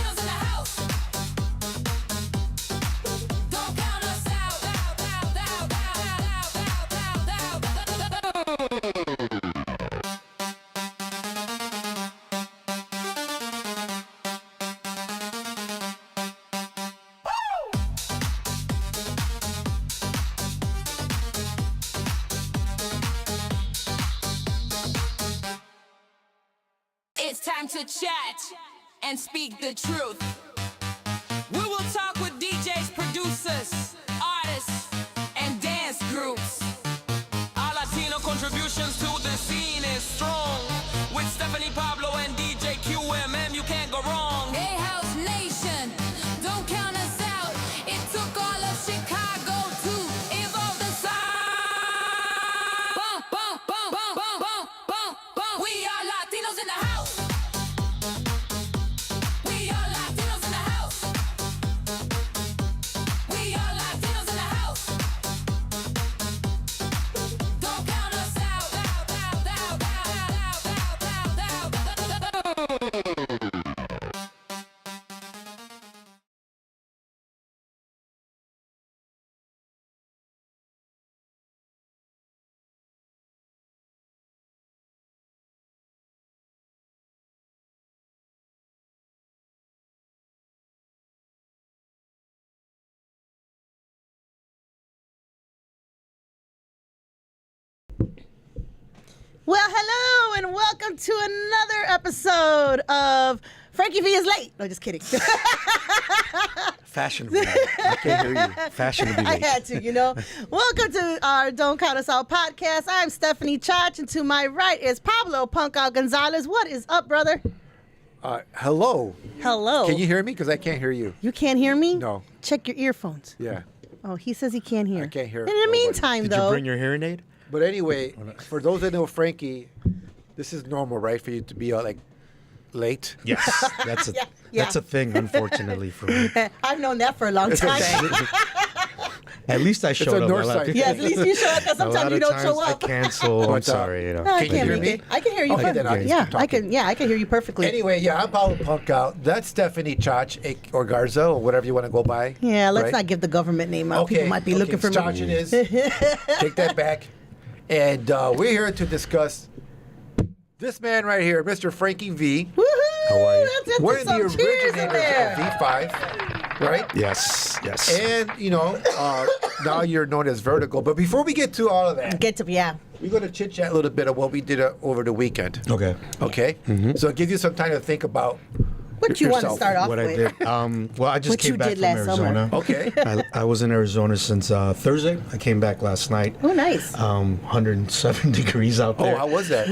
Latinos in the house. Don't count us out. It's time to chat and speak the truth. We will talk with DJs, producers, artists, and dance groups. Our Latino contributions to the scene is strong. With Stephanie Pablo and DJ QMM, you can't go wrong. Hey, House Nation, don't count us out. It took all of Chicago to evolve the sound. Bum, bum, bum, bum, bum, bum, bum, bum. We are Latinos in the house. We are Latinos in the house. We are Latinos. Well, hello and welcome to another episode of Frankie V is late. No, just kidding. Fashionably. I can't hear you. Fashionably. I had to, Welcome to our Don't Count Us Out podcast. I'm Stephanie Chach, and to my right is Pablo Punk Out Gonzalez. What is up, brother? Hello. Hello. Can you hear me? Because I can't hear you. You can't hear me? No. Check your earphones. Yeah. Oh, he says he can't hear. I can't hear In the nobody. meantime, Did though. you bring your hearing aid? But anyway, for those that know Frankie, this is normal, right? For you to be late. Yes, that's a Yeah. that's a thing, unfortunately for me. I've known that for a long time. At least I showed a up. north A lot of side. people- Yeah, at least you show up because a lot sometimes you of don't times show up. I cancel. I'm But, sorry. No, I Can you can't hear read me? it. I can hear you Okay, then I'll perfectly. just Yeah, keep I talking. can. Yeah, I can hear you perfectly. Anyway, yeah, I'm Pablo Punk Out. That's Stephanie Chach, or Garza, or whatever you want to go by. Yeah, let's right? not give the government name out. Okay. People might be looking for Chach me. it is. Take that back. And we're here to discuss this man right here, Mr. Frankie V. Woohoo! How are you? That's One of the some cheers in originators there. of V5, right? Yes, yes. And, now you're known as Vertical. But before we get to all of that, Yeah. we're going to chit-chat a little bit of what we did over the weekend. Okay. Okay? So it gives you some time to think about What you want to yourself. start off What with? I did. Well, I just What you came back did from last summer. Arizona. Okay. I was in Arizona since Thursday. I came back last night. Oh, nice. 107 degrees out Oh, there. how was that?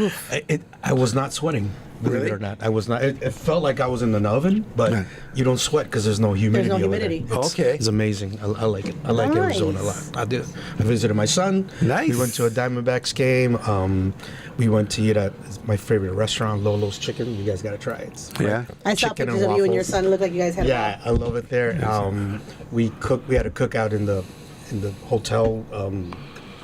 I was not sweating. Believe Really? it or not, I was not. It felt like I was in an oven, but you don't sweat because there's no humidity. no over there. humidity. It's, Okay. it's amazing. I like it. I like Nice. Arizona a lot. I did. I visited my son. Nice. We went to a Diamondbacks game. We went to eat at my favorite restaurant, Lolo's Chicken. You guys got to try it. It's Yeah. I saw chicken pictures and of you and your waffles. son. Look like you guys had Yeah, I love it there. We had a cookout in the hotel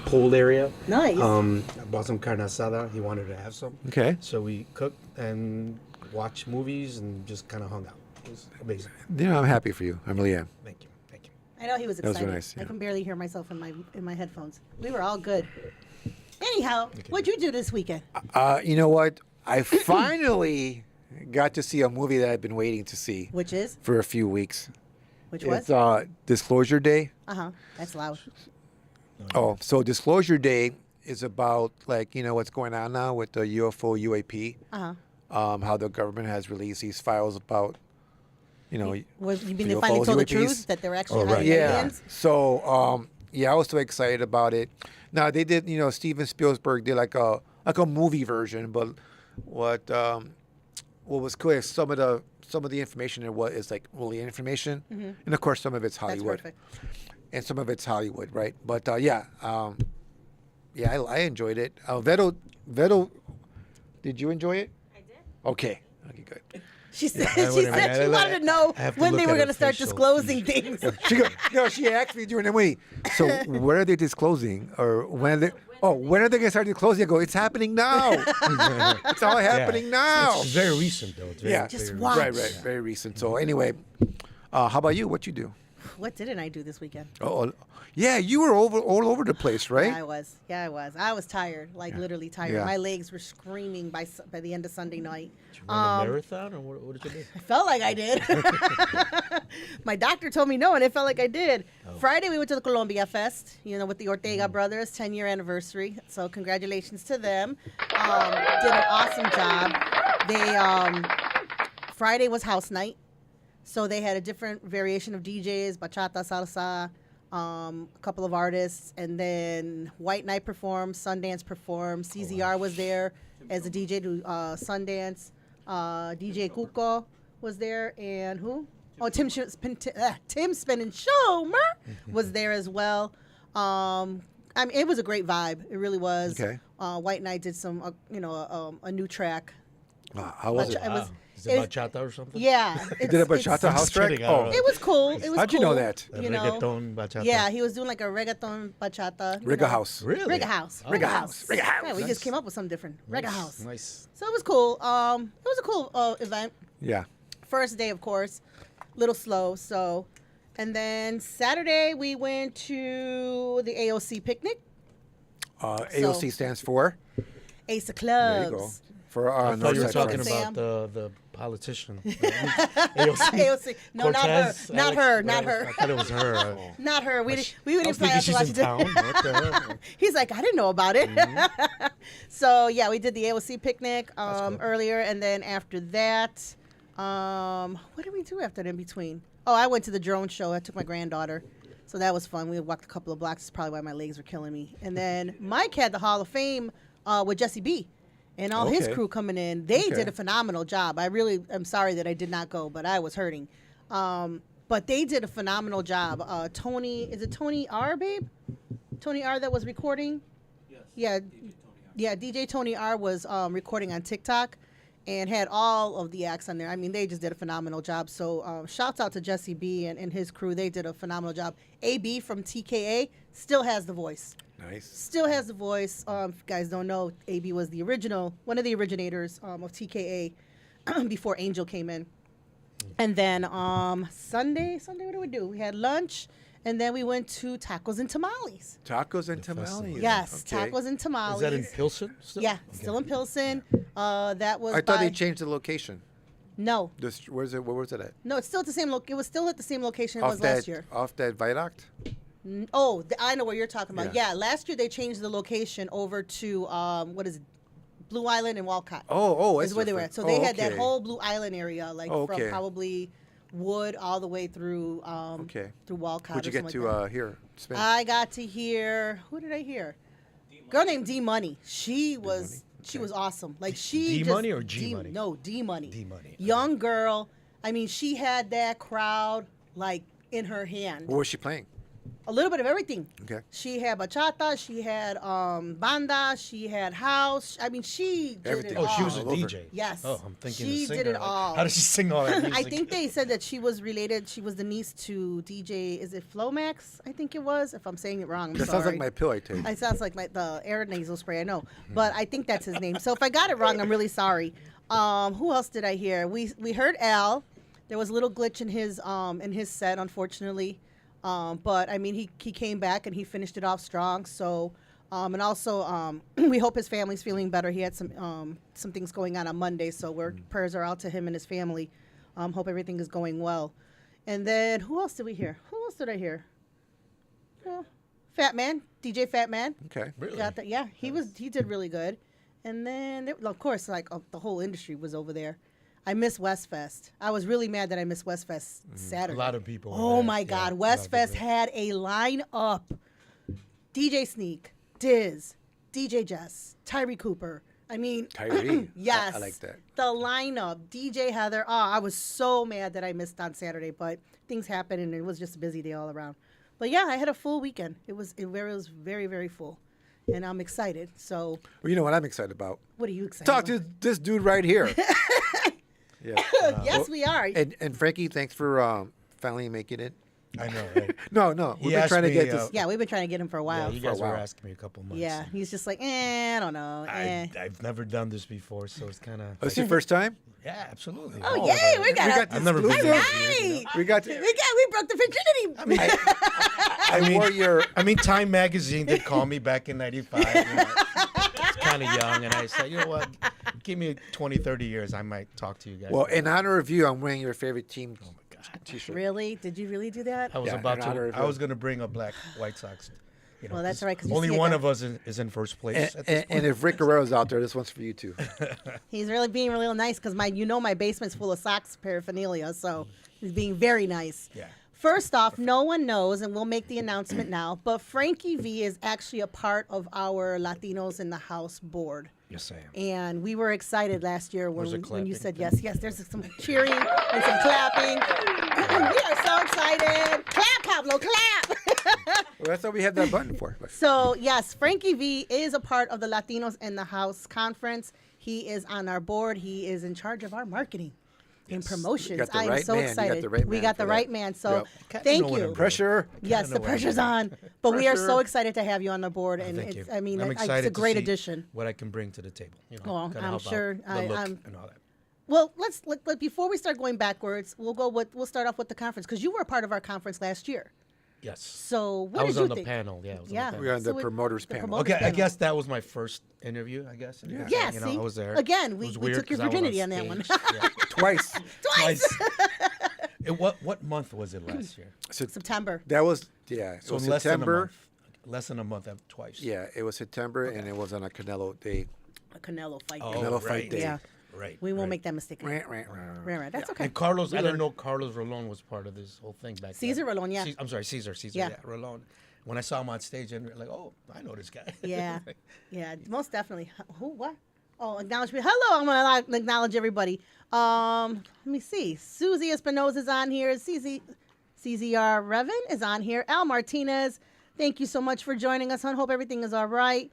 pool area. Nice. I bought some carne asada. He wanted to have some. Okay. So we cooked and watched movies and just kind of hung out. It was amazing. I'm happy for you. I really am. Thank you. Thank you. I know he was That was excited. very nice, I yeah. can barely hear myself in my headphones. We were all good. Anyhow, what'd you do this weekend? You know what? I finally got to see a movie that I've been waiting to see Which is? for a few weeks. Which was? It's Disclosure Day. That's loud. Oh, so Disclosure Day is about what's going on now with the UFO UAP. How the government has released these files about You mean they UFOs, finally told the UAPs. truth that they're actually Oh, right. hiding Yeah. aliens? So I was so excited about it. Now they did, Steven Spielberg did like a movie version, but what was cool is some of the information in what is like really information, and of course some of it's That's Hollywood, perfect. and some of it's Hollywood, right? But I enjoyed it. Vettel, did you enjoy it? I did. Okay, good. She said I she wouldn't- said she I- wanted to know I have to when look they at were her going to start facial disclosing things. She asked me during the movie. So when are they disclosing, or when are they? Oh, when are they going to start disclosing? I go, it's happening now. It's all happening now. It's very recent though. It's very, Yeah, Just very watch. right, very recent. So anyway, how about you? What you do? What didn't I do this weekend? Oh, yeah, you were all over the place, right? Yeah, I was. I was tired, like literally tired. Yeah. My legs were screaming by the end of Sunday night. Run a marathon or what did you do? I felt like I did. My doctor told me no, and it felt like I did. Friday, we went to the Colombia Fest, with the Ortega brothers, 10-year anniversary. So congratulations to them. Did an awesome job. Friday was house night. So they had a different variation of DJs, bachata, salsa, a couple of artists, and then White Night performed, Sundance performed, CZR was there as a DJ to Sundance, DJ Cuco was there, and who? Oh, Tim Spinning Shomer was there as well. It was a great vibe. It really was. Okay. White Night did some, a new track. How was it? It was. Is it bachata or something? Yeah. You did a bachata house track? kidding, I don't Oh, know. It was cool. It was How'd you cool, know that? Reggaeton, bachata. Yeah, he was doing like a reggaeton bachata. Rigga House. Really? Rigga House. Oh, Rigga nice. House. Rigga House. Yeah, we just came up with something different. Reggae House. Nice. So it was cool. It was a cool event. Yeah. First day, of course, little slow. So, and then Saturday we went to the AOC picnic. AOC stands for? Ace of There you go. Clubs. for our I thought you were Northside talking friends. Sam. about the politician. AOC. AOC. No, Cortez, not her. Not Alex, her. I thought it was her. Not her. We I didn't was fly thinking out to she's in Washington. town. What the hell? He's like, I didn't know about it. So yeah, we did the AOC picnic cool. earlier, and then after that, what did we do after that in between? Oh, I went to the drone show. I took my granddaughter, so that was fun. We walked a couple of blocks. That's probably why my legs were killing me. And then Mike had the Hall of Fame with Jesse B. And all his Okay. crew coming in. They Okay. did a phenomenal job. I really am sorry that I did not go, but I was hurting. But they did a phenomenal job. Tony, is it Tony R, babe? Tony R that was recording? Yes. Yeah, DJ Tony R was recording on TikTok and had all of the acts on there. I mean, they just did a phenomenal job. So shouts out to Jesse B and his crew. They did a phenomenal job. AB from TKA still has the voice. Nice. Still has the voice. If you guys don't know, AB was the original, one of the originators of TKA before Angel came in. And then Sunday, what did we do? We had lunch, and then we went to Tacos and Tamales. Tacos and festival. tamales. Yes, Okay. Tacos and Tamales. Is that in Pilsen? Still? Yeah, Okay. still in Pilsen. That was I thought by, they changed the location. No, This, where's it? Where was it at? no, it's still at the same it was still at the same location it was last year. Off that viaduct. I know what you're talking about. Yeah. Yeah, last year they changed the location over to what is it? Blue Island and Walcott. Oh, is that's where they were different. at. So they had that okay. whole Blue Island area, like Oh, from okay. probably Wood all the way through Okay. through Walcott. Who'd you or get something to like that. hear? Spin? I got to hear. Who did I hear? Girl named D Money. She was she was awesome. Like she D just- Money or G D- Money? No, D Money. D Money. Young girl. I mean, she had that crowd like in her hand. What was she playing? A little bit of everything. Okay. She had bachata, she had banda, she had house. I mean, she did Everything. it all. Oh, she was a All over. DJ. Yes. Oh, I'm thinking She the singer. did it like, all. How does she sing all that music? I think they said that she was related. She was the niece to DJ. Is it Flomax? I think it was. If I'm saying it wrong, I'm That sorry. sounds like my pill I take. It sounds like the air nasal spray. I know, but I think that's his name. So if I got it wrong, I'm really sorry. Who else did I hear? We heard Al. There was a little glitch in his set, unfortunately. But I mean, he came back and he finished it off strong. So, and also we hope his family's feeling better. He had some things going on Monday, so prayers are out to him and his family. Hope everything is going well. And then who else did we hear? Who else did I hear? Fat Man, DJ Fat Man. Okay. Really? Got that? Yeah, he did really good. And then of course, like the whole industry was over there. I miss Westfest. I was really mad that I missed Westfest A Saturday. lot of people. were Oh there. my Yeah, God, a lot of Westfest people. had a lineup: DJ Sneak, Diz, DJ Jess, Tyree Cooper. I mean, Tyree. yes, I like that. The lineup: DJ Heather. Oh, I was so mad that I missed on Saturday, but things happened and it was just a busy day all around. But yeah, I had a full weekend. It was very, very full, and I'm excited. So, Well, you know what I'm excited about? what are you excited? Talk about? to this dude right here. Yeah. Yes, we are. And Frankie, thanks for finally making it. I know, right? No, He we've been asked trying to me, get this. Yeah, we've been trying to get him for a Yeah, while. you For a guys were while. asking me a couple months. Yeah, he's just like, I don't know. I've never done this before, so it's kind of. Oh, it's your first time? Yeah, absolutely. Oh, yay, we got the I've never been exclusive. there. Right. We got. We broke the virginity. I mean, I wore your. I mean, Time Magazine did call me back in '95. You know, it's kind of young, and I said, you know what? Give me 20, 30 years, I might talk to you guys. Well, in honor of you, I'm wearing your favorite team T-shirt. Really? Did you really do that? I was Yeah, about in honor to. of I was him. going to bring a black White Sox. You know, Well, that's all right, 'cause you only see it one now. of us is in first place. And, at this and, point. and if Rick Guerrero's out there, this one's for you too. He's really being real nice because my basement's full of socks paraphernalia, so he's being very nice. Yeah. First off, no one knows, and we'll make the announcement now, but Frankie V is actually a part of our Latinos in the House board. Yes, I am. And we were excited last year when Was it when you clapping? said yes. Yes, there's some cheering and some clapping. We are so excited. Clap, Pablo, clap. Well, that's what we had that button for. But So, yes, Frankie V is a part of the Latinos in the House conference. He is on our board. He is in charge of our marketing and promotions. got the I am right so man. You got excited. the right we man got the for right that. man. So, Yep. Kinda thank know what I'm you. doing. pressure. Yes, know the what I'm pressure's doing. on. But we are so Pressure. excited to have you on the board. And Thank you. I mean, I'm it's excited a great to see addition. what I can bring to the table. You know, Well, kinda I'm help out sure the I- look I'm- and all that. Well, before we start going backwards, we'll start off with the conference because you were a part of our conference last year. Yes. So what I did was you on the think? panel. Yeah, I was Yeah. on the We panel. were on the So promoters the panel. promoters Okay, I panel. guess that was my first interview. I guess. Yeah, You see? know, I was there. Again, It we was took weird your 'cause I was virginity on that one. stage. Yeah. Twice. Twice. What month was it last year? September. That was it So was in less than a September. month. Less than a month. Twice. Yeah, it was September, and it was on a Canelo day. A Canelo fight. Oh, day. Canelo right. fight day. Yeah. Right. We won't right. make that mistake again. Right. That's okay. And Carlos, I didn't know Carlos Rolon was part of this whole thing back Cesar then. Rolon, yeah. I'm sorry, Cesar. Yeah. Yeah, Rolon. When I saw him on stage, and like, oh, I know this guy. Yeah, yeah, most definitely. Who? What? Oh, acknowledge me. Hello, I'm gonna acknowledge everybody. Let me see. Susie Espinosa is on here. CZR Revin is on here. Al Martinez, thank you so much for joining us. I hope everything is all right.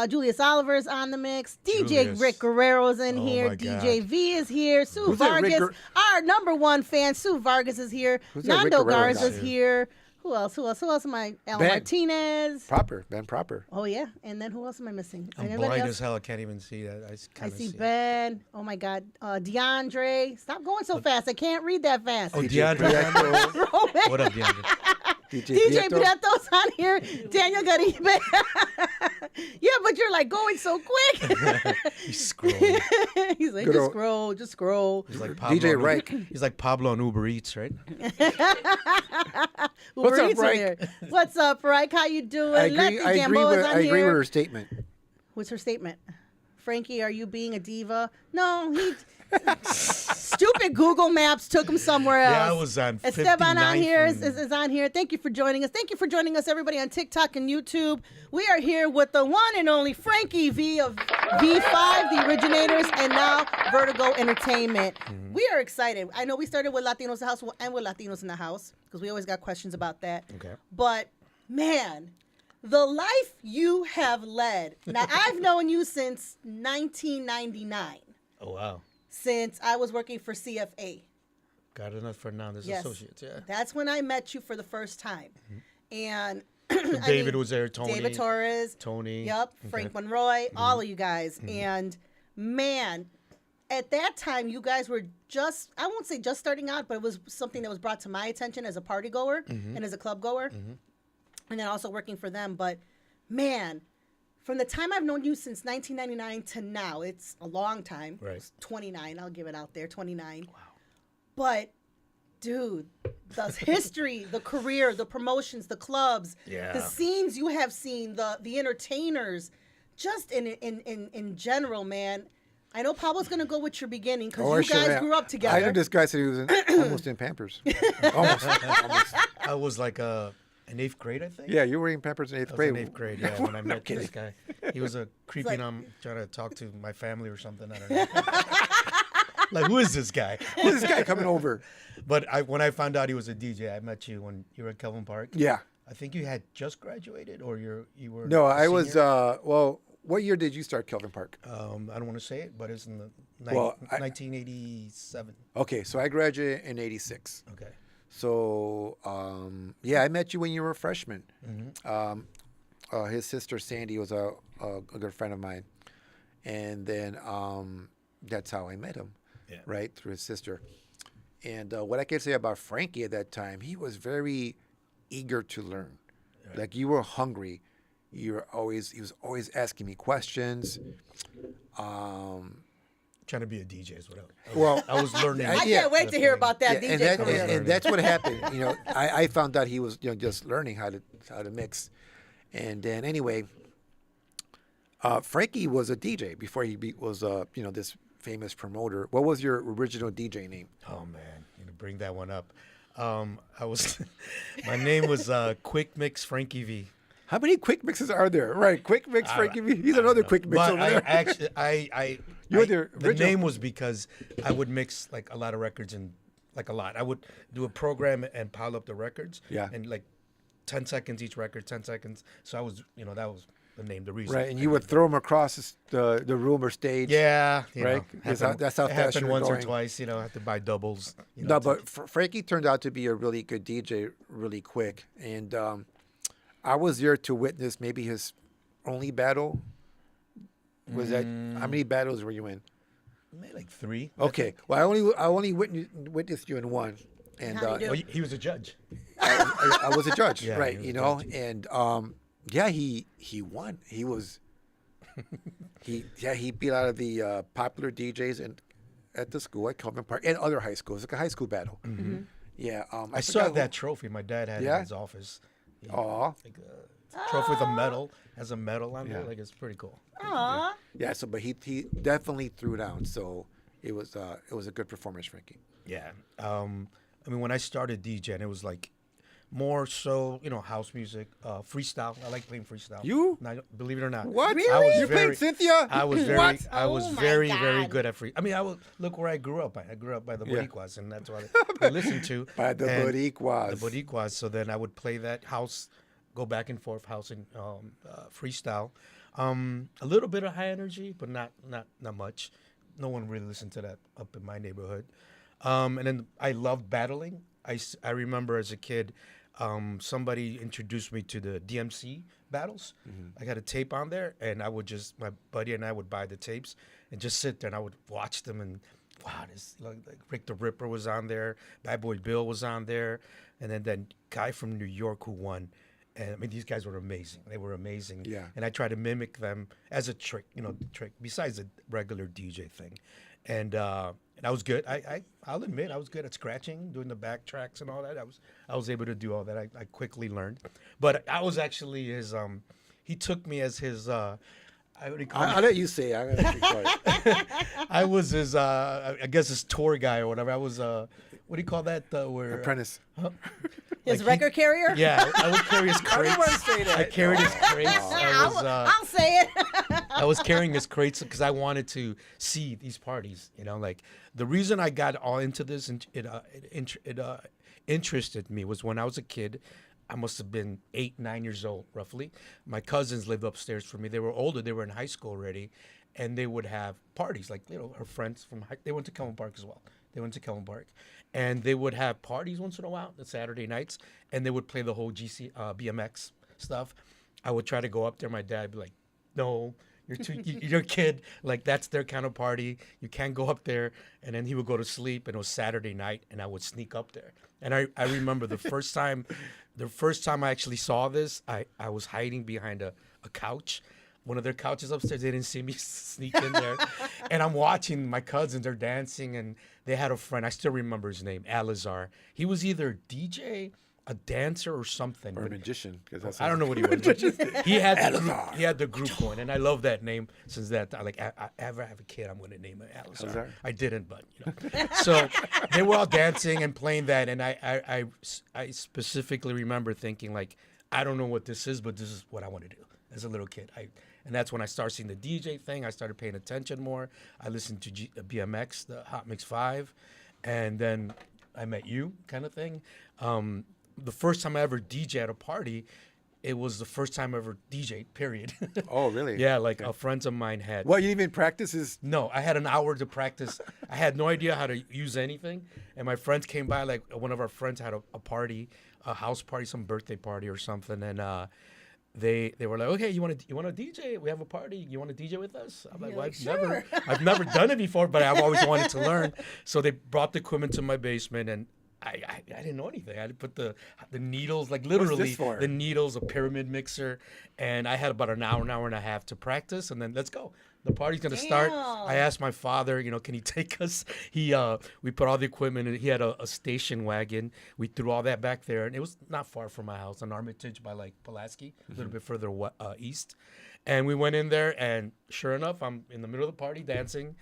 Julius Oliver is on the mix. DJ Julius. Rick Guerrero's in Oh, here. my DJ God. V is here. Sue Who's that Rick Vargas, our number one fan. Sue Vargas is here. Who's that Rick Nando Guerrero Garza's guy? here. Who else? Who am I? Al Ben. Martinez. Ben Proper. Oh yeah, and then who else am I missing? I'm Anybody blind else? as hell. I can't even see that. I kind of see Ben. Oh my God, DeAndre. Stop going so fast. I can't read that fast. Oh, DJ DeAndre. Prieto, Roman. What up, DeAndre? DJ Prieto. Pieto's on here. Daniel Garibe. Yeah, but you're like going so quick. He's scrolling. He's like, Good just old- scroll, just scroll. He's like Pablo DJ on Reich. He's like Pablo on Uber Eats, right? Uber up, Eats are Reich? there. What's up, Reich? How you doing? I agree. Letty I agree Gamboa's with. on I agree here. with her statement. What's her statement? Frankie, are you being a diva? No, he. Stupid Google Maps took him somewhere else. Yeah, I was on Esteban on 59th here and- is on here. Thank you for joining us. Thank you for joining us, everybody, on TikTok and YouTube. We are here with the one and only Frankie V of V5, the originators, and now Vertigo Entertainment. Mm-hmm. We are excited. I know we started with Latinos in the House and with Latinos in the House because we always got questions about that. Okay. But, man, the life you have led. Now, I've known you since 1999. Oh, wow. Since I was working for CFA. Got enough for now. There's Yes. associates, yeah. That's when I met you for the first time. And David was there, Tony. David Torres. Tony. Yep. Okay. Frank Monroy, all of you guys. And man, at that time you guys were just, I won't say just starting out, but it was something that was brought to my attention as a party goer and as a club goer. And then also working for them. But man, from the time I've known you since 1999 to now, it's a long time. Right. It's 29. I'll give it out there, 29. Wow. But, dude, the history, the career, the promotions, the clubs, Yeah. the scenes you have seen, the entertainers, just in general, man. I know Pablo's going to go with your beginning because you guys grew up together. I know this guy said he was almost in Pampers. almost. I was like in 8th grade, I think. Yeah, you were in Pampers in 8th I was grade. in 8th grade, yeah, when I met this guy. He was creeping on, trying to talk to my family or something. I don't know. Like, who is this guy? Who's this guy coming over? But when I found out he was a DJ, I met you when you were at Kelvin Park. Yeah. I think you had just graduated, or you were. No, a I was. senior? Well, what year did you start Kelvin Park? I don't want to say it, but it's in the Well, 1987. Okay, so I graduated in '86. Okay. So yeah, I met you when you were a freshman. His sister Sandy was a good friend of mine, and then that's how I met him, Yeah. right, through his sister. And what I can say about Frankie at that time, he was very eager to learn. Right. Like you were hungry. He was always asking me questions. Trying to be a DJ is what Well, I was learning. I yeah. can't wait to hear about that Yeah, DJ career. and that's what happened. You know, I found out he was just learning how to mix, and then anyway, Frankie was a DJ before he was this famous promoter. What was your original DJ name? Oh man, you know, bring that one up. I was, my name was Quick Mix Frankie V. How many quick mixes are there? Right, quick mix Frankie V. He's another quick mix But over I there. actually, You're the the original. name was because I would mix like a lot of records and like a lot. I would do a program and pile up the records. Yeah. And like 10 seconds each record, 10 seconds. So I was, that was the name, the reason. Right, and you would throw them across the room or stage. Yeah. Right? That's how It fast you happened were once or going. twice. I had to buy doubles. No, but Frankie turned out to be a really good DJ really quick. And I was there to witness maybe his only battle. Was that, how many battles were you in? Maybe like 3. Okay. Well, I only witnessed you in one. And How do you do? He was a judge. I was a judge, Yeah, right? he was You a know, judge. and yeah, he won. He was he beat out of the popular DJs and at the school at Kelvin Park and other high schools, like a high school battle. Mm-hmm. Yeah, I saw that trophy. My dad had it Yeah? in his office. Aw, Like a trophy with a medal, has a medal on Yeah. it. Like it's pretty cool. Aw. yeah. So, but he definitely threw down. So it was a good performance, Frankie. Yeah. I mean, when I started DJing, it was like more so, house music, freestyle. I like playing freestyle. You? Now, believe it or not. What? I was You played Cynthia? I was very, What? I was Oh my very, God. very good at free. I mean, look where I grew up. I grew up by the Yeah. Boricuas, and that's what I listened to. By the And Boricuas. The Boricuas. So then I would play that house, go back and forth, house and freestyle. A little bit of high energy, but not much. No one really listened to that up in my neighborhood. And then I loved battling. I remember as a kid, somebody introduced me to the DMC battles. I got a tape on there, and my buddy and I would buy the tapes and just sit there, and I would watch them. And wow, this like Rick the Ripper was on there, Bad Boy Bill was on there, and then that guy from New York who won. And I mean, these guys were amazing. They were amazing. Yeah. And I tried to mimic them as a trick, besides the regular DJ thing. And I was good. I'll admit I was good at scratching, doing the backtracks and all that. I was able to do all that. I quickly learned. But I was actually his he took me as his I'll let you say. I'm gonna keep quiet. I was his I guess his tour guy or whatever. I was what do you call that? Where Apprentice. His Like record carrier? Yeah, I would carry his crates. Everyone say that. I carried his crates. I'll say it. I was carrying his crates because I wanted to see these parties. Like the reason I got all into this and it interested me was when I was a kid. I must have been 8, 9 years old, roughly. My cousins lived upstairs from me. They were older. They were in high school already, and they would have parties. Like her friends from they went to Kelvin Park as well. They went to Kelvin Park, and they would have parties once in a while, the Saturday nights, and they would play the whole BMX stuff. I would try to go up there. My dad would be like, "No, you're a kid. Like that's their kind of party. You can't go up there." And then he would go to sleep, and it was Saturday night, and I would sneak up there. And I remember the first time I actually saw this, I was hiding behind a couch. One of their couches upstairs. They didn't see me sneak in there. And I'm watching my cousins. They're dancing, and they had a friend. I still remember his name, Alizar. He was either a DJ, a dancer, or something. Or a but magician. 'Cause that's I don't know what he was. But he had the group going, and I love that name since that time. Like, I ever have a kid, I'm going to name it Alizar. Alizar? I didn't, but So they were all dancing and playing that, and I specifically remember thinking like, I don't know what this is, but this is what I want to do as a little kid. And that's when I started seeing the DJ thing. I started paying attention more. I listened to BMX, the Hot Mix 5, and then I met you, kind of thing. The first time I ever DJ at a party, it was the first time I ever DJ'd, period. Oh, really? Yeah, like a friends of mine had. What, you didn't even practice? No, I had an hour to practice. I had no idea how to use anything. And my friends came by, like one of our friends had a party, a house party, some birthday party or something. And they were like, okay, you want to DJ? We have a party. You want to DJ with us? I'm like, well, I've never done it before, but I've always wanted to learn. So they brought the equipment to my basement, and I didn't know anything. I had to put the needles, like literally for? the needles, a pyramid mixer, and I had about an hour and a half to practice, and then let's go. The party's gonna start. I asked my father, can he take us? We put all the equipment in. He had a station wagon. We threw all that back there, and it was not far from my house, on Armitage by like Pulaski, a little bit further east. And we went in there, and sure enough, I'm in the middle of the party dancing.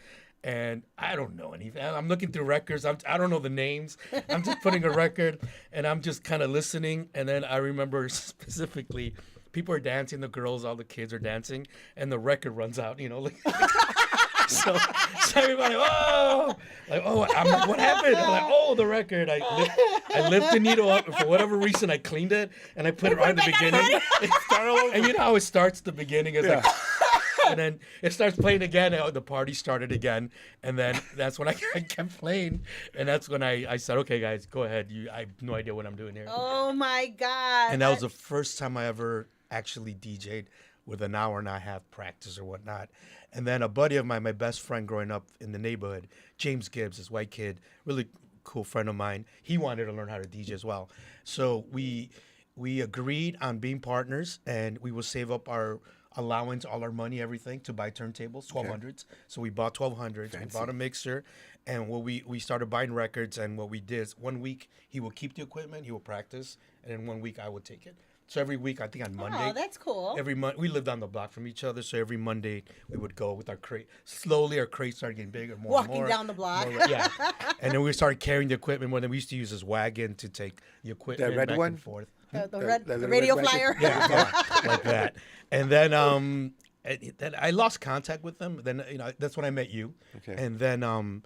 And I don't know anything. I'm looking through records. I don't know the names. I'm just putting a record, and I'm just kind of listening. And then I remember specifically, people are dancing. The girls, all the kids are dancing, and the record runs out. So everybody, I'm like, what happened? I'm like, oh, the record. I lift the needle up, and for whatever reason, I cleaned it, and I put it right in the beginning. And you know how it starts? The beginning is like. And then it starts playing again. And the party started again, and then that's when I kept playing, and that's when I said, "Okay, guys, go ahead. I have no idea what I'm doing here." Oh my God! And that was the first time I ever actually DJ'd with an hour and a half practice or whatnot. And then a buddy of mine, my best friend growing up in the neighborhood, James Gibbs, this white kid, really cool friend of mine. He wanted to learn how to DJ as well. So we agreed on being partners, and we will save up our allowance, all our money, everything to buy turntables, 1200s. So we bought 1200s. We bought a mixer, and what we started buying records. And what we did is 1 week he will keep the equipment, he will practice, and then 1 week I would take it. So every week, I think on Monday. Oh, that's cool. Every month, we lived on the block from each other, so every Monday we would go with our crate. Slowly, our crate started getting bigger, more and Walking more. down the block. Yeah, and then we started carrying the equipment more. Than we used to use this wagon to take the equipment red back one? and forth. The radio red flyer. Yeah, like that. And then I lost contact with them. Then that's when I met you. Okay. And then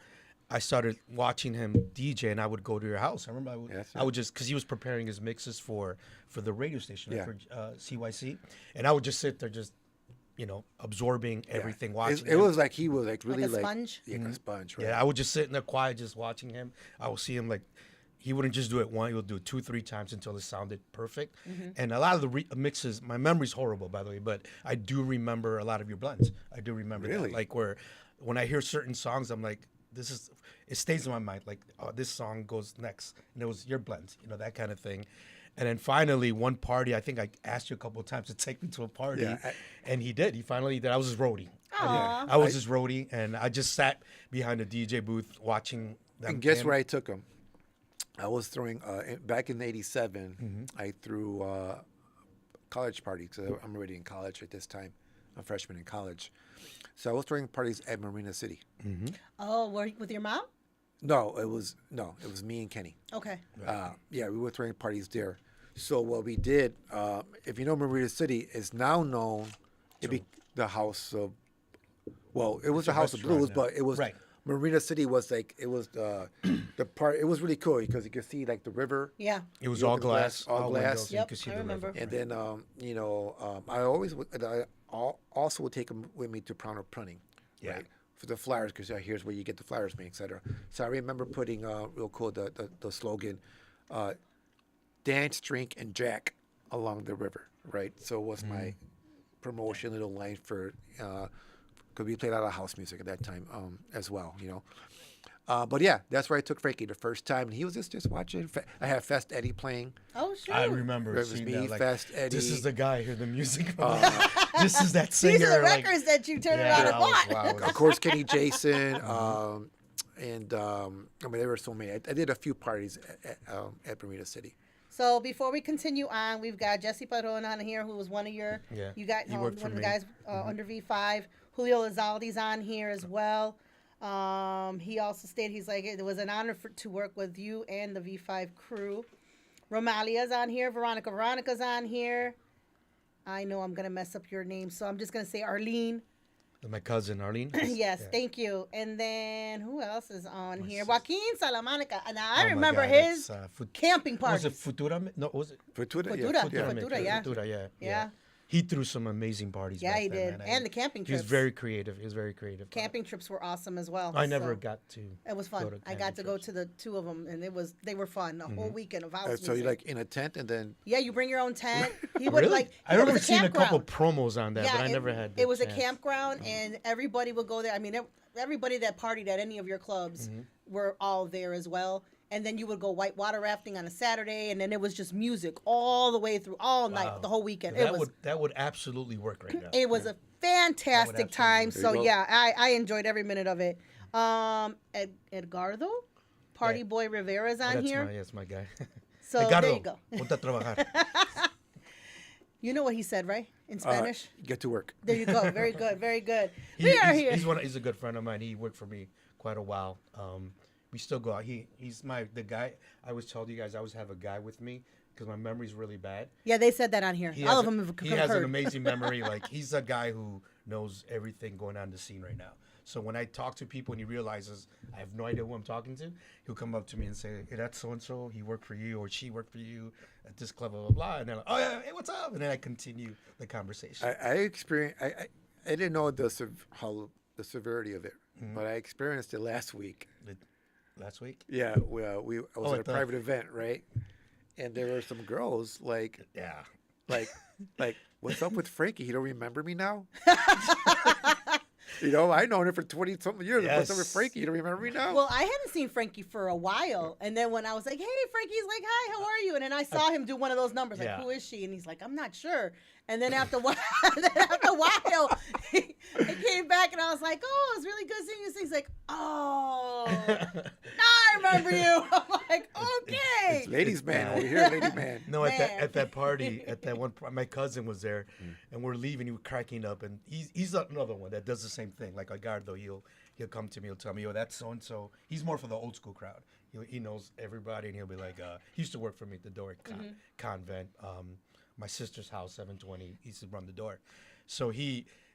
I started watching him DJ, and I would go to your house. I remember I would just, because he was preparing his mixes for the radio station, Yeah. for CYC, and I would just sit there, just absorbing everything, watching. It him. was like he was like really Like a sponge? Yeah, like a sponge. Right? Yeah, I would just sit in there quiet, just watching him. I would see him like, he wouldn't just do it one; he would do it 2-3 times until it sounded perfect. And a lot of the mixes, my memory's horrible, by the way, but I do remember a lot of your blends. I do remember Really? that. Like when I hear certain songs, I'm like, it stays in my mind. Like, oh, this song goes next, and it was your blends, that kind of thing. And then finally, one party, I think I asked you a couple of times to take me to a party, Yeah, and he did. He finally did. I was his roadie. Aw. I was his roadie, and I just sat behind the DJ booth watching them. And guess where I took him? I was throwing back in '87. I threw college parties. So I'm already in college at this time. I'm a freshman in college, so I was throwing parties at Marina City. Oh, with your mom? No, it was me and Kenny. Okay. Yeah, we were throwing parties there. So what we did, if you know Marina City, is now known to be the house of. Well, it was the house of restaurant blues, now. but it was Right. Marina City was like it was the part. It was really cool because you could see like the river. Yeah. It was You all open the glass, glass, all glass. windows, you Yep, could see I the remember. river. And then I always also would take them with me to Prowner Printing. Yeah. Right? For the flyers, because here's where you get the flyers made, etc. So I remember putting real cool the slogan, "Dance, drink, and jack along the river." Right. So it was my promotion little line for because we played a lot of house music at that time as well. But yeah, that's where I took Frankie the first time, and he was just watching. I had Fest Eddie playing. Oh, shoot. I remember It was seeing me, that. Like, Fast Eddie. this is the guy. Hear the music. This is that singer. These are the like- records that you turned around and that was- bought. wow, it was- Of course, Kenny Jason, and I mean there were so many. I did a few parties at Bermuda City. So before we continue on, we've got Jesse Padron on here, who was one of your, Yeah, you got he one worked of for the me. guys under V5. Julio Lizaldi's on here as well. He also stated he's like it was an honor to work with you and the V5 crew. Romalia's on here. Veronica's on here. I know I'm gonna mess up your name, so I'm just gonna say Arlene. My cousin Arlene. Yes, Yeah. thank you. And then who else is on here? sister. Joaquin Salamanca. And I Oh my remember God, his that's, camping Was party. it Futura? No, was it? Futura, Futura, yeah. Futura, yeah. Futura, yeah. Yeah. He threw some amazing parties. Yeah, back he then, did. man. And the camping He was trips. very creative. He was very creative. Camping trips were awesome as well. I never so got to. It was go fun. to I got camping to go trips. to the two of them, and they were fun. A whole weekend of house So music. you like in a tent and then Yeah, you bring your own tent. He would Really? like. I it was remember a seeing a couple campground. promos on that, but I never had. The It was a chance. campground, and everybody would go there. I mean, everybody that partied at any of your clubs were all there as well. And then you would go whitewater rafting on a Saturday, and then it was just music all the way through, all night, Wow. the whole weekend. That would absolutely work right now. It was a fantastic time. There So you go. yeah, I enjoyed every minute of it. Edgardo, Party Yeah. Boy Rivera's on That's here. That's my guy. So Edgardo, there you go. ponte a trabajar. You know what he said, right? In Spanish. get to work. There you go. Very good. Very good. He- We are he's, here. He's a good friend of mine. He worked for me quite a while. We still go out. He's the guy. I always told you guys I always have a guy with me because my memory's really bad. Yeah, they said that on here. He All has of a- them have He has an concurred. amazing memory. Like he's a guy who knows everything going on in the scene right now. So when I talk to people and he realizes I have no idea who I'm talking to, he'll come up to me and say, "Hey, that's so and so. He worked for you, or she worked for you at this club, blah blah blah." And they're like, "Oh yeah, hey, what's up?" And then I continue the conversation. I experienced. I didn't know the severity of it, but I experienced it last week. Last week. Yeah, I was at a at the- private event, right? And there were some girls like, Yeah. what's up with Frankie? He don't remember me now? You know, I've known her for 20-something years. What's up with Yes. Frankie? You don't remember me now? Well, I hadn't seen Frankie for a while, and then when I was like, "Hey, Frankie's like, hi, how are you?" And then I saw him do one of those numbers, like, Yeah. "Who is she?" And he's like, "I'm not sure." And then after a while, he came back, and I was like, "Oh, it was really good seeing you." He's like, "Oh, now I remember you." I'm like, "Okay." It's ladies man over here, lady man. No, Man. at that party, at that one, my cousin was there, and we're leaving. He was cracking up, and he's another one that does the same thing. Like Edgardo, he'll come to me, he'll tell me, "Oh, that's so and so." He's more for the old school crowd. He knows everybody, and he'll be like, he used to work for me at the door at Convent, my sister's house, 720. He used to run the door, so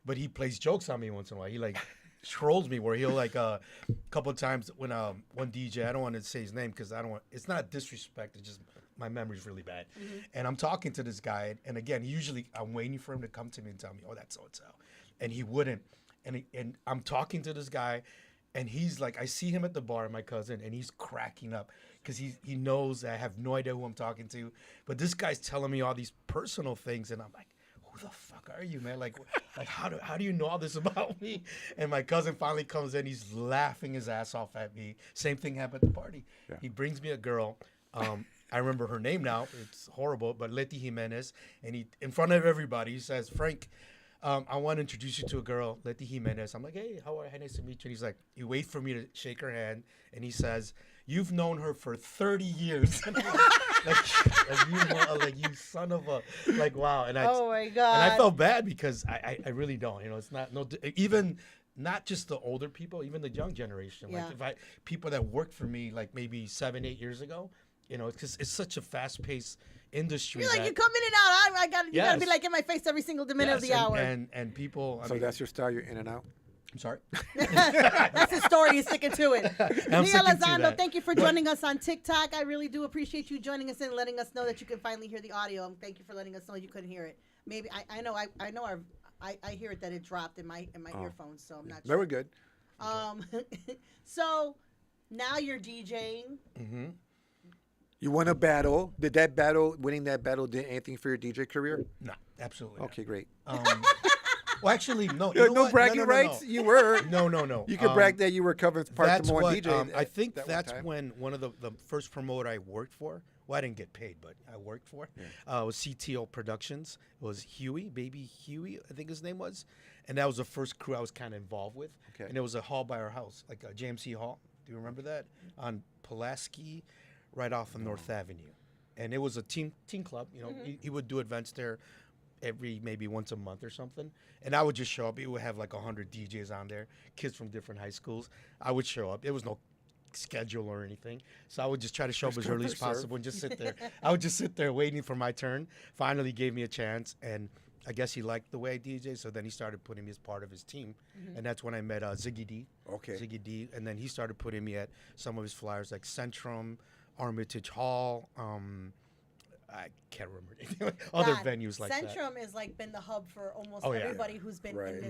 but he plays jokes on me once in a while. He like trolls me where he'll like a couple of times when one DJ, I don't want to say his name because I don't want, it's not disrespect, it's just my memory's really bad. And I'm talking to this guy, and again, usually I'm waiting for him to come to me and tell me, "Oh, that's so and so," and he wouldn't. And I'm talking to this guy, and he's like, I see him at the bar, my cousin, and he's cracking up because he knows I have no idea who I'm talking to, but this guy's telling me all these personal things, and I'm like, "Who the fuck are you, man? Like how do you know all this about me?" And my cousin finally comes in, he's laughing his ass off at me. Same thing happened at the party. Yeah. He brings me a girl. I remember her name now. It's horrible, but Leti Jimenez. And he, in front of everybody, he says, "Frank, I want to introduce you to a girl, Leti Jimenez." I'm like, "Hey, how are you? Nice to meet you." And he's like, he waits for me to shake her hand, and he says, "You've known her for 30 years." And I'm like, you son of a, like, wow. And Oh my God. And I felt bad because I really don't. You know, it's not even not just the older people, even the young generation. Like Yeah. people that worked for me like maybe 7-8 years ago. You know, because it's such a fast-paced industry. You're like, that- "You come in and out. You gotta be Yes. like in my face every single minute of the Yes, hour." and people. I So mean, that's your style. You're in and out. I'm sorry. That's his story. He's sticking to it. I'm Nia sticking to Lozano, that. thank you for joining us on TikTok. I really do appreciate you joining us and letting us know that you can finally hear the audio. And thank you for letting us know you couldn't hear it. Maybe I know I hear it that it dropped in my earphones, so I'm not sure. Very good. So now you're DJing. You won a battle. Did that battle, winning that battle, did anything for your DJ career? No, absolutely. not. Okay, great. Well, actually, no. You You had know no what? bragging No. rights. You were. No. You could brag that you were covering parts That's of one what, DJ. I think that one that's time. when one of the first promoter I worked for. Well, I didn't get paid, but I worked for. Was CTO Productions. It was Huey, Baby Huey, I think his name was, and that was the first crew I was kind of involved with. Okay. And it was a hall by our house, like a JMC hall. Do you remember that? On Pulaski, right off of North Avenue. And it was a teen club. You know, he would do events there maybe once a month or something. And I would just show up. He would have like 100 DJs on there, kids from different high schools. I would show up. There was no schedule or anything. So I would just try to show up as early as possible and just sit there. I would just sit there waiting for my turn. Finally gave me a chance. And I guess he liked the way I DJ. So then he started putting me as part of his team. And that's when I met Ziggy D. Okay. Ziggy D. And then he started putting me at some of his flyers like Centrum, Armitage Hall. I can't remember anything. Other God, venues like that. Centrum has like been the hub for almost Oh, yeah. everybody who's been Right.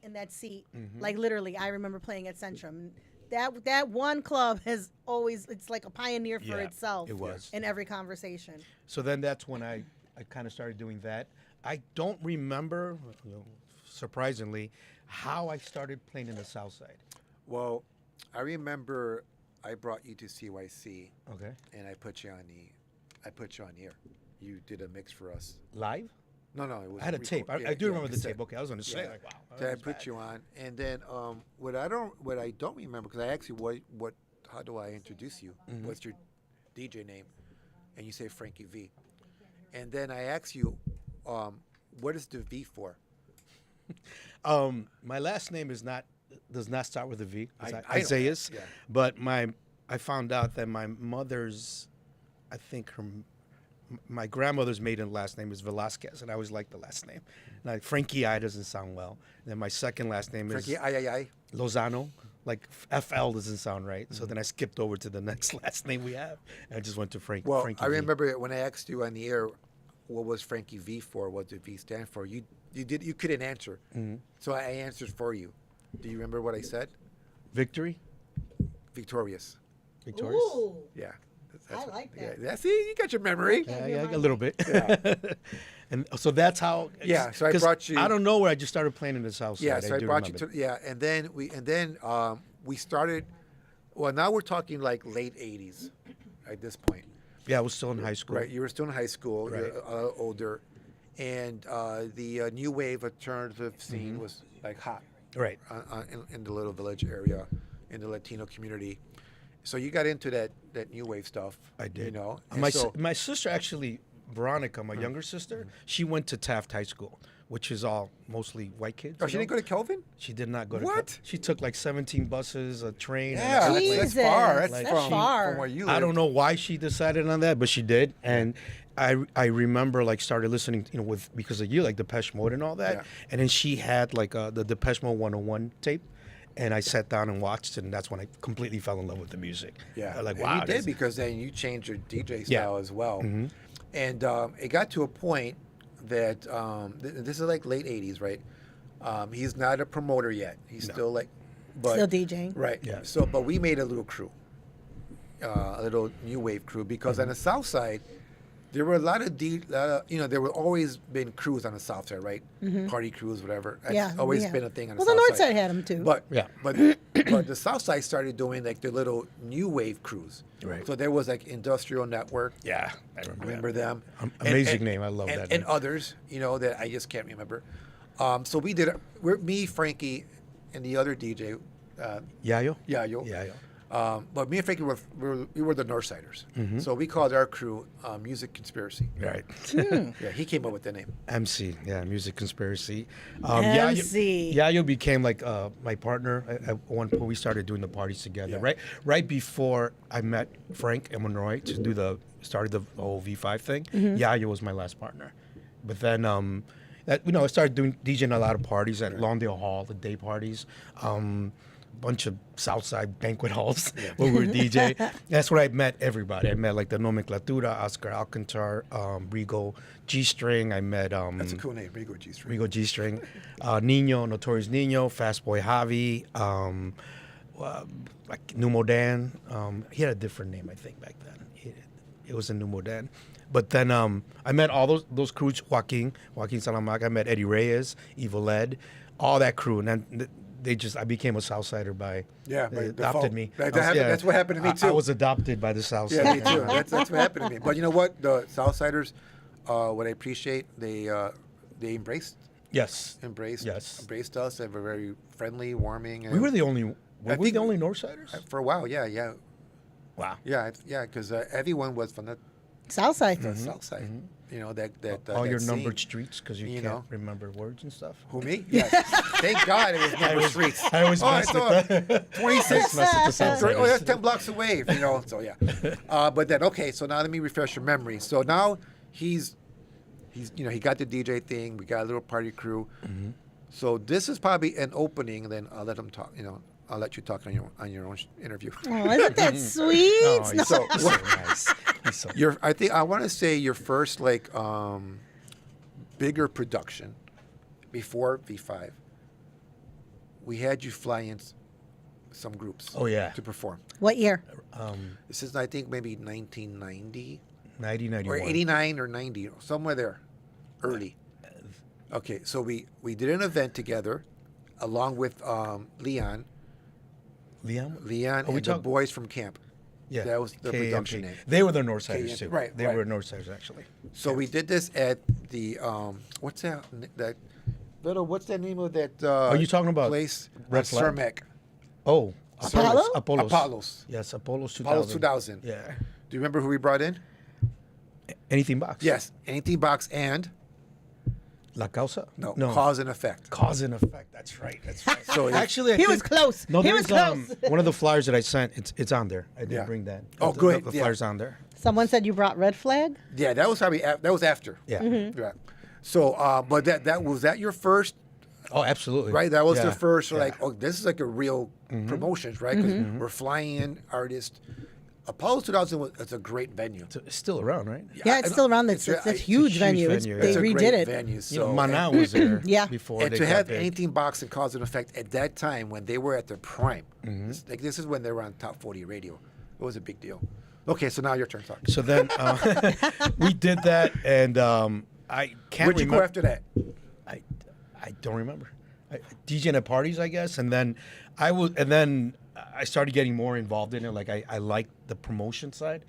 in that seat. Like literally, I remember playing at Centrum. That one club has always, it's like a pioneer for Yeah, itself. it was. in every conversation. So then that's when I kind of started doing that. I don't remember, surprisingly, how I started playing in the South Side. Well, I remember I brought you to CYC, Okay. and I put you on air. You did a mix for us. Live? No, it was. I had a tape. I do remember the tape. Okay, I was going to say, Yeah. like, wow. So I that's put bad. you on, and then what I don't remember, because I asked you how do I introduce you? What's your DJ name? And you say Frankie V. And then I asked you, what is the V for? My last name does not start with a V. It's I know Isaias. that, yeah. But I found out that my mother's, I think my grandmother's maiden last name is Velasquez, and I always liked the last name. Like Frankie I doesn't sound well. And then my second last name Frankie, is I. Lozano. Like FL doesn't sound right. So then I skipped over to the next last name we have, and I just went to Frankie. Well, Frankie I V. remember when I asked you on the air, what was Frankie V for? What did V stand for? You couldn't answer, so I answered for you. Do you remember what I said? Victory. Victorious. Victorious. Ooh. Yeah. I like that. Yeah, see, you got your memory. Yeah, a little bit. Yeah. And so that's how. Yeah, so I 'cause brought you- I don't know where I just started playing in this house. Yeah, so I do brought you remember. to and then we started. Well, now we're talking like late '80s at this point. Yeah, I was still in high school. Right, you were still in high school. Right. You're older, and the new wave alternative scene was like hot. Right. In the Little Village area, in the Latino community. So you got into that new wave stuff. I did. You know, My and so, my sister actually, Veronica, my younger sister, she went to Taft High School, which is all mostly white kids. oh, you she didn't know? go to Kelvin? She did not go to. What? She took like 17 buses, a train. Yeah, and a that's Jesus. far. That's Like, from, far. from where you live. I don't know why she decided on that, but she did. And I remember like started listening, because of you, like Depeche Mode and all that. Yeah. And then she had like the Depeche Mode 101 tape. And I sat down and watched it, and that's when I completely fell in love with the music. Yeah, Like, and wow. you did this- because then you changed your DJ Yeah. style as well, Mm-hmm. and it got to a point that this is like late '80s, right? He's not a promoter yet. He's still like, but Still DJing. right? Yeah. So, but we made a little crew, a little new wave crew, because on the South Side, there were a lot of there were always been crews on the South Side, right? Party crews, whatever. That's Yeah, always yeah. been a thing on Well, the the South North Side had 'em too. But Yeah. but the South Side started doing like the little new wave crews. Right. So there was like Industrial Network. Yeah, I Remember them? Amazing name. I love that And name. others, that I just can't remember. So we did. Me, Frankie, and the other DJ, Yayo? Yayo. Yayo. But me and Frankie we were the Northsiders. Mm-hmm. So we called our crew Music Conspiracy. Right. Yeah, he came up with the name. MC, yeah, Music Conspiracy. MC. Yayo became like my partner at one point. We started doing the parties together, Yeah. right before I met Frank and Monroy to do started the whole V5 thing. Yayo was my last partner, but then I started doing DJing a lot of parties at Lawndale Hall, the day parties. Bunch of Southside banquet halls where we were DJ. That's where I met everybody. I met like the Nomenclatura, Oscar Alcantar, Rigo G-String. I met That's a cool name, Rigo G Street. Rigo G-String, Nino, Notorious Nino, Fast Boy Javi, like Numo Dan. He had a different name, I think, back then. It was a Numo Dan. But then I met all those crews, Joaquin Salamaca. I met Eddie Reyes, Evil Ed, all that crew. And then I became a Southsider by, Yeah, by they default. adopted me. That's what happened to me, I too. was adopted by the Southside. Yeah, me too. That's what happened to me. But you know what? The Southsiders, what I appreciate, they embraced Yes. embraced us. They were very friendly, warming. And We were the only. Were we think- the only Northsiders? for a while. Yeah. Wow. Yeah, because everyone was from the Southside. South Side. You know that All that your scene. numbered streets because you you can't know. remember words and stuff. Who me? Yes. Thank God it was number streets. I always I mess thought with that. 26. Mess with the Southsiders. Oh, that's 10 blocks away. So yeah. But then okay, so now let me refresh your memory. So now he's he got the DJ thing. We got a little party crew. So this is probably an opening. Then I'll let him talk. I'll let you talk on your own interview. Oh, isn't that sweet? Oh, No. he's so nice. He's so I want to say your first like bigger production before V5. We had you fly in some groups. Oh, yeah. To perform. What year? This is I think maybe 1990 1991. or 89 or 90, somewhere there, early. Okay, so we did an event together, along with Leon Liam? and the boys from camp. Yeah. That was the KMP. production name. They were the Northsiders KMP. too. Right, They right. were Northsiders actually. So we did this at the what's that little what's that name of that Are you talking about place? Red Flag? Cermak. Oh, Apollo? Apollos. Yes, Apollos 2000. Apollos 2000. Yeah. Do you remember who we brought in? Anything box? Yes, Anything Box and La Causa? no, Cause and Effect. Cause and Effect. That's right. That's right. So actually, I He think, was close. No, He there's was close. one of the flyers that I sent. It's on there. I did Yeah. bring that. Oh, The- good, The yeah. flyer's on there. Someone said you brought red flag. Yeah, that was probably that was after. Yeah. Yeah. So, but that was that your first, Oh, absolutely. right? That was the Yeah. first. Yeah. Like, oh, this is like a real promotions, right? Because we're flying in artists. Apollo 2000 it's a great venue. It's still around, right? Yeah, it's still around. It's a huge venue. venue. They It's a redid great it. venue. You So know, Mana was there Yeah. before and they to got have big. Anything Box and Cause and Effect at that time when they were at their prime, this is when they were on Top 40 radio. It was a big deal. Okay, so now your turn. Talk. So then we did that, and I can't Where'd you remember. go after that? I don't remember. DJing at parties, I guess, and then I started getting more involved in it. Like I liked the promotion side.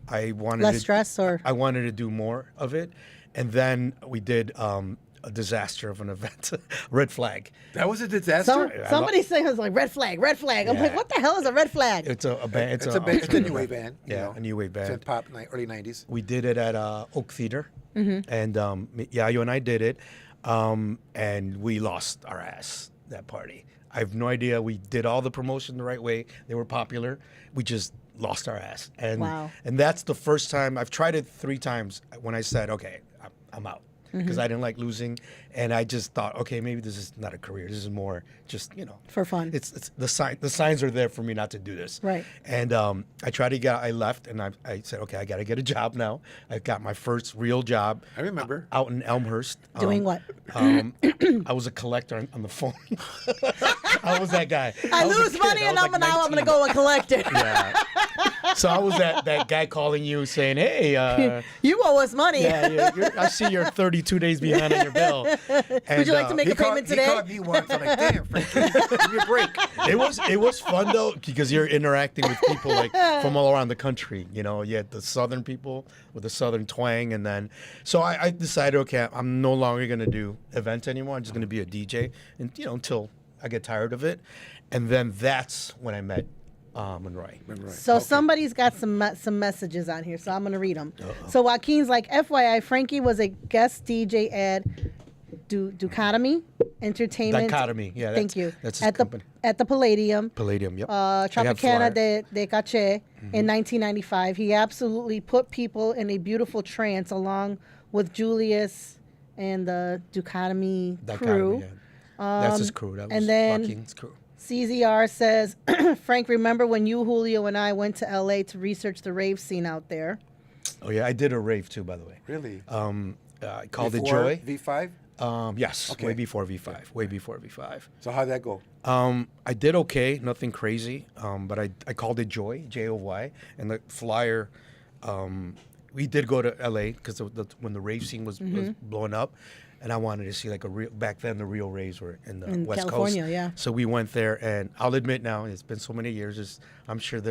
I wanted Less stress, or I wanted to do more of it, and then we did a disaster of an event, Red Flag. That was a disaster. somebody saying it was like red flag, red flag. I'm Yeah. like, what the hell is a red flag? It's a band. It's a new wave band. you Yeah, know. a new wave It's in band. pop early '90s. We did it at Oak Theater, and Yayo and I did it, and we lost our ass that party. I have no idea. We did all the promotion the right way. They were popular. We just lost our ass, and Wow. and that's the first time I've tried it 3 times. When I said, okay, I'm out. Because I didn't like losing, and I just thought, okay, maybe this is not a career. This is more just For fun. It's the signs are there for me not to do this. Right. And I tried to get. I left, and I said, okay, I got to get a job now. I got my first real job. I remember. Out in Elmhurst. Doing what? I was a collector on the phone. I was that guy. I was a lose kid. money I and was I'm like now I'm 19. gonna go and collect it. Yeah. So I was that guy calling you saying, hey. You owe us money. Yeah, I see you're 32 days behind on your bill. And, Would you like to make a payment today? He called me once. I'm like, damn, Frankie, give me a break. It was fun though because you're interacting with people like from all around the country. You know, you had the southern people with the southern twang, and then so I decided, okay, I'm no longer gonna do events anymore. I'm just gonna be a DJ, and until I get tired of it. And then that's when I met Monroy. So somebody's got some messages on here, so I'm gonna read them. So Joaquin's like, FYI, Frankie was a guest DJ at Ducatomy Entertainment. Dichotomy, yeah. Thank you. That's his at company. the Palladium. Palladium, yep. I have Tropicana flyer. de Cache in 1995. He absolutely put people in a beautiful trance along with Julius and the Ducatomy crew. Dichotomy, yeah. That's his crew. That was and then Joaquin's crew. CZR says, Frank, remember when you, Julio, and I went to LA to research the rave scene out there? Oh yeah, I did a rave too, by the way. Really? I called it Before Joy. V5? Yes, Okay. way before V5. Way before V5. So how'd that go? I did okay, nothing crazy. But I called it Joy, Joy, and the flyer. We did go to LA because when the rave scene was blowing up, and I wanted to see like a real. Back then, the real raves were in the West California, Coast. yeah. So we went there, and I'll admit now, it's been so many years. I'm sure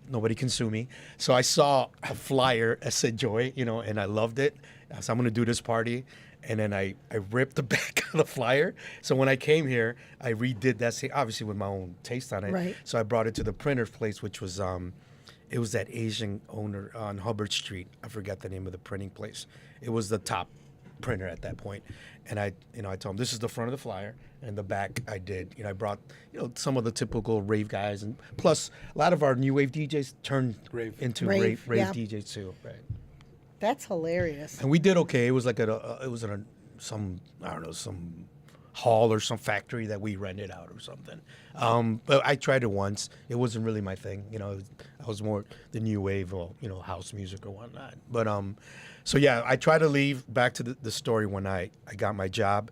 nobody can sue me. So I saw a flyer that said Joy, and I loved it. So I'm gonna do this party. And then I ripped the back of the flyer. So when I came here, I redid that, obviously with my own taste on it. Right. So I brought it to the printer's place, which was, it was that Asian owner on Hubbard Street. I forgot the name of the printing place. It was the top printer at that point. And I told him, this is the front of the flyer. And the back I did, I brought, some of the typical rave guys. And plus, a lot of our new wave DJs turned into rave yeah. DJs too, right? That's hilarious. And we did okay. It was like some hall or some factory that we rented out or something. But I tried it once. It wasn't really my thing. I was more the new wave or house music or whatnot. But so yeah, I tried to leave. Back to the story when I got my job.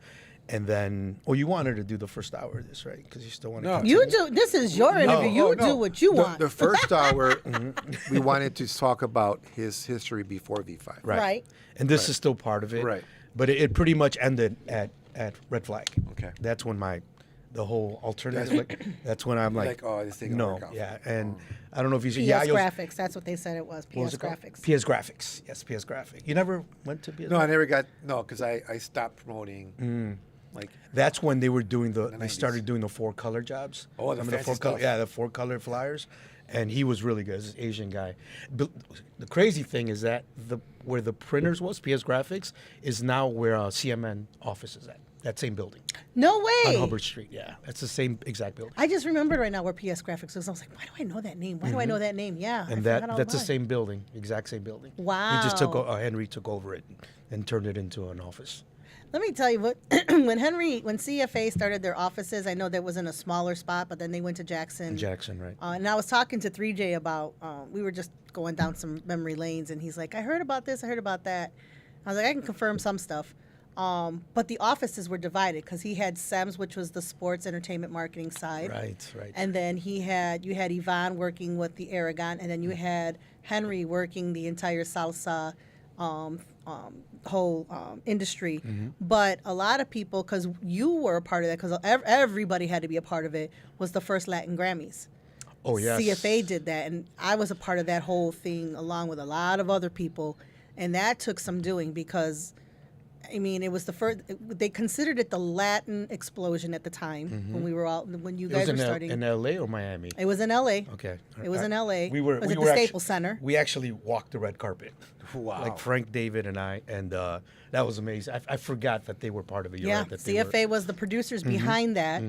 And then, you wanted to do the first hour of this, right? Because you still want to. No. You do. This is your interview. You do what you want. The first hour, we wanted to talk about his history before V5. Right. And this is still part of it. Right. But it pretty much ended at Red Flag. Okay. That's when the whole alternative. That's when I'm like, oh, this ain't gonna no, work out. yeah. And I don't know if you see. PS Graphics. That's what they said it was. What was PS it called? Graphics. PS Graphics. Yes, PS Graphics. You never went to PS? No, I never got, because I stopped promoting. That's when they were doing they 90s. started doing the 4-color jobs. Oh, the Remember fancy 4-color? stuff. Yeah, the 4-color flyers. And he was really good. This Asian guy. But the crazy thing is that where the printers was, PS Graphics, is now where CMN office is at. That same building. No On way. Hubbard Street, yeah. That's the same exact building. I just remembered right now where PS Graphics was. I was like, why do I know that name? Why do I know that name? Yeah. And I forgot all that's the about it. same building, exact same building. Wow. He just Henry took over it and turned it into an office. Let me tell you what. when CFA started their offices, I know that was in a smaller spot, but then they went to Jackson. Jackson, right. And I was talking to 3J about. We were just going down some memory lanes, and he's like, "I heard about this. I heard about that." I was like, "I can confirm some stuff." But the offices were divided because he had SEMS, which was the sports entertainment marketing side. Right. And then you had Yvonne working with the Aragon, and then you had Henry working the entire salsa whole industry. But a lot of people, because you were a part of that, because everybody had to be a part of it, was the first Latin Grammys. Oh, yes. CFA did that, and I was a part of that whole thing along with a lot of other people, and that took some doing because, I mean, it was the first. They considered it the Latin explosion at the time when you guys were starting. in L.A. or Miami? It was in L.A. Okay. It was in L.A. We were It was we at were the actu- Staples Center. We actually walked the red carpet. Wow. Like Frank, David, and I, and that was amazing. I forgot that they were part of it. You're Yeah, right, that they CFA were. was the producers behind that,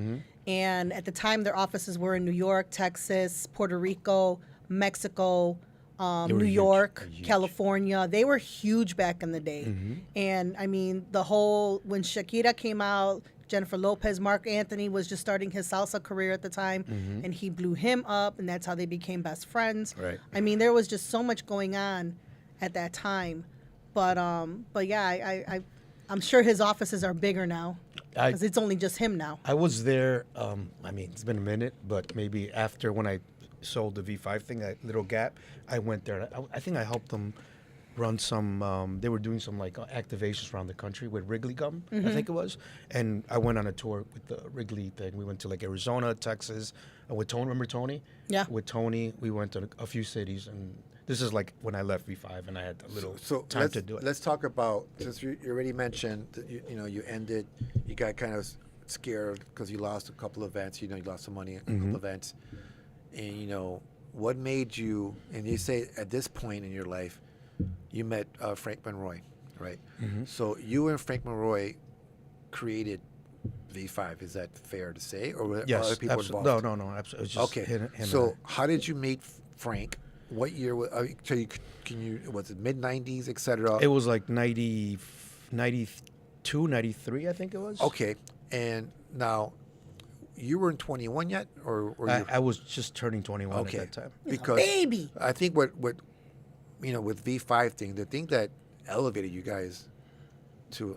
and at the time their offices were in New York, Texas, Puerto Rico, Mexico, were New huge. York, They're huge. California. They were huge back in the day, and I mean the whole when Shakira came out, Jennifer Lopez, Mark Anthony was just starting his salsa career at the time, and he blew him up, and that's how they became best friends. Right. I mean there was just so much going on at that time, but yeah, I'm sure his offices are bigger now because it's only just him now. I was there. I mean, it's been a minute, but maybe after when I sold the V5 thing, that little gap, I went there. I think I helped them run some. They were doing some like activations around the country with Wrigley gum, I think it was. And I went on a tour with the Wrigley thing. We went to like Arizona, Texas, with Tony. Remember Tony? Yeah. With Tony, we went to a few cities, and this is like when I left V5, and I had a little time to do it. Let's talk about, since you already mentioned that you ended, you got kind of scared because you lost a couple events. You lost some money in a couple events, and what made you? And you say at this point in your life, you met Frank Monroy, right? So you and Frank Monroy created V5. Is that fair to say, or were Yes, other people absolutely. involved? No, absolutely. It was just Okay. him and So I. how did you meet Frank? What year? Was it mid '90s, etc.? It was like 92, 93, I think it was. Okay, and now you weren't 21 yet, or were you? I was just turning 21 Okay, at that time. because baby. I think what with V5 thing, the thing that elevated you guys to,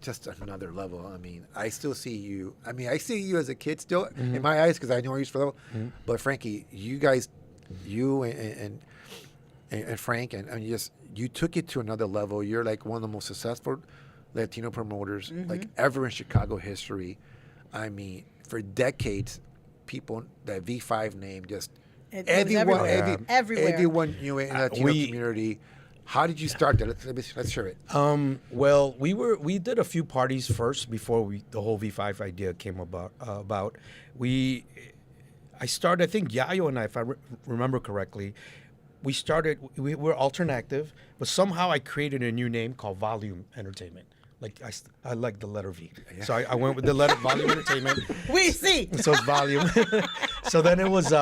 just another level. I still see you. I see you as a kid still in my eyes because I know you for level. But Frankie, you guys, you and Frank, and you took it to another level. You're like one of the most successful Latino promoters like ever in Chicago history. For decades, people that V5 name just It was everyone, everywhere. everyone knew it in the Latino we- community. How did you start that? Let's share it. Well, we did a few parties first before the whole V5 idea came about. I started, I think Yayo and I, if I remember correctly, we were alternactive, but somehow I created a new name called Volume Entertainment. Like I like the letter V, so I went with the letter Volume Entertainment. We see. So it's Volume. So then it was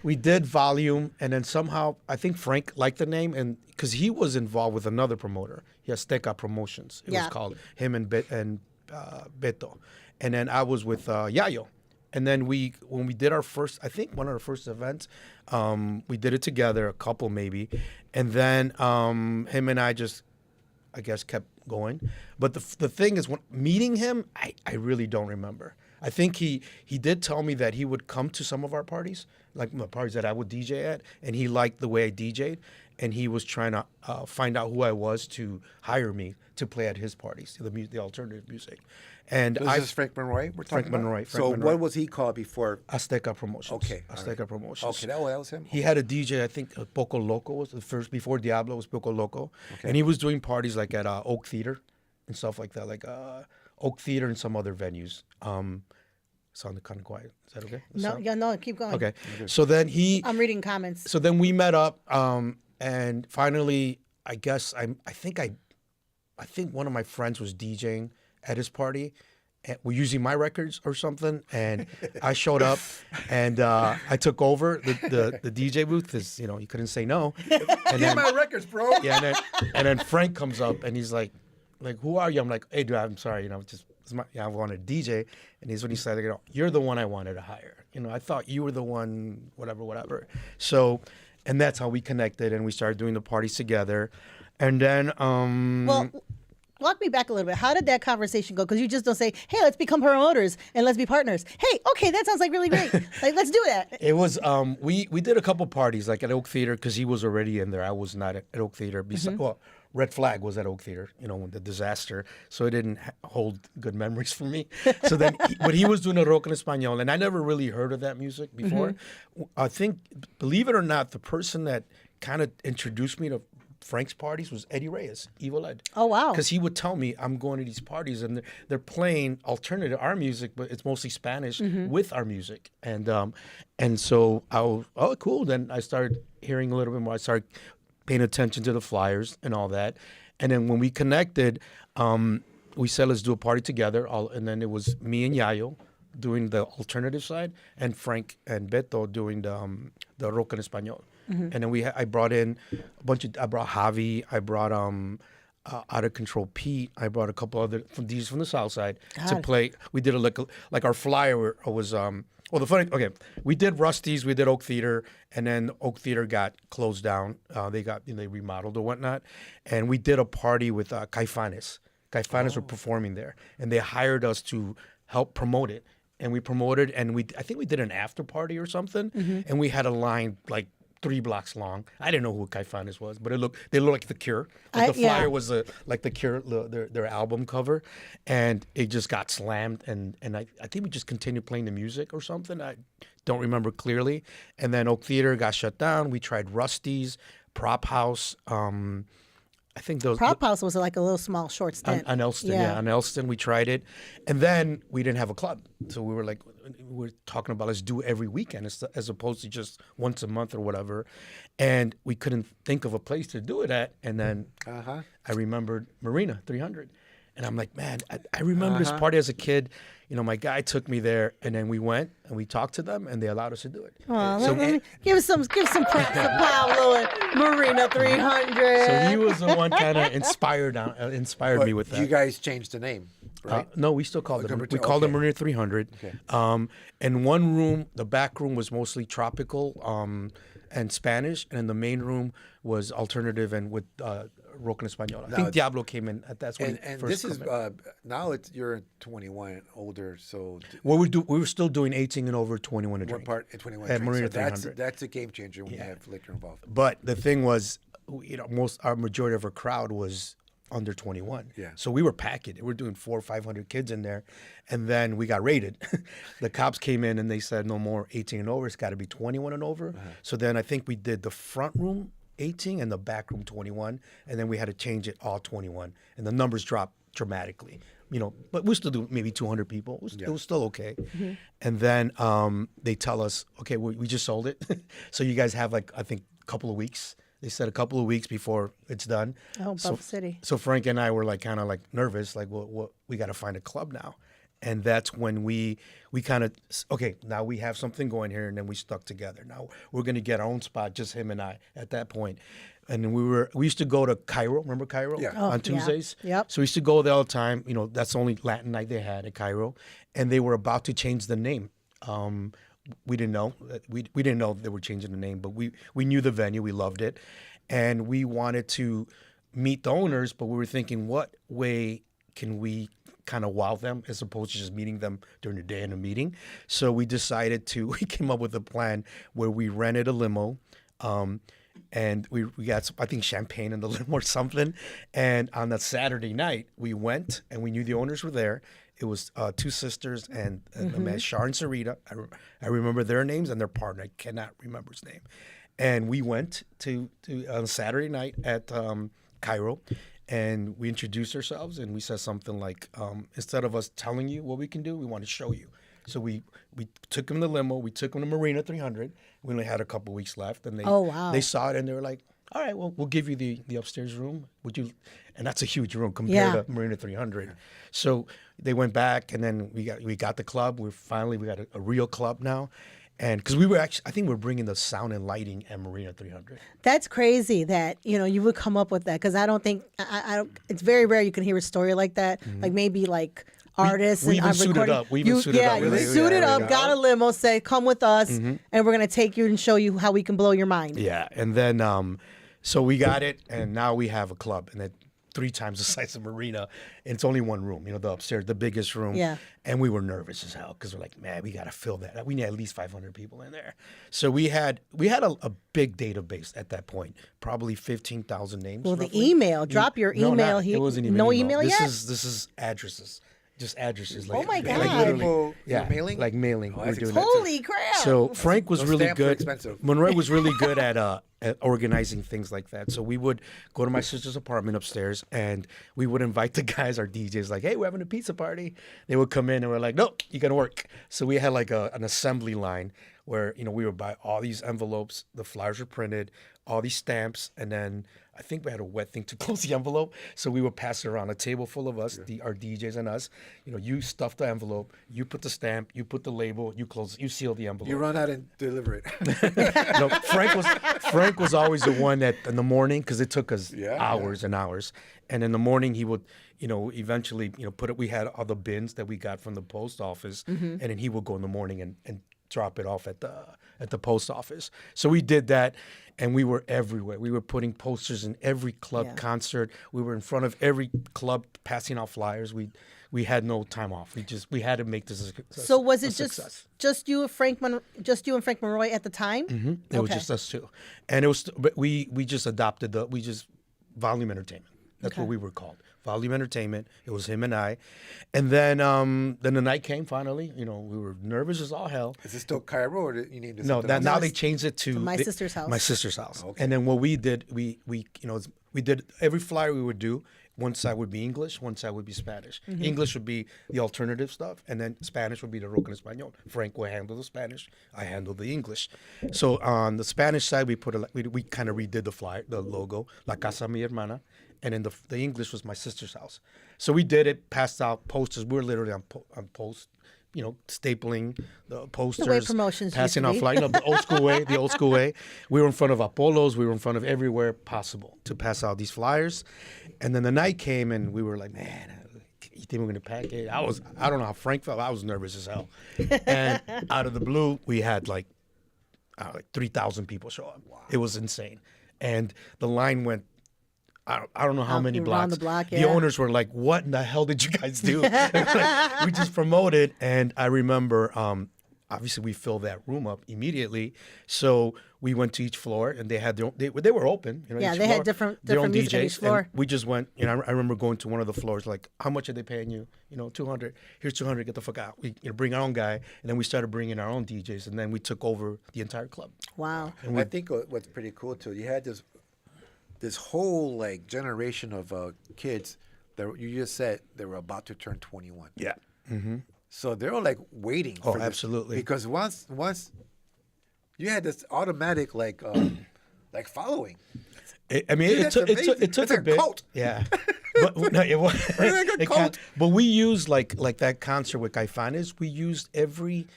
we did Volume, and then somehow I think Frank liked the name, and because he was involved with another promoter, he has Azteca Promotions. It was called him and Beto, and then I was with Yayo, and then when we did our first, I think one of our first events, we did it together, a couple maybe, and then him and I just, I guess, kept going. But the thing is, when meeting him, I really don't remember. I think he did tell me that he would come to some of our parties, like the parties that I would DJ at, and he liked the way I DJ'd, and he was trying to find out who I was to hire me to play at his parties, the alternative music. And This is Frank Monroy. We're talking Frank about? Monroy. So what was he called before? Azteca Promotions. Okay, all Azteca right. Promotions. Okay, that was him. He had a DJ, I think Poco Loco was the first, before Diablo was Poco Loco. Okay. And he was doing parties like at Oak Theater and stuff like that, like Oak Theater and some other venues. Sounded kind of quiet. Is that okay? No, keep going. Okay. So then I'm reading comments. so then we met up, and finally, I guess I think one of my friends was DJing at his party. And we're using my records or something, and I showed up, and I took over the DJ booth because you couldn't say no. And Get my records, bro. yeah, and then Frank comes up and he's like, who are you? I'm like, hey, dude, I'm sorry, I wanted to DJ, and he's when he said, you're the one I wanted to hire. I thought you were the one, whatever. So, and that's how we connected, and we started doing the parties together, and then Well, walk me back a little bit. How did that conversation go? Because you just don't say, "Hey, let's become promoters and let's be partners." Hey, okay, that sounds like really great. Like, let's do that. It was we did a couple parties like at Oak Theater because he was already in there. I was not at Oak Theater. Well, Red Flag was at Oak Theater, when the disaster, so it didn't hold good memories for me. So then, but he was doing a rock en español, and I never really heard of that music before. I think, believe it or not, the person that kind of introduced me to Frank's parties was Eddie Reyes, Evil Ed. Oh, wow. Because he would tell me, I'm going to these parties and they're playing alternative, our music, but it's mostly Spanish with our music. And so I was, oh, cool. Then I started hearing a little bit more. I started paying attention to the flyers and all that. And then when we connected, we said, let's do a party together. And then it was me and Yayo doing the alternative side and Frank and Beto doing the rock en español. And then I brought in I brought Javi, I brought Out of Control Pete, I brought a couple other from the South Side to play. We did like our flyer was we did Rusty's, we did Oak Theater, and then Oak Theater got closed down. They remodeled or whatnot, and we did a party with Caifanes. Caifanes were performing there, and they hired us to help promote it. And we promoted, and I think we did an after party or something, and we had a line like 3 blocks long. I didn't know who Caifanes was, but they looked like The Cure. Like the flyer was like The Cure, their album cover, and it just got slammed. And I think we just continued playing the music or something. I don't remember clearly. And then Oak Theater got shut down. We tried Rusty's, Prop House. I think those Prop House was like a little small short stint. On Elston, on Elston, we tried it, and then we didn't have a club, so we were talking about let's do it every weekend as opposed to just once a month or whatever, and we couldn't think of a place to do it at, and then I remembered Marina 300, and I'm like, man, I remember this party as a kid. My guy took me there, and then we went and we talked to them, and they allowed us to do it. Let me give some props to Pablo and Marina 300. So he was the one kind of inspired me with that. You guys changed the name, right? No, we still called it. We called it Marina 300. Okay. And one room, the back room was mostly tropical and Spanish, and then the main room was alternative and with rock en español. I think Diablo came in. That's when. And this is now you're 21, older, so. Well, we were still doing 18 and over, 21 to drink. One part 21 at drink. Marina So 300. that's a game changer when you have liquor involved. But the thing was, our majority of our crowd was under 21. Yeah. So we were packing. We're doing 400 or 500 kids in there, and then we got raided. The cops came in and they said no more 18 and over. It's got to be 21 and over. So then I think we did the front room 18 and the back room 21, and then we had to change it all 21, and the numbers dropped dramatically. But we still do maybe 200 people. It was still okay. And then they tell us, okay, we just sold it, so you guys have I think a couple of weeks. They said a couple of weeks before it's done. Oh, Buff City. So Frank and I were kind of nervous, well, we got to find a club now. And that's when we kind of, okay, now we have something going here, and then we stuck together. Now we're going to get our own spot, just him and I at that point. And we used to go to Cairo, remember Cairo? Yeah. Oh, on Tuesdays? Yeah. Yep. So we used to go there all the time. That's the only Latin night they had at Cairo. And they were about to change the name. We didn't know. We didn't know they were changing the name, but we knew the venue. We loved it. And we wanted to meet the owners, but we were thinking, what way can we kind of wow them as opposed to just meeting them during the day in a meeting? So we came up with a plan where we rented a limo, and we got, I think, champagne in the limo or something. And on that Saturday night, we went, and we knew the owners were there. It was 2 sisters and a man, Shar and Sarita. I remember their names and their partner. I cannot remember his name. And we went to on Saturday night at Cairo, and we introduced ourselves, and we said something like, instead of us telling you what we can do, we want to show you. So we took them in the limo. We took them to Marina 300. We only had a couple weeks left, and they saw it, and they were like, all right, well, we'll give you the upstairs room. Would you? And that's a huge room compared to Marina 300. So they went back, and then we got the club. We got a real club now. And because I think we're bringing the sound and lighting at Marina 300. That's crazy that, you would come up with that, because I don't think, I don't, it's very rare you can hear a story like that. Like maybe artists we and even I'm suited recording. up. We even suited up. You suited up, got a limo, say, come with us, and we're going to take you and show you how we can blow your mind. Yeah. And then, so we got it, and now we have a club. And 3 times the size of Marina, and it's only one room, the upstairs, the biggest room. Yeah. And we were nervous as hell because we're like, man, we got to fill that. We need at least 500 people in there. So we had a big database at that point, probably 15,000 names. Well, the roughly. email, drop your No, email. it wasn't even no email this yet? This is addresses. Just addresses. Oh my Like God. literally, You're mailing? like mailing. Oh, We're that's doing expensive. that. Holy crap. So Frank was Those really stamps are good. expensive. Monroy was really good at organizing things like that. So we would go to my sister's apartment upstairs, and we would invite the guys, our DJs, like, "Hey, we're having a pizza party." They would come in, and we're like, "Nope, you gotta work." So we had like an assembly line where we would buy all these envelopes. The flyers were printed, all these stamps, and then I think we had a wet thing to close the envelope, so we would pass it around, a table full of us, our DJs and us. You stuff the envelope, you put the stamp, you put the label, you close, you seal the envelope. You run out and deliver it. No, Frank was always the one that in the morning, because it took us Yeah, hours and hours, and in the morning he would eventually put it. We had all the bins that we got from the post office, and then he would go in the morning and drop it off at the post office. So we did that, and we were everywhere. We were putting posters in every club concert. We were in front of every club passing out flyers. We had no time off. We had to make this So was it success. just you and Frank Monroy at the time? Mm-hmm. It was just us two, and it was. But we just adopted Volume Entertainment. That's what we were called. Volume Entertainment. It was him and I, and then the night came finally. We were nervous as all hell. Is this still Cairo, or you named it No, something else? now they changed it to my sister's house. My sister's house. Okay. And then what we did, we did every flyer we would do. One side would be English, one side would be Spanish. English would be the alternative stuff, and then Spanish would be the rock en español. Frank would handle the Spanish, I handled the English. So on the Spanish side, we kind of redid the flyer, the logo, La Casa Mi Hermana, and then the English was my sister's house. So we did it, passed out posters. We were literally on post, stapling the posters, promotions used passing to out be. flyers, the old school way. We were in front of Apollo's. We were in front of everywhere possible to pass out these flyers. And then the night came, and we were like, man, you think we're going to pack it? I don't know how Frank felt. I was nervous as hell. And out of the blue, we had like 3,000 people show up. Wow. It was insane. And the line went, I don't know how many around blocks. the block, The yeah. owners were like, what in the hell did you guys do? We just promoted. And I remember, obviously, we filled that room up immediately. So we went to each floor, and they had they were open. Yeah, each they had floor, different their own music on DJs. each floor. And we just went, I remember going to one of the floors, like, how much are they paying you? 200. Here's 200. Get the fuck out. We bring our own guy, and then we started bringing our own DJs, and then we took over the entire club. Wow. And I think what's pretty cool too, you had this whole like generation of kids that you just said they were about to turn 21. Yeah. So they were like waiting. Oh, for this, absolutely. Because once you had this automatic like following. It Dude, took that's amazing. it took It's a like a bit. cult. Yeah, but no, it was like a it cult. but we used like that concert with Caifanes. We used every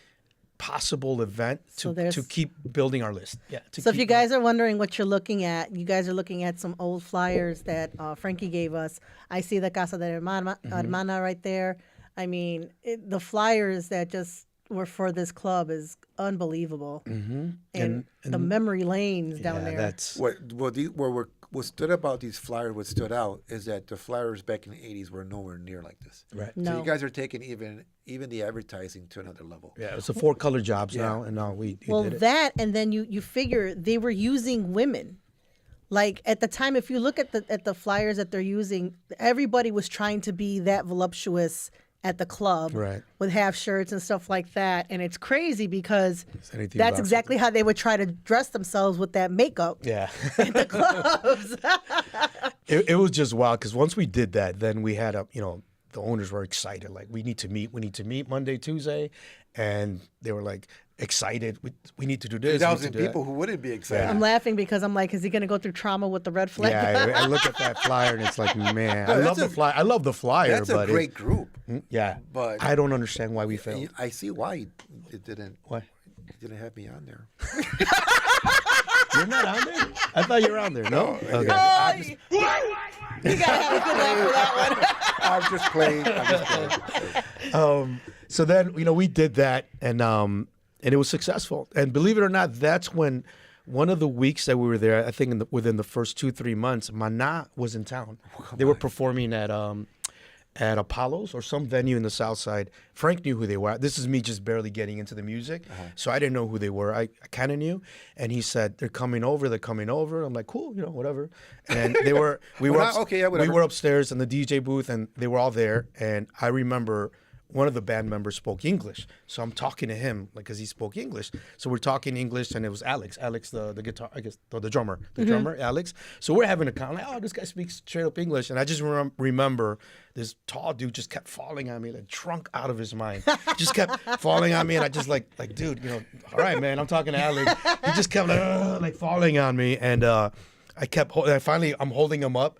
possible event So to there's- keep building our list. Yeah. So if you guys are wondering what you're looking at, you guys are looking at some old flyers that Frankie gave us. I see the Casa de Hermana right there. I mean, the flyers that just were for this club is unbelievable. And the memory lanes down there. That's What stood about these flyers, what stood out is that the flyers back in the 80s were nowhere near like this. right. So No. you guys are taking even the advertising to another level. Yeah, it's a 4-color jobs Yeah. now, and now we Well, did it. that, and then you figure they were using women. Like at the time, if you look at the flyers that they're using, everybody was trying to be that voluptuous at the club, Right. with half shirts and stuff like that. And it's crazy because anything that's about exactly how they would try to dress themselves with that makeup Yeah. at the clubs. It was just wild because once we did that, then we had the owners were excited. Like, we need to meet Monday, Tuesday. And they were like excited. We need to do this. we need to 3,000 do that. people who wouldn't be excited. I'm laughing because I'm like, is he going to go through trauma with the red flag? Yeah, I look at that flyer and it's like, man, I No, love that's the flyer. I love the flyer, That's but a great group. yeah, but- I don't understand why we failed. I see why it didn't. Why? It didn't have me on there. You're not on there? I thought you were on there. No. Okay. I'm just, You got to have a good laugh for that one. I'm just playing. I'm just playing. So then, we did that, and it was successful. And believe it or not, that's when one of the weeks that we were there, I think within the first 2-3 months, Mana was in town. They were performing at Apollo's or some venue in the South Side. Frank knew who they were. This is me just barely getting into the music, so I didn't know who they were. I kind of knew, and he said they're coming over. I'm like, cool, whatever. And we were we were upstairs in the DJ booth, and they were all there. And I remember one of the band members spoke English, so I'm talking to him because he spoke English. So we're talking English, and it was Alex, the guitar, I guess, the drummer, Alex. So we're having a conversation. Like, oh, this guy speaks straight up English, and I just remember this tall dude just kept falling on me, like drunk out of his mind. Just kept falling on me, and I just like, dude, all right, man, I'm talking to Alex. He just kept like falling on me, and I'm holding him up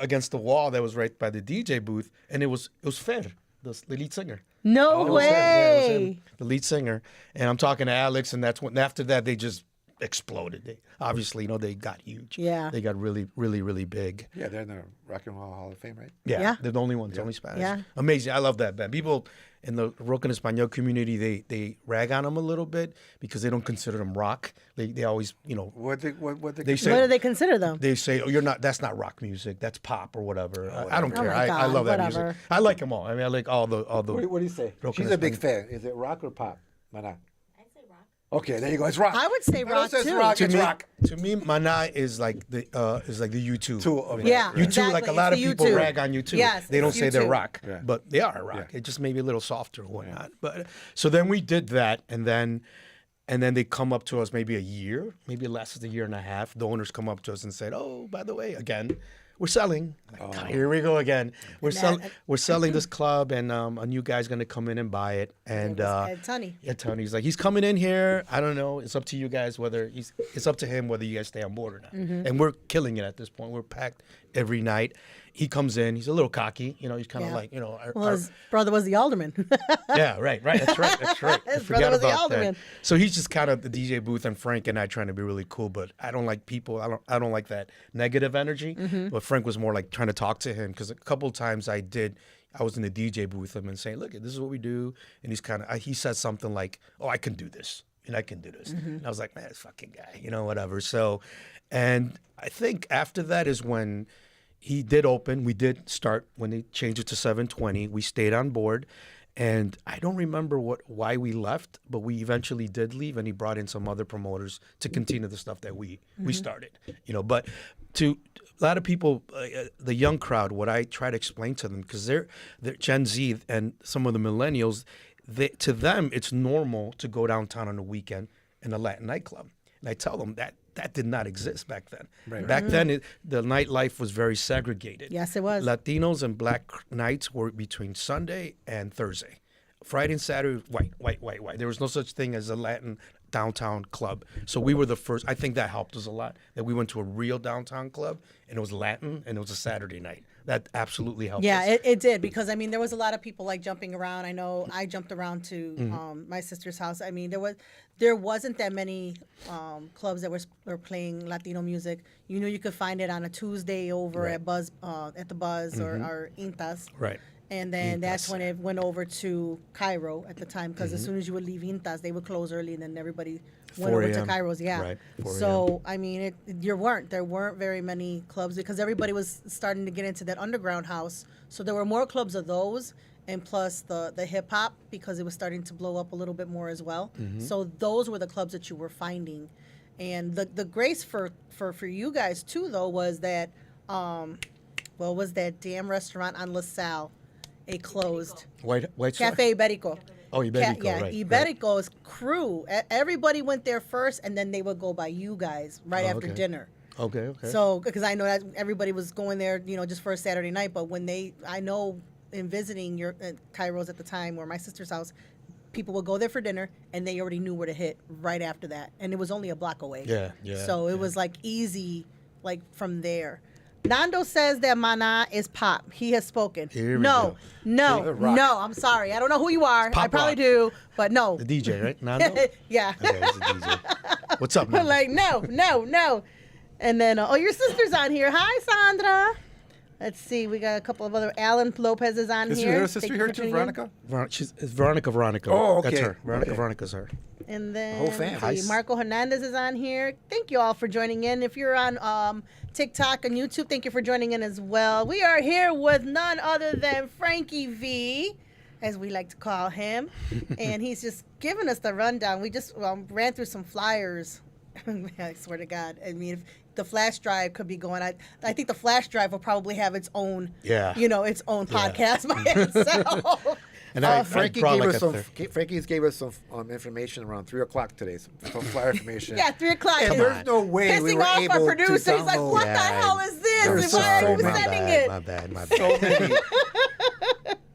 against the wall that was right by the DJ booth, and it was Fer, the lead singer. No way. It was him, the lead singer. And I'm talking to Alex, and that's when after that they just exploded. They obviously, they got huge. Yeah. They got really, really, really big. Yeah, they're in the Rock and Roll Hall of Fame, right? Yeah. They're the only ones, only Spanish. Yeah. Amazing. I love that band. People in the rock and Español community, they rag on them a little bit because they don't consider them rock. They always, What they What say. do they consider them? They say, "Oh, that's not rock music. That's pop or whatever." I don't care. my I God, love that whatever. music. I like them all. I mean, I like all the. What do you say? rock She's and a big Español. fan. Is it rock or pop? Mana. I say rock. Okay, there you go. It's rock. I would say No, rock, it's too. rock. To It's me, rock. to me, Mana is like the U2. Yeah, U2, exactly. like a lot of It's the people U2. rag on U2. Yes, they don't it's say they're U2. rock, Yeah. but they are rock. Yeah. It just may be a little softer or whatnot. But so then we did that, and then they come up to us maybe a year, maybe less than a year and a half. The owners come up to us and said, "Oh, by the way, again, we're selling." Like, here we go again. We're selling this club, and a new guy's gonna come in and buy it. And It was Ed Tunney. Ed Tunney's like, he's coming in here. I don't know. It's up to you guys it's up to him whether you guys stay on board or not. And we're killing it at this point. We're packed every night. He comes in. He's a little cocky. He's kind of Yeah. like, Well, his brother was the alderman. yeah, right. That's right. I His forgot brother was the about that. alderman. So he's just kind of the DJ booth, and Frank and I trying to be really cool, but I don't like people. I don't like that negative energy. But Frank was more like trying to talk to him because a couple of times I was in the DJ booth with him and saying, "Look, this is what we do," and he said something like, "Oh, I can do this." And I can do this. And I was like, man, this fucking guy, whatever. So, and I think after that is when he did open. We did start when they changed it to 720. We stayed on board. And I don't remember why we left, but we eventually did leave, and he brought in some other promoters to continue the stuff that we started. But to a lot of people, the young crowd, what I try to explain to them, because they're Gen Z and some of the millennials, to them it's normal to go downtown on a weekend in a Latin nightclub, and I tell them that did not exist back then. Right. Back then, the nightlife was very segregated. Yes, it was. Latinos and black nights were between Sunday and Thursday. Friday and Saturday, white. There was no such thing as a Latin downtown club. So we were the first. I think that helped us a lot, that we went to a real downtown club, and it was Latin, and it was a Saturday night. That absolutely helped Yeah, us. it did, because I mean there was a lot of people like jumping around. I know I jumped around to my sister's house. I mean there wasn't that many clubs that were playing Latino music. You could find it on a Tuesday over at the Buzz or Intas. Right. And then that's when it went over to Cairo at the time, because as soon as you would leave Intas, they would close early, and then everybody went 4 over to a.m. Cairo's. Yeah. Right, 4 So I mean, there weren't very many clubs, because everybody was starting to get into that underground house. So there were more clubs of those, and plus the hip hop, because it was starting to blow up a little bit more as well. So those were the clubs that you were finding, and the grace for you guys too though was that was that damn restaurant on LaSalle. It closed. White Cafe Iberico. Oh, Iberico, yeah, right. Iberico's crew. Everybody went there first, and then they would go by you guys right after okay. dinner. Okay. So, because I know that everybody was going there, just for a Saturday night. But I know in visiting your Cairo's at the time, or my sister's house, people would go there for dinner, and they already knew where to hit right after that, and it was only a block away. Yeah. So it was like easy, like from there. Nando says that Mana is pop. He has spoken. Here we no, go. no. I'm sorry. I don't know who you are. Pop I probably rock. do, but no. The DJ, right? Nando? Yeah. Okay, he's the DJ. What's up, Nando? Like no. And then your sister's on here. Hi, Sandra. Let's see. We got a couple of other. Alan Lopez is on Is here. your Thank sister you here for too, tuning in. Veronica? It's Veronica. Oh, okay. That's her. Okay. Veronica's her. And then whole fam. let's see, Marco Hernandez is on here. Thank you all for joining in. If you're on TikTok and YouTube, thank you for joining in as well. We are here with none other than Frankie V, as we like to call him. And he's just giving us the rundown. We just ran through some flyers. I swear to God. I mean, if the flash drive could be going, I think the flash drive will probably have its own, its own podcast by itself. And Frankie's gave us some information around 3 o'clock today. Some flyer information. Yeah, 3 o'clock. And there's no way we were off able our producer. to He's like, what the hell is this? There's And why are you so many- sending it? My bad. So many.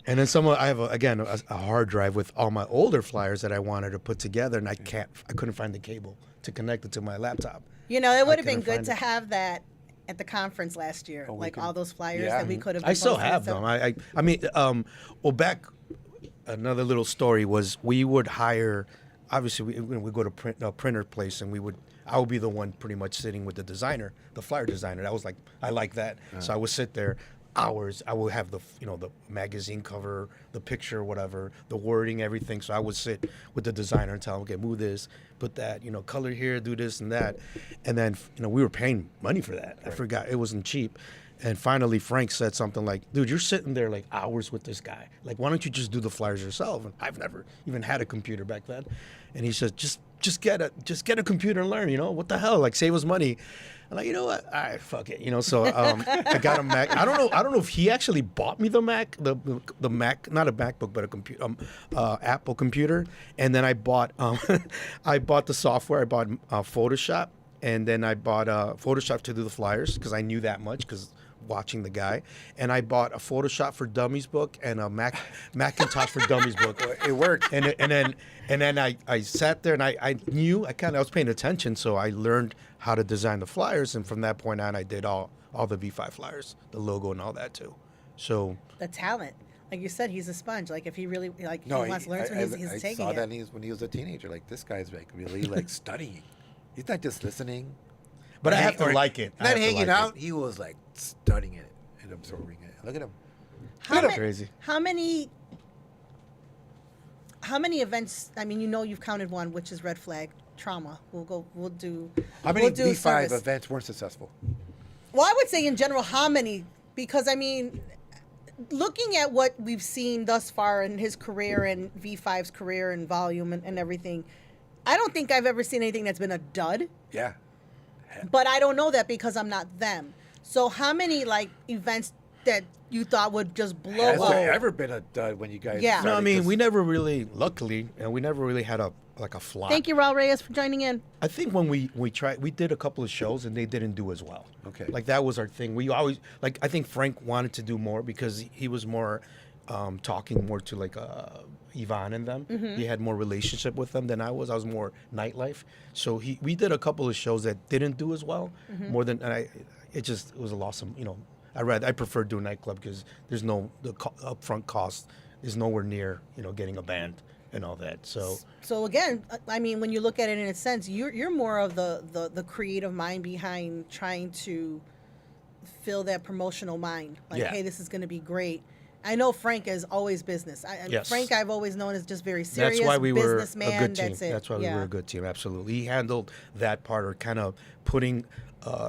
And then I have a hard drive with all my older flyers that I wanted to put together, and I couldn't find the cable to connect it to my laptop. You know, it would have been couldn't good find to it. have that at the conference last year, all those flyers Yeah. that we could have. I still posted. have them. I mean, back another little story was we would hire. Obviously, we go to a printer place, and I would be the one pretty much sitting with the designer, the flyer designer. That was like I like that, so I would sit there hours. I would have the magazine cover, the picture, whatever, the wording, everything. So I would sit with the designer and tell him, okay, move this, put that, color here, do this and that, and then we were paying money for that. I forgot, it wasn't cheap. And finally, Frank said something like, dude, you're sitting there like hours with this guy. Like, why don't you just do the flyers yourself? And I've never even had a computer back then. And he said, just get a computer and learn, what the hell? Like, save us money. I'm like, you know what? All right, fuck it. So I got a Mac. I don't know if he actually bought me the Mac, the Mac, not a MacBook, but a computer, Apple computer. And then I bought the software. I bought Photoshop. And then I bought Photoshop to do the flyers because I knew that much because watching the guy. And I bought a Photoshop for Dummies book and a Macintosh for Dummies book. It worked. And then I sat there and I knew I was paying attention, so I learned how to design the flyers. And from that point on, I did all the V5 flyers, the logo and all that too. So The talent, like you said, he's a sponge. Like if he really he wants to learn something, he's taking I saw it. that when he was a teenager. Like, this guy's like really like studying. He's not just listening. but I have to like it. I Not have to hanging like out. it. He was like studying it and absorbing it. Look at him. Crazy. How many events? I mean, you've counted one, which is red flag trauma. We'll do. How many we'll do V5 service. events weren't successful? Well, I would say in general, how many? Because I mean, looking at what we've seen thus far in his career and V5's career and volume and everything, I don't think I've ever seen anything that's been a dud. Yeah. But I don't know that because I'm not them. So how many events that you thought would just blow Has up? there ever been a dud when you guys? Yeah. No, I started? mean, 'Cause we never really, luckily, and we never really had a flop. Thank you, Raul Reyes, for joining in. I think when we did a couple of shows and they didn't do as well. Okay. Like that was our thing. We always I think Frank wanted to do more because he was more talking more to Yvonne and them. Mm-hmm. He had more relationship with them than I was. I was more nightlife. So we did a couple of shows that didn't do as well. Mm-hmm. More than it was a loss of I prefer doing nightclub because there's no upfront cost is nowhere near getting a band and all that. So again, I mean, when you look at it in a sense, you're more of the creative mind behind trying to fill that promotional mind. Like, Yeah. hey, this is going to be great. I know Frank is always business. Yes. Frank, I've always known as just very serious. That's why we were a businessman. good team. That's it. That's why Yeah. we were a good team. Absolutely. He handled that part, or kind of putting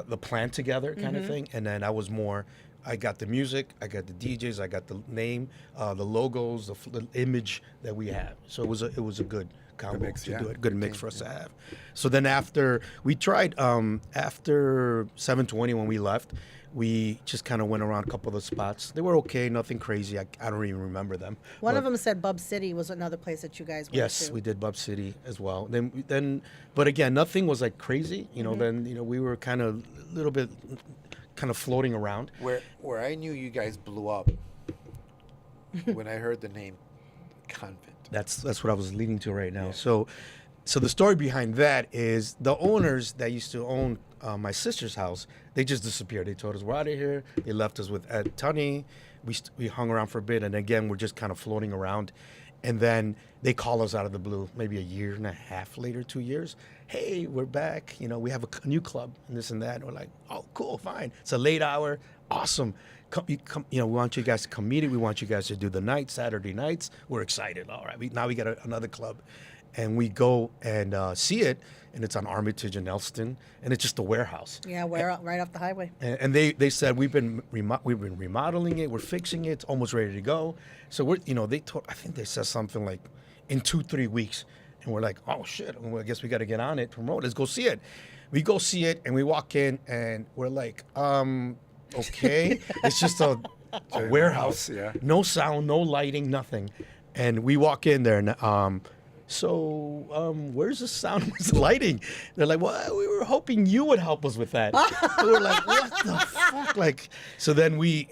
the plan together, kind of thing. And then I was more. I got the music, I got the DJs, I got the name, the logos, the image that we have. So it was a good combo mix, to yeah. do it. Good mix for us to have. So then after we tried, after 720 when we left, we just kind of went around a couple of the spots. They were okay, nothing crazy. I don't even remember them. One But- of them said Bub City was another place that you guys went Yes, to. we did Bub City as well. Then, but again, nothing was like crazy. Then we were kind of a little bit, kind of floating around. Where I knew you guys blew up when I heard the name Convent. That's what I was leading to right now. So the story behind that is the owners that used to own my sister's house, they just disappeared. They told us we're out of here. They left us with Ed Tunney. We hung around for a bit, and again we're just kind of floating around. And then they call us out of the blue, maybe a year and a half later, 2 years. Hey, we're back. We have a new club and this and that. And we're like, oh, cool, fine. It's a late hour, awesome. Come, we want you guys to come meet it. We want you guys to do the night, Saturday nights. We're excited. All right, now we got another club. and we go and see it, and it's on Armitage and Elston, and it's just a warehouse. Yeah, we're right off the highway. And they said we've been remodeling it, we're fixing it, it's almost ready to go. So we're I think they said something like in 2-3 weeks, and we're like, oh shit, well, I guess we got to get on it, promote. Let's go see it. We go see it, and we walk in, and we're like, okay, it's just a warehouse, yeah. no sound, no lighting, nothing, and we walk in there and. Where's the sound? Where's the lighting? They're like, well, we were hoping you would help us with that. We were like, what the fuck? Like, so then we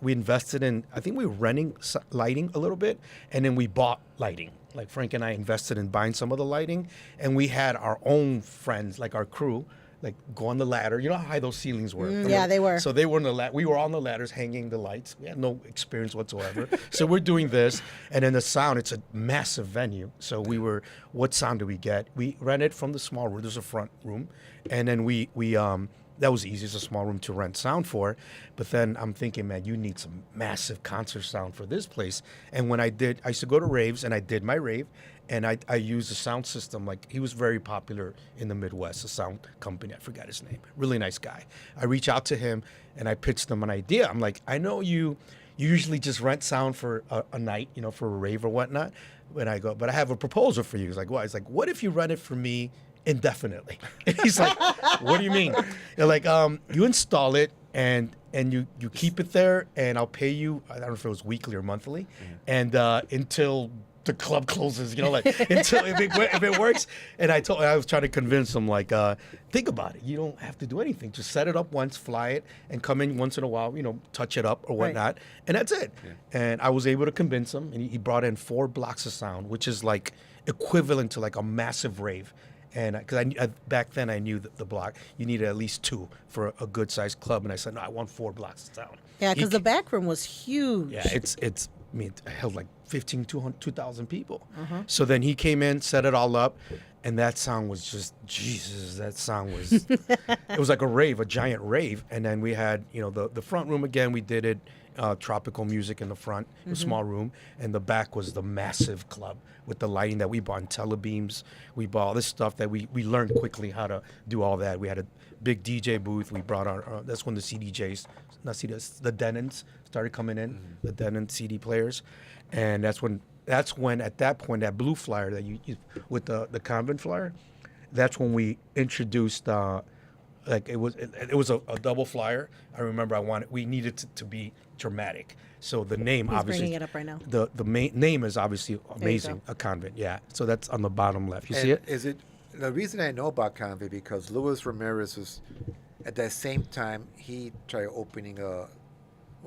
invested in, I think we were renting lighting a little bit, and then we bought lighting. Like Frank and I invested in buying some of the lighting, and we had our own friends, like our crew, like go on the ladder. You know how high those ceilings were? Yeah, they were. So they were on the we were on the ladders hanging the lights. We had no experience whatsoever. So we're doing this, and then the sound, it's a massive venue. So we were, what sound do we get? We rented from the small room. There's a front room, and then we that was easy. It's a small room to rent sound for. But then I'm thinking, man, you need some massive concert sound for this place. And when I used to go to raves, and I did my rave, and I used a sound system. Like, he was very popular in the Midwest, a sound company. I forgot his name. Really nice guy. I reach out to him, and I pitched him an idea. I'm like, I know you usually just rent sound for a night, for a rave or whatnot. And I go, but I have a proposal for you. He's like, what? He's like, what if you rent it for me indefinitely? And he's like, what do you mean? They're like, you install it, and you keep it there, and I'll pay you, I don't know if it was weekly or monthly, and until the club closes, until if it works. And I was trying to convince him, like, think about it. You don't have to do anything. Just set it up once, fly it, and come in once in a while, touch it up or whatnot, and that's it. Yeah. And I was able to convince him, and he brought in 4 blocks of sound, which is like equivalent to like a massive rave. And because back then I knew that the block, you needed at least 2 for a good sized club, and I said, no, I want 4 blocks of sound. Yeah, because the back room was huge. Yeah, it held like 2,000 people. So then he came in, set it all up, and that sound was just, Jesus, that sound was, it was like a rave, a giant rave. And then we had, the front room again, we did it, tropical music in the front, a small room, and the back was the massive club with the lighting that we bought in telebeams. We bought all this stuff that we learned quickly how to do all that. We had a big DJ booth. We brought our, that's when the CDJs, not CDs, the Denons started coming in, the Denon CD players. And that's when at that point, that blue flyer that you with the convent flyer, that's when we introduced, like it was a double flyer. I remember we needed to be dramatic. So the name, He's obviously, bringing it up right now. The main name is obviously amazing. A convent, yeah. So that's on the bottom left. You see it? Is it the reason I know about Convent because Luis Ramirez was at that same time he tried opening or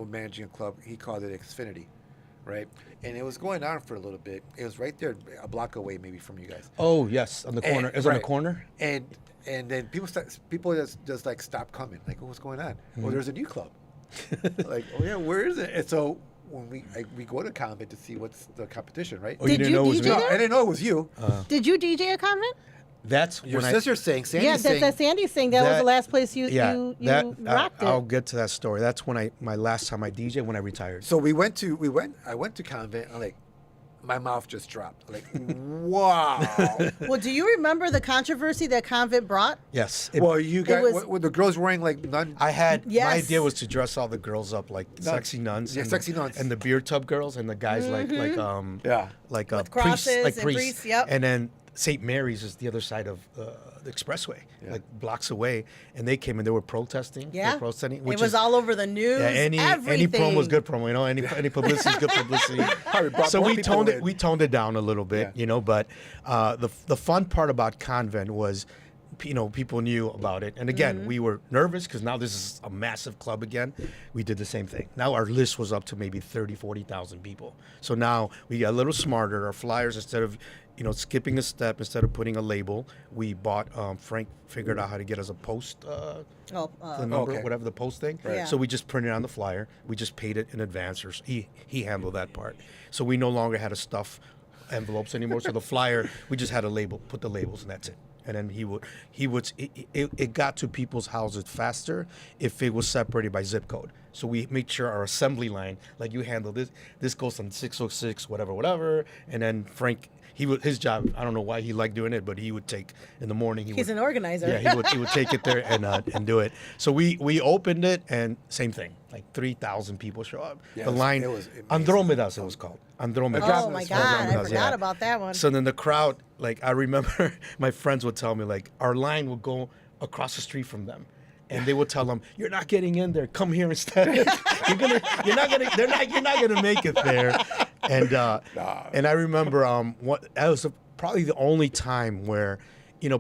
managing a club. He called it Xfinity, right? And it was going on for a little bit. It was right there, a block away maybe from you guys. Oh yes, on the corner. It's on the corner. And then people just like stopped coming. Like, what's going on? Oh, there's a new club. Like, oh yeah, where is it? And so when we go to Convent to see what's the competition, right? Oh, you didn't know it was me? No, I didn't know it was you. Did you DJ a convent? That's Your when sister's saying, Sandy's Yeah, saying. that's Sandy's saying. That was the last place you rocked it. I'll get to that story. That's when my last time I DJ when I retired. So I went to Convent. I'm like, my mouth just dropped. I'm like, wow. Well, do you remember the controversy that convent brought? Yes. Well, you guys, was- were the girls wearing like nun? My Yes. idea was to dress all the girls up like sexy nuns. Yeah, and sexy nuns. And the beer tub girls and the guys like Yeah. like With priests, crosses like and priests. priests, yep. And then St. Mary's is the other side of the expressway, like blocks away, and they came and they were protesting. They Yeah. were protesting, It which was is, all over the news. yeah, any promo is good promo, any publicity is good publicity. brought So more we people in. toned it down a little bit, Yeah. but the fun part about Convent was, people knew about it, and again, we were nervous because now this is a massive club again. We did the same thing. Now our list was up to maybe 30,000-40,000 people. So now we got a little smarter. Our flyers, instead of skipping a step, instead of putting a label, we bought. Frank figured out how to get us a post. The number, Okay. whatever the post thing. Right. Yeah. So we just printed it on the flyer. We just paid it in advance, or he handled that part. So we no longer had to stuff envelopes anymore. So the flyer, we just had a label, put the labels, and that's it. and then it got to people's houses faster if it was separated by zip code. So we make sure our assembly line, like you handle this goes on 606, whatever, and then Frank. His job. I don't know why he liked doing it, but he would take in the morning. He's an organizer. Yeah, he would take it there and do it. So we opened it, and same thing. Like 3,000 people show up. Yeah, The line it was amazing. Andromedas, it was called Andromedas. Oh my God, I forgot about that one. So then the crowd, like I remember, my friends would tell me like our line would go across the street from them. And they would tell them, "You're not getting in there. Come here instead. You're not gonna make it there." And I remember that was probably the only time where,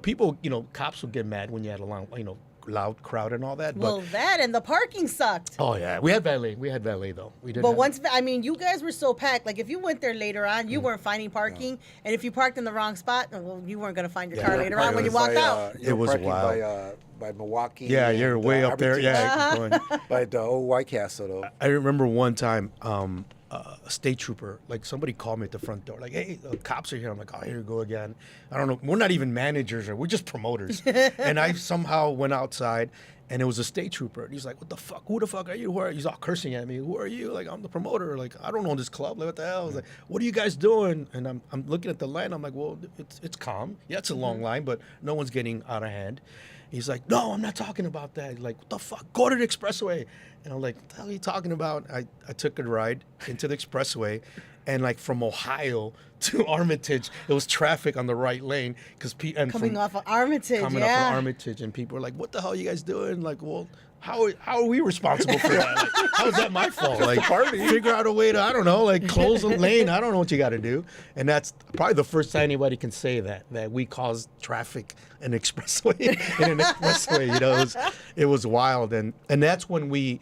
people, cops would get mad when you had a loud crowd and all that. Well, that and the parking sucked. Oh yeah, we had valet. We had valet though. We didn't. But you guys were so packed. Like if you went there later on, you Mm. weren't finding parking, and if you parked in the wrong spot, well, you weren't gonna find your car later on when you walked out. You were was parking wild. by Milwaukee. Yeah, you're and, way up there. Arlington. Yeah, keep going. By the old White Castle, though. I remember one time, a state trooper, like somebody called me at the front door, like, "Hey, the cops are here." I'm like, "Oh, here you go again." I don't know. We're not even managers, we're just promoters. And I somehow went outside, and it was a state trooper. And he's like, "What the fuck? Who the fuck are you? He's all cursing at me. "Who are you?" Like, "I'm the promoter. Like, I don't know this club. Like, what the hell?" I was like, "What are you guys doing?" And I'm looking at the line. I'm like, "Well, it's calm. Yeah, it's a long line, but no one's getting out of hand." He's like, "No, I'm not talking about that." He's like, "What the fuck? Go to the expressway." And I'm like, "What the hell are you talking about?" I took a ride into the expressway, and like from Ohio to Armitage, it was traffic on the right lane Coming off of Armitage, off of Armitage, and people were like, "What the hell are you guys doing?" Like, well, how are we responsible for that? Like, how is that my fault? Like, figure out a way to, I don't know, like close a lane. I don't know what you got to do. And that's probably the first time anybody can say that we caused traffic in an expressway. It was wild. And that's when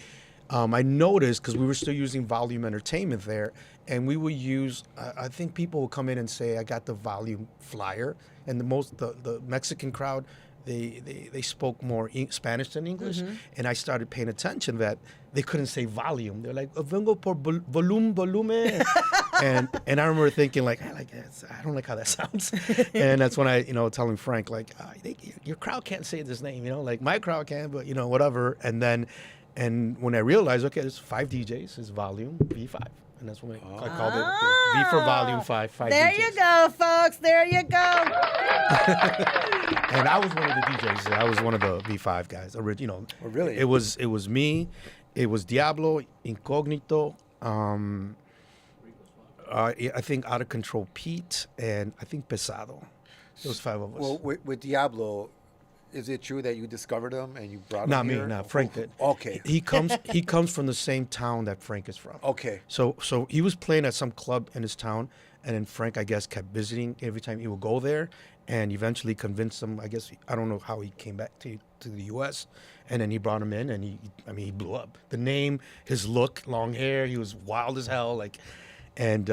I noticed, because we were still using Volume Entertainment there, and we would use, I think people would come in and say, "I got the Volume flyer," and the Mexican crowd, they spoke more Spanish than English, and I started paying attention that they couldn't say volume. They're like, "Vengo por volume," and I remember thinking like, I don't like how that sounds, and that's when I telling Frank like, your crowd can't say this name, like my crowd can, but whatever, and when I realized, okay, there's 5 DJs, it's Volume V5. And that's when I called it V for Volume 5. There DJs. you go, folks. There you go. And I was one of the DJs. I was one of the V5 guys. Oh, really? It was me. It was Diablo, Incognito. I think Out of Control Pete, and I think Pesado. It was 5 of us. Well, with Diablo, is it true that you discovered him and you brought him Not me, here? no. Frank did. Okay. He comes from the same town that Frank is from. Okay. So he was playing at some club in his town, and then Frank, I guess, kept visiting every time he would go there, and eventually convinced him. I guess I don't know how he came back to the U.S. And then he brought him in, and he blew up. The name, his look, long hair, he was wild as hell, and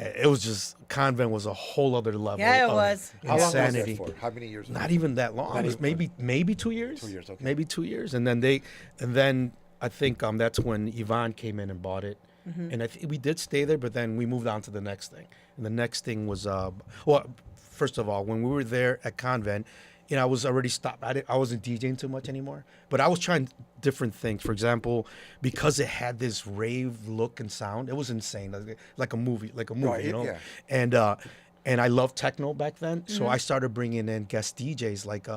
it was just, Convent was a whole other level. Yeah, it was. How long was that Insanity. for? How many years? Not even that long. Not It was even- maybe 2 years. 2 years, okay. Maybe 2 years, and then I think that's when Yvonne came in and bought it, and I think we did stay there, but then we moved on to the next thing, and the next thing was first of all, when we were there at Convent, I was already stopped. I wasn't DJing too much anymore, but I was trying different things. For example, because it had this rave look and sound, it was insane, like a movie, Right, yeah. And I loved techno back then, so I started bringing in guest DJs. Like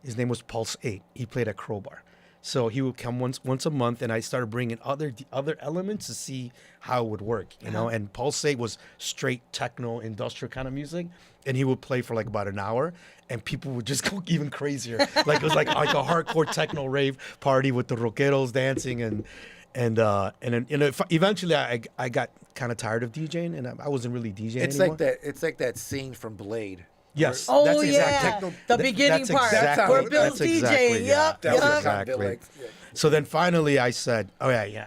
his name was Pulse 8. He played at Crowbar. So he would come once a month, and I started bringing other elements to see how it would work, And Pulse 8 was straight techno, industrial kind of music, and he would play for like about an hour, and people would just go even crazier. Like it was like a hardcore techno rave party with the rockeros dancing, and then eventually I got kind of tired of DJing, and I wasn't really DJing It's anymore. like that. It's like that scene from Blade. Yes. Oh, that's yeah. exactly, The beginning that's part. Exactly, Where Bill's that's DJing. exactly, yeah. Yep, That was yep. exactly. Exactly. So then finally I said, oh yeah,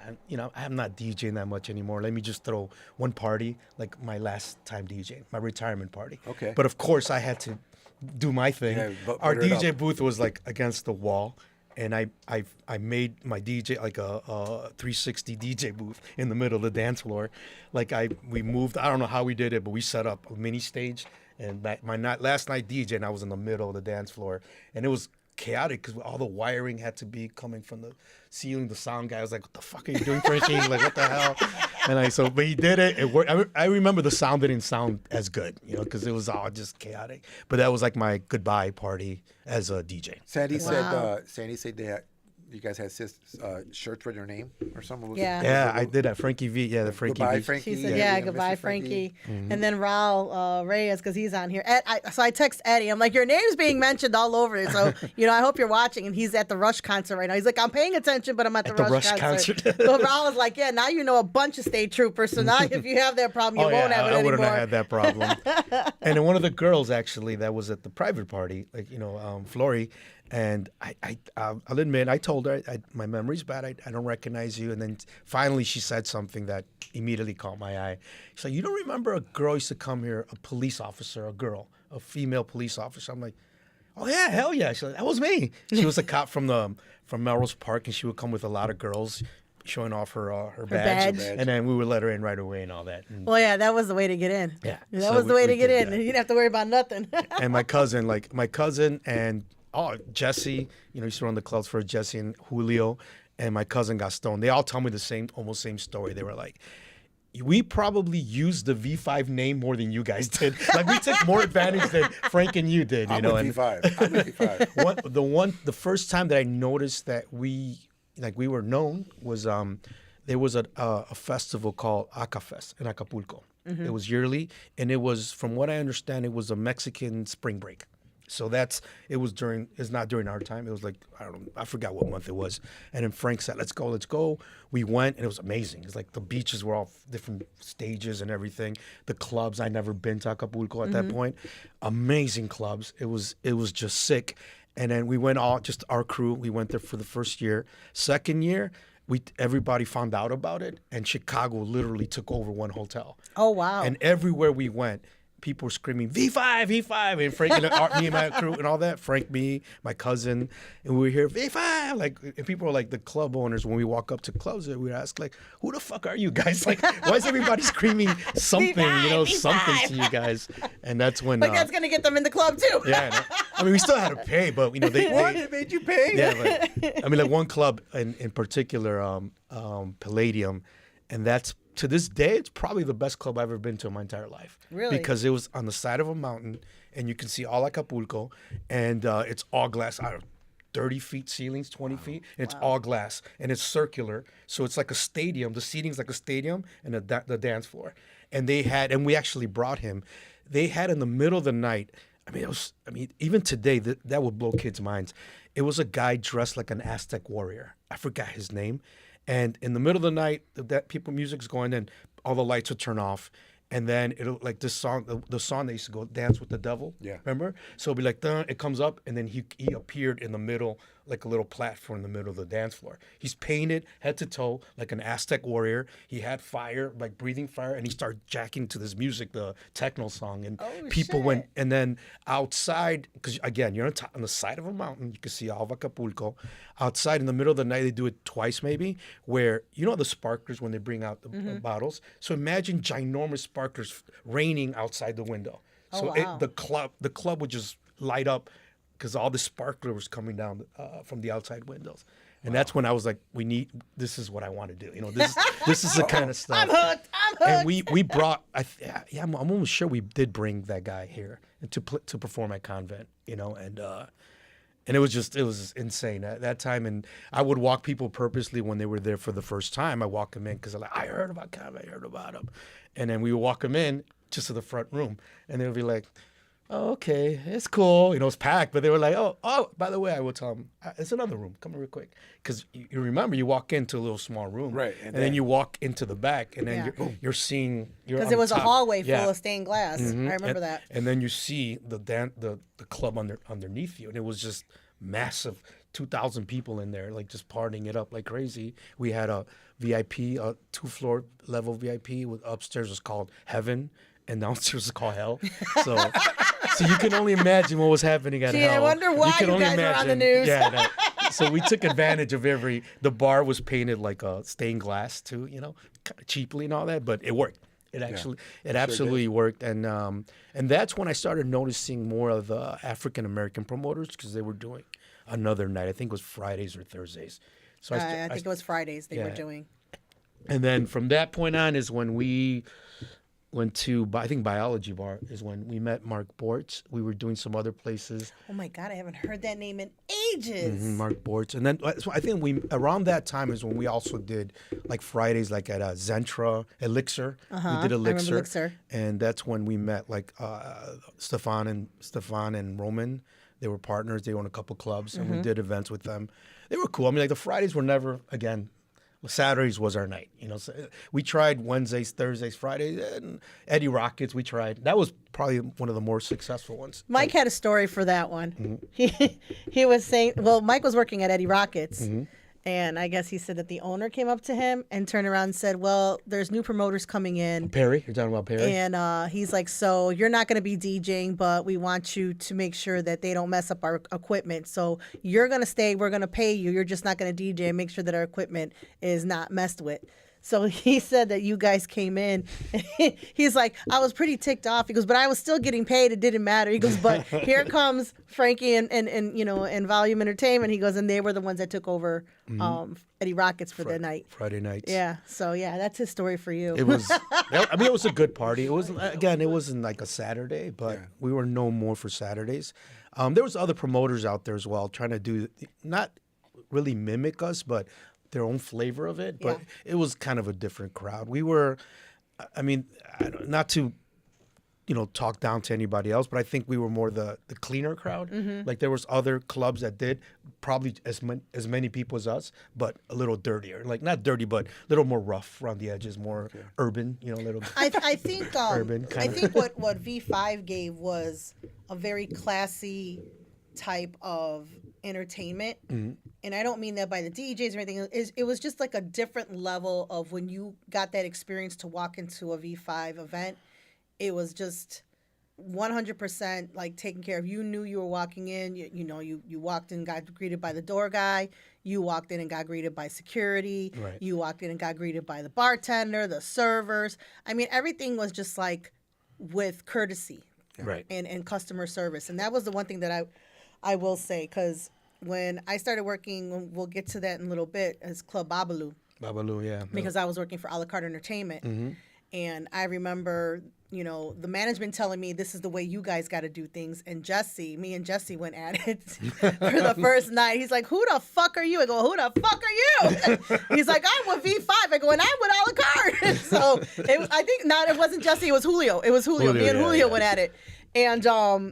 I'm not DJing that much anymore. Let me just throw one party, like my last time DJing, my retirement party. Okay. But of course I had to do my thing. Yeah, Our butter it DJ up. booth was like against the wall, and I made my DJ like a 360 DJ booth in the middle of the dance floor. Like we moved, I don't know how we did it, but we set up a mini stage, And last night DJ, and I was in the middle of the dance floor, and it was chaotic because all the wiring had to be coming from the ceiling. The sound guy was like, "What the fuck are you doing, Frankie?" Like, what the hell? And but he did it. It worked. I remember the sound didn't sound as good, because it was all just chaotic. But that was like my goodbye party as a DJ. Sandy Wow. said that you guys had shirts with your name or something. Yeah. Yeah, I did that. Frankie V. Yeah, the Frankie Goodbye, V. Frankie. She said, Yeah, goodbye, Mr. Frankie. Frankie. And then Raul Reyes, because he's on here. So I text Eddie. I'm like, your name's being mentioned all over it. So, I hope you're watching. And he's at the Rush concert right now. He's like, I'm paying attention, but I'm at the Rush concert. So Raul was like, yeah, now you know a bunch of state troopers. So now if you have that problem, you won't have it I anymore. wouldn't have had that problem. And then one of the girls, actually, that was at the private party, Flory, and I'll admit, I told her, my memory's bad. I don't recognize you. And then finally she said something that immediately caught my eye. She's like, you don't remember a girl used to come here, a police officer, a female police officer? I'm like, oh, yeah, hell yeah. She's like, that was me. She was a cop from Melrose Park, and she would come with a lot of girls showing off her badge. And then we would let her in right away and all that. And, Well, yeah, that was the way to get in. Yeah. That So was the way to we get did in. that. You didn't have to worry about nothing. and my cousin and Jesse, used to run the clubs for Jesse and Julio, and my cousin got stoned. They all tell me the almost same story. They were like, we probably used the V5 name more than you guys did. Like, we took more advantage than Frank and you did. I'm with V5. I'm with V5. The first time that I noticed that we were known was there was a festival called Acafest in Acapulco. Mm-hmm. It was yearly, and it was, from what I understand, it was a Mexican spring break. So it's not during our time. It was like, I don't know, I forgot what month it was. And then Frank said, let's go. We went, and it was amazing. It's like the beaches were all different stages and everything. The clubs, I'd never been to Acapulco at that point. Amazing clubs. It was just sick. And then we went just our crew. We went there for the first year. Second year, everybody found out about it, and Chicago literally took over one hotel. Oh, wow. And everywhere we went, people were screaming V5, V5, and Frank and me and my crew and all that. Frank, me, my cousin, and we were here V5. And people were like, the club owners, when we walk up to clubs, we would ask, like, who the fuck are you guys? Like, why is everybody screaming something, something to you guys? And that's when. But that's gonna get them in the club too. Yeah, I mean, we still had to pay, but It made you pay? Yeah, but I mean, like one club in particular, Palladium, and that's, to this day, it's probably the best club I've ever been to in my entire life. Really? Because it was on the side of a mountain, and you can see all Acapulco, and it's all glass. I don't know, 30 feet ceilings, 20 feet, and it's all glass, and it's circular, so it's like a stadium. The seating's like a stadium, and the dance floor. And we actually brought him. They had in the middle of the night. Even today, that would blow kids' minds. It was a guy dressed like an Aztec warrior. I forgot his name. And in the middle of the night, music's going, and all the lights would turn off. And then it'll, like this song, the song they used to go, Dance with the Devil. Yeah. Remember? So it'll be like, dun, it comes up, and then he appeared in the middle, like a little platform in the middle of the dance floor. He's painted head to toe like an Aztec warrior. He had fire, like breathing fire, and he started jacking to this music, the techno song. And people went, and then outside, because again, you're on the side of a mountain, you can see all of Acapulco. Outside in the middle of the night, they do it twice maybe, where, the sparklers when they bring out the bottles. So imagine ginormous sparklers raining outside the window. So wow. the club would just light up because all the sparkler was coming down from the outside windows. And that's when I was like, this is what I want to do. This is the kind of stuff. I'm hooked. And we brought, I'm almost sure we did bring that guy here to perform at Convent, and it was insane at that time. And I would walk people purposely when they were there for the first time. I walk them in because I'm like, I heard about Convent, I heard about him. And then we would walk them in just to the front room, and they would be like, oh, okay, it's cool. It's packed. But they were like, oh, by the way, I will tell them, it's another room. Come real quick. Because you remember, you walk into a little small room. Right. And then you walk into the back, and then you're seeing. Because it was a hallway full Yeah. of stained glass. I remember that. And then you see the club underneath you. And it was just massive. 2,000 people in there, like just partying it up like crazy. We had a VIP, a 2-floor level VIP. With upstairs was called Heaven, and downstairs was called Hell. So you can only imagine what was happening at Gee, Hell. I wonder why you only guys were on the news. Yeah. So we took advantage of the bar was painted like a stained glass too, kind of cheaply and all that, but it worked. It actually, it absolutely worked, and that's when I started noticing more of the African American promoters because they were doing another night. I think it was Fridays or Thursdays. So I think it was Fridays they were Yeah. doing. and then from that point on is when we went to, I think Biology Bar is when we met Mark Bortz. We were doing some other places. Oh my God, I haven't heard that name in ages. Mark Bortz, and then so I think we around that time is when we also did like Fridays, like at Zentra Elixir. We did I remember Elixir, Elixir. and that's when we met like Stefan and Roman. They were partners. They owned a couple clubs, and we did events with them. They were cool. I mean, like the Fridays were never again. Saturdays was our night, you know. So we tried Wednesdays, Thursdays, Fridays, and Eddie Rockets. We tried. That was probably one of the more successful ones. Mike had a story for that one. He was saying, well, Mike was working at Eddie Rockets, and I guess he said that the owner came up to him and turned around and said, "Well, there's new promoters coming in." Perry, you're talking about Perry? And he's like, "So you're not going to be DJing, but we want you to make sure that they don't mess up our equipment. So you're going to stay. We're going to pay you. You're just not going to DJ and make sure that our equipment is not messed with." So he said that you guys came in. He's like, I was pretty ticked off. He goes, but I was still getting paid. It didn't matter. He goes, but here comes Frankie and you know, and Volume Entertainment. He goes, and they were the ones that took over Eddie Rockets for the night. Friday nights. Yeah. So yeah, that's his story for you. It was. I mean, it was a good party. It was again. It wasn't like a Saturday, but we were known more for Saturdays. There was other promoters out there as well trying to do not really mimic us, but their own flavor of it. But it was kind of a different crowd. We were. I mean, not to, you know, talk down to anybody else, but I think we were more the cleaner crowd. Like there was other clubs that did probably as many people as us, but a little dirtier. Like not dirty, but a little more rough around the edges, more urban. You know, a little. I think Urban, I kinda. think what V5 gave was a very classy type of entertainment, and I don't mean that by the DJs or anything. It was just like a different level of when you got that experience to walk into a V5 event. It was just 100% like taken care of. You knew you were walking in. You walked in, got greeted by the door guy. You walked in and got greeted by security. Right. You walked in and got greeted by the bartender, the servers. I mean, everything was just like with courtesy Right. and customer service. And that was the one thing that I will say, because when I started working, we'll get to that in a little bit, as Club Babalu, Babalu, yeah. because I was working for a la carte entertainment. And I remember, you know, the management telling me this is the way you guys got to do things. And me and Jesse went at it for the first night. He's like, who the fuck are you? I go, who the fuck are you? He's like, I'm with V5. I go, and I'm with a la carte. So I think it wasn't Jesse, it was Julio. Me and Julio went at it. And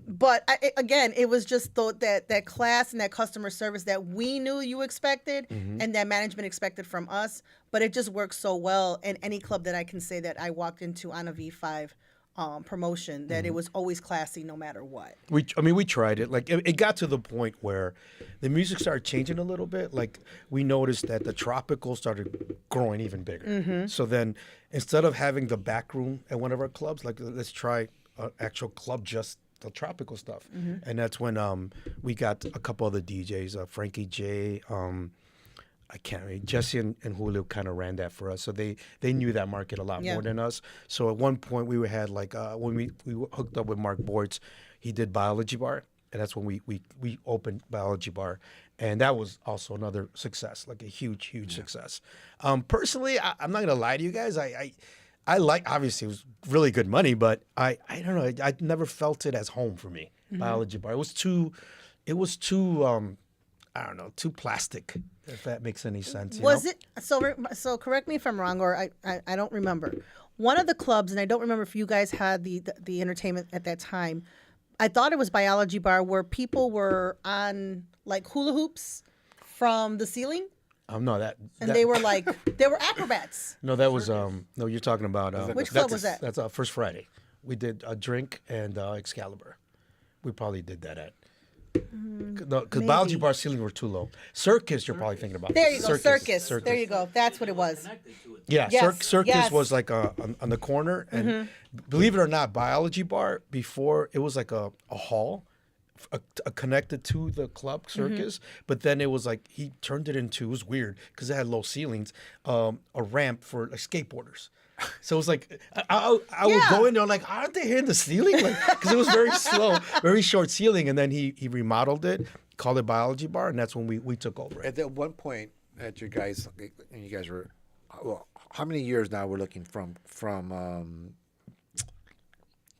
but again, it was just that class and that customer service that we knew you expected and that management expected from us. But it just works so well in any club that I can say that I walked into on a V5 promotion, that it was always classy no matter what. We tried it. Like it got to the point where the music started changing a little bit. Like we noticed that the tropical started growing even bigger. So then instead of having the back room at one of our clubs, like let's try an actual club just the tropical stuff. And that's when we got a couple other DJs, Frankie J. I can't remember. Jesse and Julio kind of ran that for us, so they knew that market a lot more than us. So at one point we had like when we hooked up with Mark Bortz, he did Biology Bar, and that's when we opened Biology Bar, and that was also another success, like a huge success. Personally, I'm not gonna lie to you guys. I like, obviously it was really good money, but I don't know. I never felt it as home for me. Biology Bar. It was too. I don't know, too plastic, if that makes any sense. Was it so? Correct me if I'm wrong, or I don't remember. One of the clubs, and I don't remember if you guys had the entertainment at that time. I thought it was Biology Bar, where people were on like hula hoops from the ceiling. No, they were like they were acrobats. No, that was no. You're talking about which club was that? That's First Friday. We did a drink and Excalibur. We probably did that at. No, because Biology Bar ceilings were too low. Circus, you're probably thinking about. There you go, Circus. There you go. That's what it was. Yeah, Yes, Circus yes. was like on the corner, and believe it or not, Biology Bar before it was like a hall connected to the club circus, but then it was like he turned it into, it was weird because it had low ceilings, a ramp for like skateboarders. So it was like I would go in there like, aren't they hitting the ceiling? Like, because it was very slow, very short ceiling, and then he remodeled it, called it Biology Bar, and that's when we took over it. At that one point, at you guys, and you guys were, well, how many years now we're looking from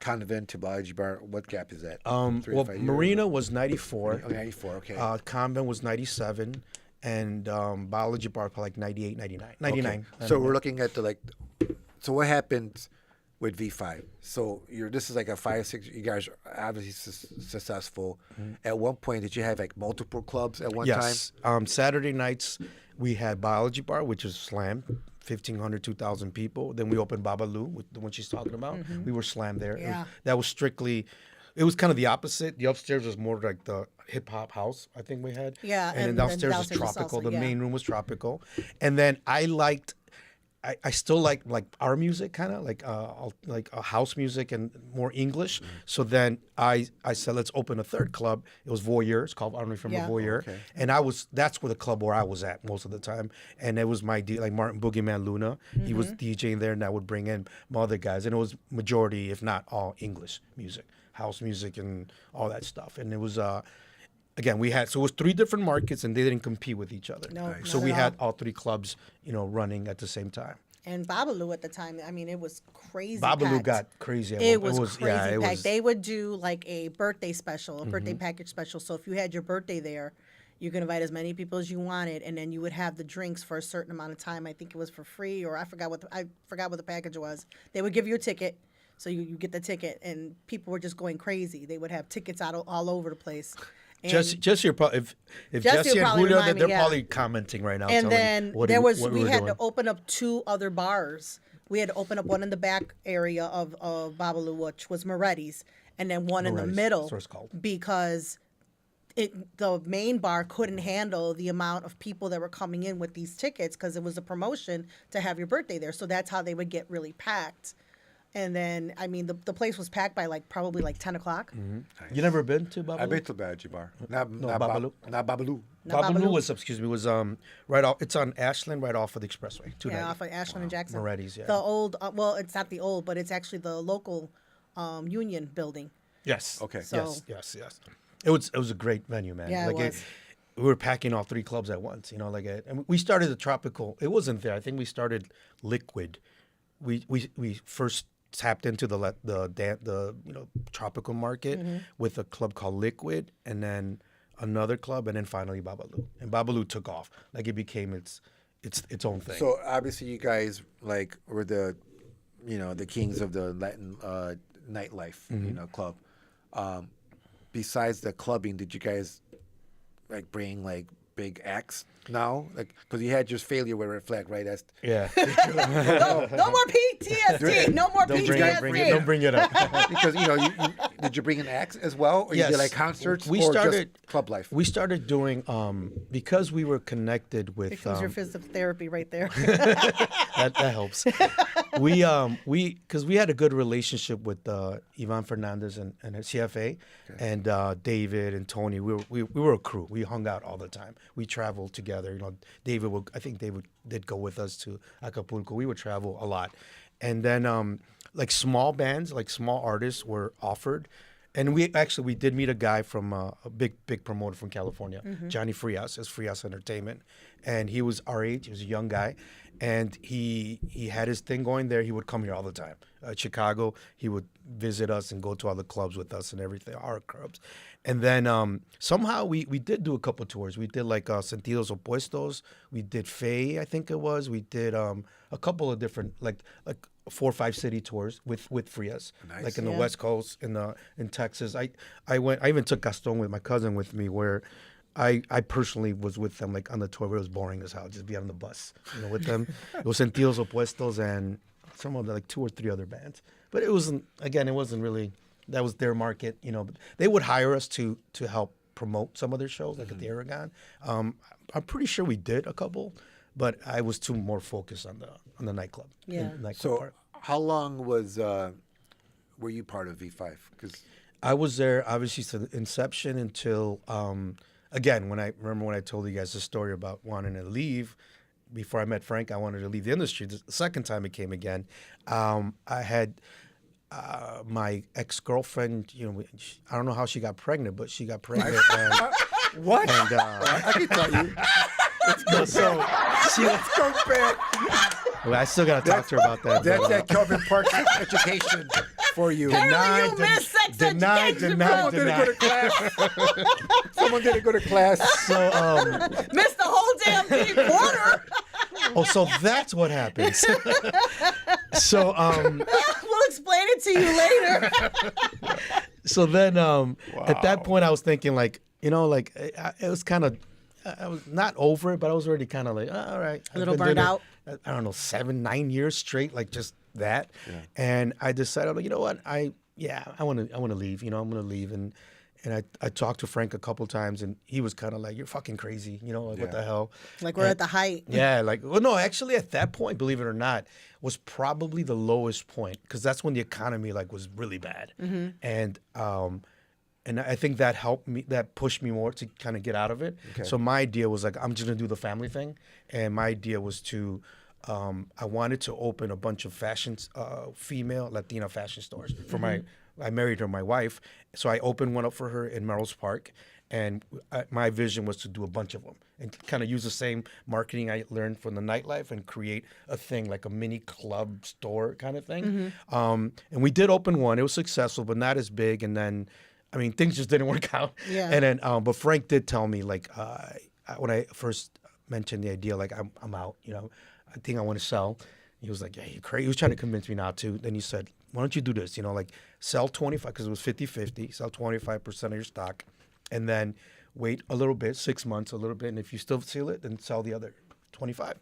Convent to Biology Bar? What gap is that? 3 to Well, 5 years? Marina was 94. Oh, 94, okay. Convent was 97, and Biology Bar probably like 98, 99. 99. Okay. So we're looking at so what happened with V5? So this is like a 5, 6, you guys are obviously successful. At one point, did you have like multiple clubs at one time? Yes. Saturday nights, we had Biology Bar, which was slam, 1,500, 2,000 people. Then we opened Babalu, with the one she's talking about. We were slam there. Yeah. That was strictly, it was kind of the opposite. The upstairs was more like the hip hop house, I think we had. Yeah, And then and downstairs then was downstairs was tropical. salsa, The yeah. main room was tropical. And then I still like our music, kind of like house music and more English. So then I said, let's open a third club. It was Voyeur. It's called, I don't know if you remember Voyeur. Okay. And that's where the club where I was at most of the time. And it was like Martin Boogeyman Luna. He was DJing there, and I would bring in my other guys. And it was majority, if not all, English music, house music, and all that stuff. And it was again, it was 3 different markets, and they didn't compete with each other. No, So not we at had all 3 clubs, running at the same time. And Babalu at the time, I mean, it was crazy. Babalu packed. got crazy. It was crazy it packed. was- They would do like a birthday special, a birthday package special. So if you had your birthday there, you could invite as many people as you wanted, and then you would have the drinks for a certain amount of time. I think it was for free, or I forgot what the package was. They would give you a ticket, so you get the ticket, and people were just going crazy. They would have tickets out all over the place. And, Jesse, if Jesse and probably Julio, remind me, they're yeah. probably commenting right now. and telling then what there we- was what we were had doing. to open up 2 other bars. We had to open up one in the back area of Babalu, which was Moretti's, and then one in the Moretti's, middle that's what it's called. because the main bar couldn't handle the amount of people that were coming in with these tickets because it was a promotion to have your birthday there. So that's how they would get really packed. And then, I mean, the place was packed by probably 10 o'clock. You never been to Babalu? I've been to Biology Bar. Not Babalu. Not Babalu. Babalu. was right off. It's on Ashland, right off of the expressway. 290. Yeah, off of Ashland and Jackson. Moretti's, yeah. The old, well, it's not the old, but it's actually the local Union building. Yes. Okay. So- Yes. It was a great venue, man. Yeah, it was. We were packing all 3 clubs at once. And we started the tropical. It wasn't there. I think we started Liquid. We first tapped into the tropical market with a club called Liquid, and then another club, and then finally Babalu. And Babalu took off. Like, it became its own thing. So obviously you guys were the kings of the Latin nightlife, club. Besides the clubbing, did you guys bring big acts now? Because you had your failure with Red Flag, right? That's yeah. No more PTSD. No more PTSD. Don't bring it up. because did you bring in acts as well, or you did concerts, We or started just club life? We started doing because we were connected with Here comes your physical therapy right there. that helps. Because we had a good relationship with Ivan Fernandez and CFA, and David and Tony. We were a crew. We hung out all the time. We traveled together. I think David did go with us to Acapulco. We would travel a lot, and then small bands, small artists were offered. And we did meet a guy from a big promoter from California, Johnny Frias, as Frias Entertainment, and he was our age. He was a young guy, and he had his thing going there. He would come here all the time. Chicago, he would visit us and go to all the clubs with us and everything, our clubs. And then somehow we did do a couple tours. We did Sentidos Opuestos. We did Faye, I think it was. We did a couple of different like 4 or 5 city tours with Frias, Nice. in the West Coast, in Texas. I even took Gaston with my cousin with me, where I personally was with them on the tour where it was boring as hell, just be on the bus, with them. It was Sentidos Opuestos and some of the 2 or 3 other bands. But it wasn't really, that was their market, They would hire us to help promote some of their shows, at the Aragon. I'm pretty sure we did a couple, but I was more focused on the nightclub. Yeah. Nightclub So part. how long were you part of V5? Because I was there obviously to the inception until again when I told you guys the story about wanting to leave. Before I met Frank, I wanted to leave the industry. The second time it came again, I had my ex-girlfriend. I don't know how she got pregnant, but she got pregnant. And, What? and I can tell you. so she Let's go back. well, I still got to talk to her about that. That's but, that Kelvin Park education for you. Apparently you missed sex education, Someone didn't go to class. Someone didn't go to class. So Missed the whole damn thing quarter. so that's what happens. So We'll explain it to you later. So then, at that point, I was thinking, like, it was kind of, I was not over it, but I was already kind of like, all right. A little I've been burned doing out? it, I don't know, 7-9 years straight, like just that. Yeah. And I decided, like, you know what, I want to leave. I'm going to leave. And I talked to Frank a couple times, and he was kind of like, you're fucking crazy. What the hell? Like we're at the height. Yeah, well, no, actually, at that point, believe it or not, was probably the lowest point because that's when the economy was really bad, and I think that helped me, that pushed me more to kind of get out of it. Okay. So my idea was I'm just gonna do the family thing, and my idea was to. I wanted to open a bunch of female Latina fashion stores for I married her, my wife, so I opened one up for her in Melrose Park. And my vision was to do a bunch of them and kind of use the same marketing I learned from the nightlife and create a thing like a mini club store kind of thing. And we did open one. It was successful, but not as big. And then, things just didn't work out. Yeah. And then, but Frank did tell me, when I first mentioned the idea, I'm out, I think I want to sell. He was like, yeah, you're crazy. He was trying to convince me not to. Then he said, why don't you do this? Sell 25, because it was 50-50, sell 25% of your stock. And then wait a little bit, 6 months, a little bit, and if you still seal it, then sell the other 25.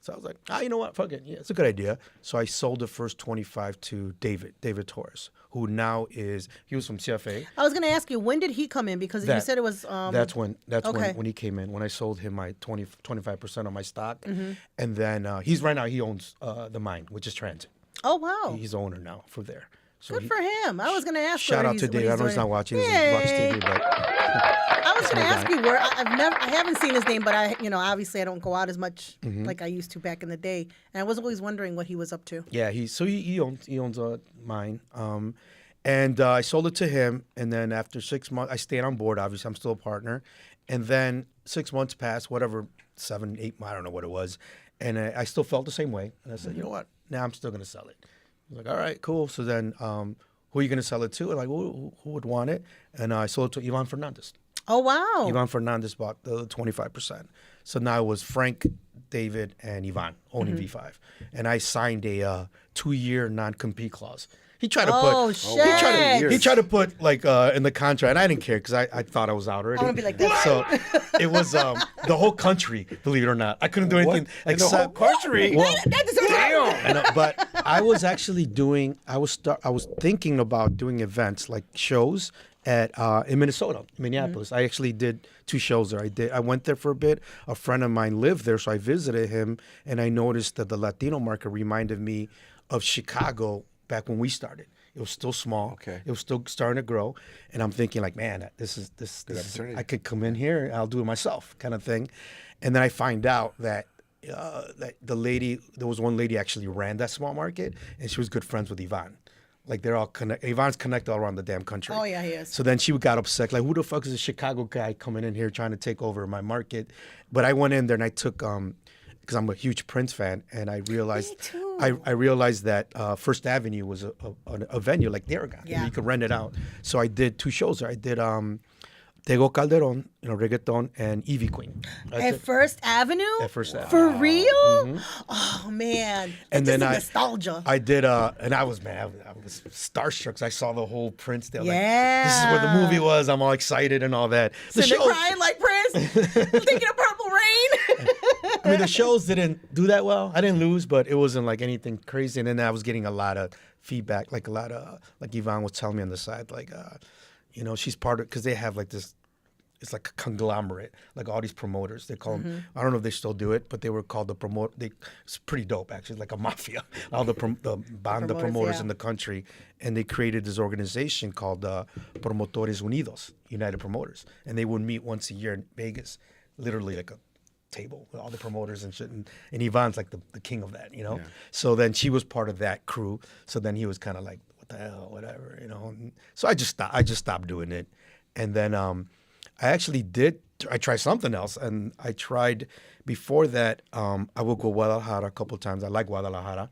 So I was like, you know what, fuck it, yeah, it's a good idea. So I sold the first 25 to David Torres, who now he was from CFA. I was going to ask you, when did he come in? Because you said it was... That's when he came in, when I sold him my 25% of my stock. And then he owns the mine, which is Transit. Oh, wow. He's the owner now for there. So Good for him. I was going to ask. Shout out to Dave. I know he's not watching. He's watch TV, but I was going to ask you where I haven't seen his name, but obviously I don't go out as much like I used to back in the day, and I was always wondering what he was up to. Yeah, he owns a mine, and I sold it to him, and then after 6 months, I stayed on board. Obviously, I'm still a partner, and then 6 months passed, 7, 8, I don't know what it was, and I still felt the same way, and I said, you know what? Now I'm still going to sell it. I was like, all right, cool. So then, who are you going to sell it to? And who would want it? And I sold it to Ivan Fernandez. Oh, wow. Ivan Fernandez bought the 25%. So now it was Frank, David, and Ivan owning V5. And I signed a 2-year non-compete clause. He tried to He tried to put in the contract, and I didn't care because I thought I was out already. I want to be like that. So it was the whole country, believe it or not. I couldn't do anything except the whole country. Well, Damn. But I was actually I was thinking about doing events like shows in Minnesota, Minneapolis. I actually did 2 shows there. I went there for a bit. A friend of mine lived there, so I visited him, and I noticed that the Latino market reminded me of Chicago back when we started. It was still small. Okay. It was still starting to grow, and I'm thinking man, this is I could come in here and I'll do it myself, kind of thing. And then I find out that there was one lady actually ran that small market, and she was good friends with Ivan. They're all Ivan's connected all around the damn country. Oh yeah, he is. So then she got upset, who the fuck is a Chicago guy coming in here trying to take over my market? But I went in there and I took because I'm a huge Prince fan, and I realized I realized that First Avenue was a venue like the Aragon. Yeah. You could rent it out. So I did 2 shows there. I did Tego Calderon, reggaeton, and Evie Queen. At First Avenue? At First Avenue. For real? Mm-hmm. Oh, man. And then nostalgia. I did, and I was starstruck. I saw the whole Prince there. Yeah. This is where the movie was. I'm all excited and all that. Sitting crying like Prince? Thinking of Purple Rain? The shows didn't do that well. I didn't lose, but it wasn't anything crazy. And then I was getting a lot of feedback, a lot of, Yvonne was telling me on the side, she's part of, because they have this it's like a conglomerate, like all these promoters. They call them, I don't know if they still do it, but they were called it's pretty dope, actually, like a mafia. All the banda promoters yeah. in the country. And they created this organization called Promotores Unidos, United Promoters. And they would meet once a year in Vegas, literally like a table with all the promoters and shit. And Ivan's like the king of that, you know? Yeah. So then she was part of that crew. So then he was kind of like, what the hell, whatever, you know? And so I just stopped doing it. And then I tried something else. And I tried, before that, I would go Guadalajara a couple of times. I like Guadalajara.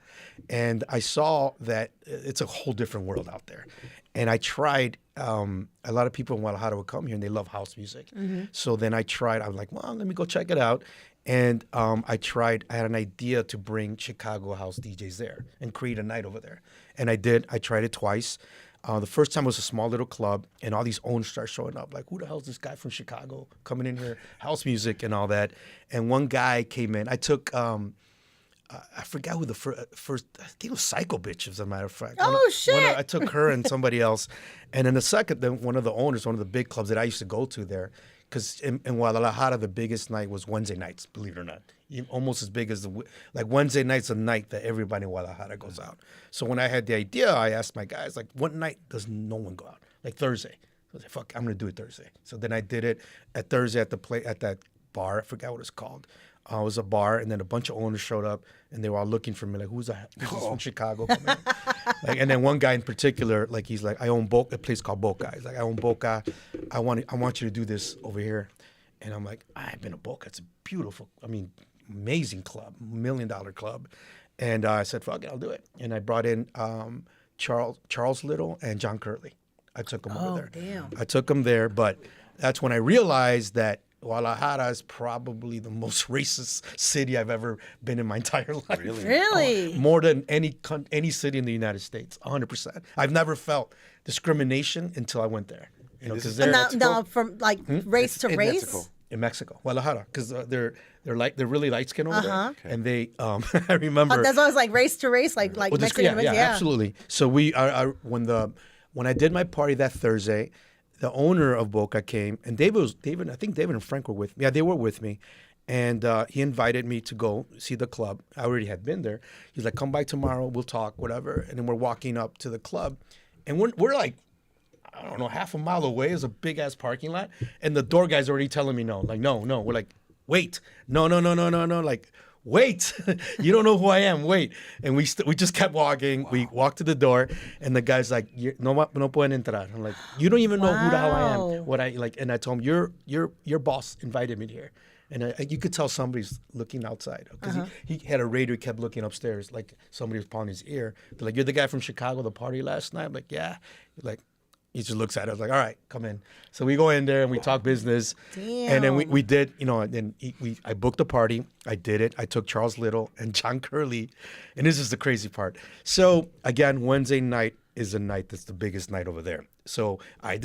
And I saw that it's a whole different world out there. And I tried, a lot of people in Guadalajara would come here and they love house music. So then I was like, well, let me go check it out. And I had an idea to bring Chicago house DJs there and create a night over there. And I did. I tried it twice. The first time was a small little club, and all these owners start showing up. Like, who the hell is this guy from Chicago coming in here, house music and all that? And one guy came in. I took, I forgot who the first, I think it was Psycho Bitch, as a matter of fact. Shit. I took her and somebody else. And then the second, one of the owners, one of the big clubs that I used to go to there, because in Guadalajara, the biggest night was Wednesday nights, believe it or not. Almost as big as like Wednesday night's a night that everybody in Guadalajara goes out. So when I had the idea, I asked my guys, like, what night does no one go out? Like Thursday. I was like, fuck, I'm going to do it Thursday. So then I did it at Thursday at that bar. I forgot what it's called. It was a bar, and then a bunch of owners showed up, and they were all looking for me, like, who's from Chicago coming in? Like, and then one guy in particular, like, he's like, I own a place called Boca. He's like, I own Boca. I want you to do this over here. And I'm like, I've been to Boca. It's a beautiful, amazing club, $1 million club. And I said, fuck it, I'll do it. And I brought in Charles Little and John Curley. I took them over there. Damn. I took them there, but that's when I realized that Guadalajara is probably the most racist city I've ever been in my entire life. Really? More than any city in the United States, 100%. I've never felt discrimination until I went there. You know, because Now, from like race to in race? Mexico. in Mexico, Guadalajara, because they're really light skinned over there, and they I remember That's always like race to race, like well, Mexican. yeah, absolutely. So when I did my party that Thursday, the owner of Boca came, and I think David and Frank were with me. Yeah, they were with me. And he invited me to go see the club. I already had been there. He's like, come by tomorrow, we'll talk, whatever. And then we're walking up to the club. And we're like, I don't know, half a mile away is a big-ass parking lot. And the door guy's already telling me no. Like, no. We're like, wait. No. Like, wait. You don't know who I am. Wait. And we just kept walking. Wow. We walked to the door, and the guy's like, no pueden entrar. I'm like, you don't even know who the hell I am. And I told him, your boss invited me here. And you could tell somebody's looking outside because he had a radio. He kept looking upstairs like somebody was pawing his ear. They're like, you're the guy from Chicago, the party last night? I'm like, yeah. Like, he just looks at us like, all right, come in. So we go in there and we talk business. Damn. And then we did, and then I booked the party. I did it. I took Charles Little and John Curley. And this is the crazy part. So again, Wednesday night is a night that's the biggest night over there. So my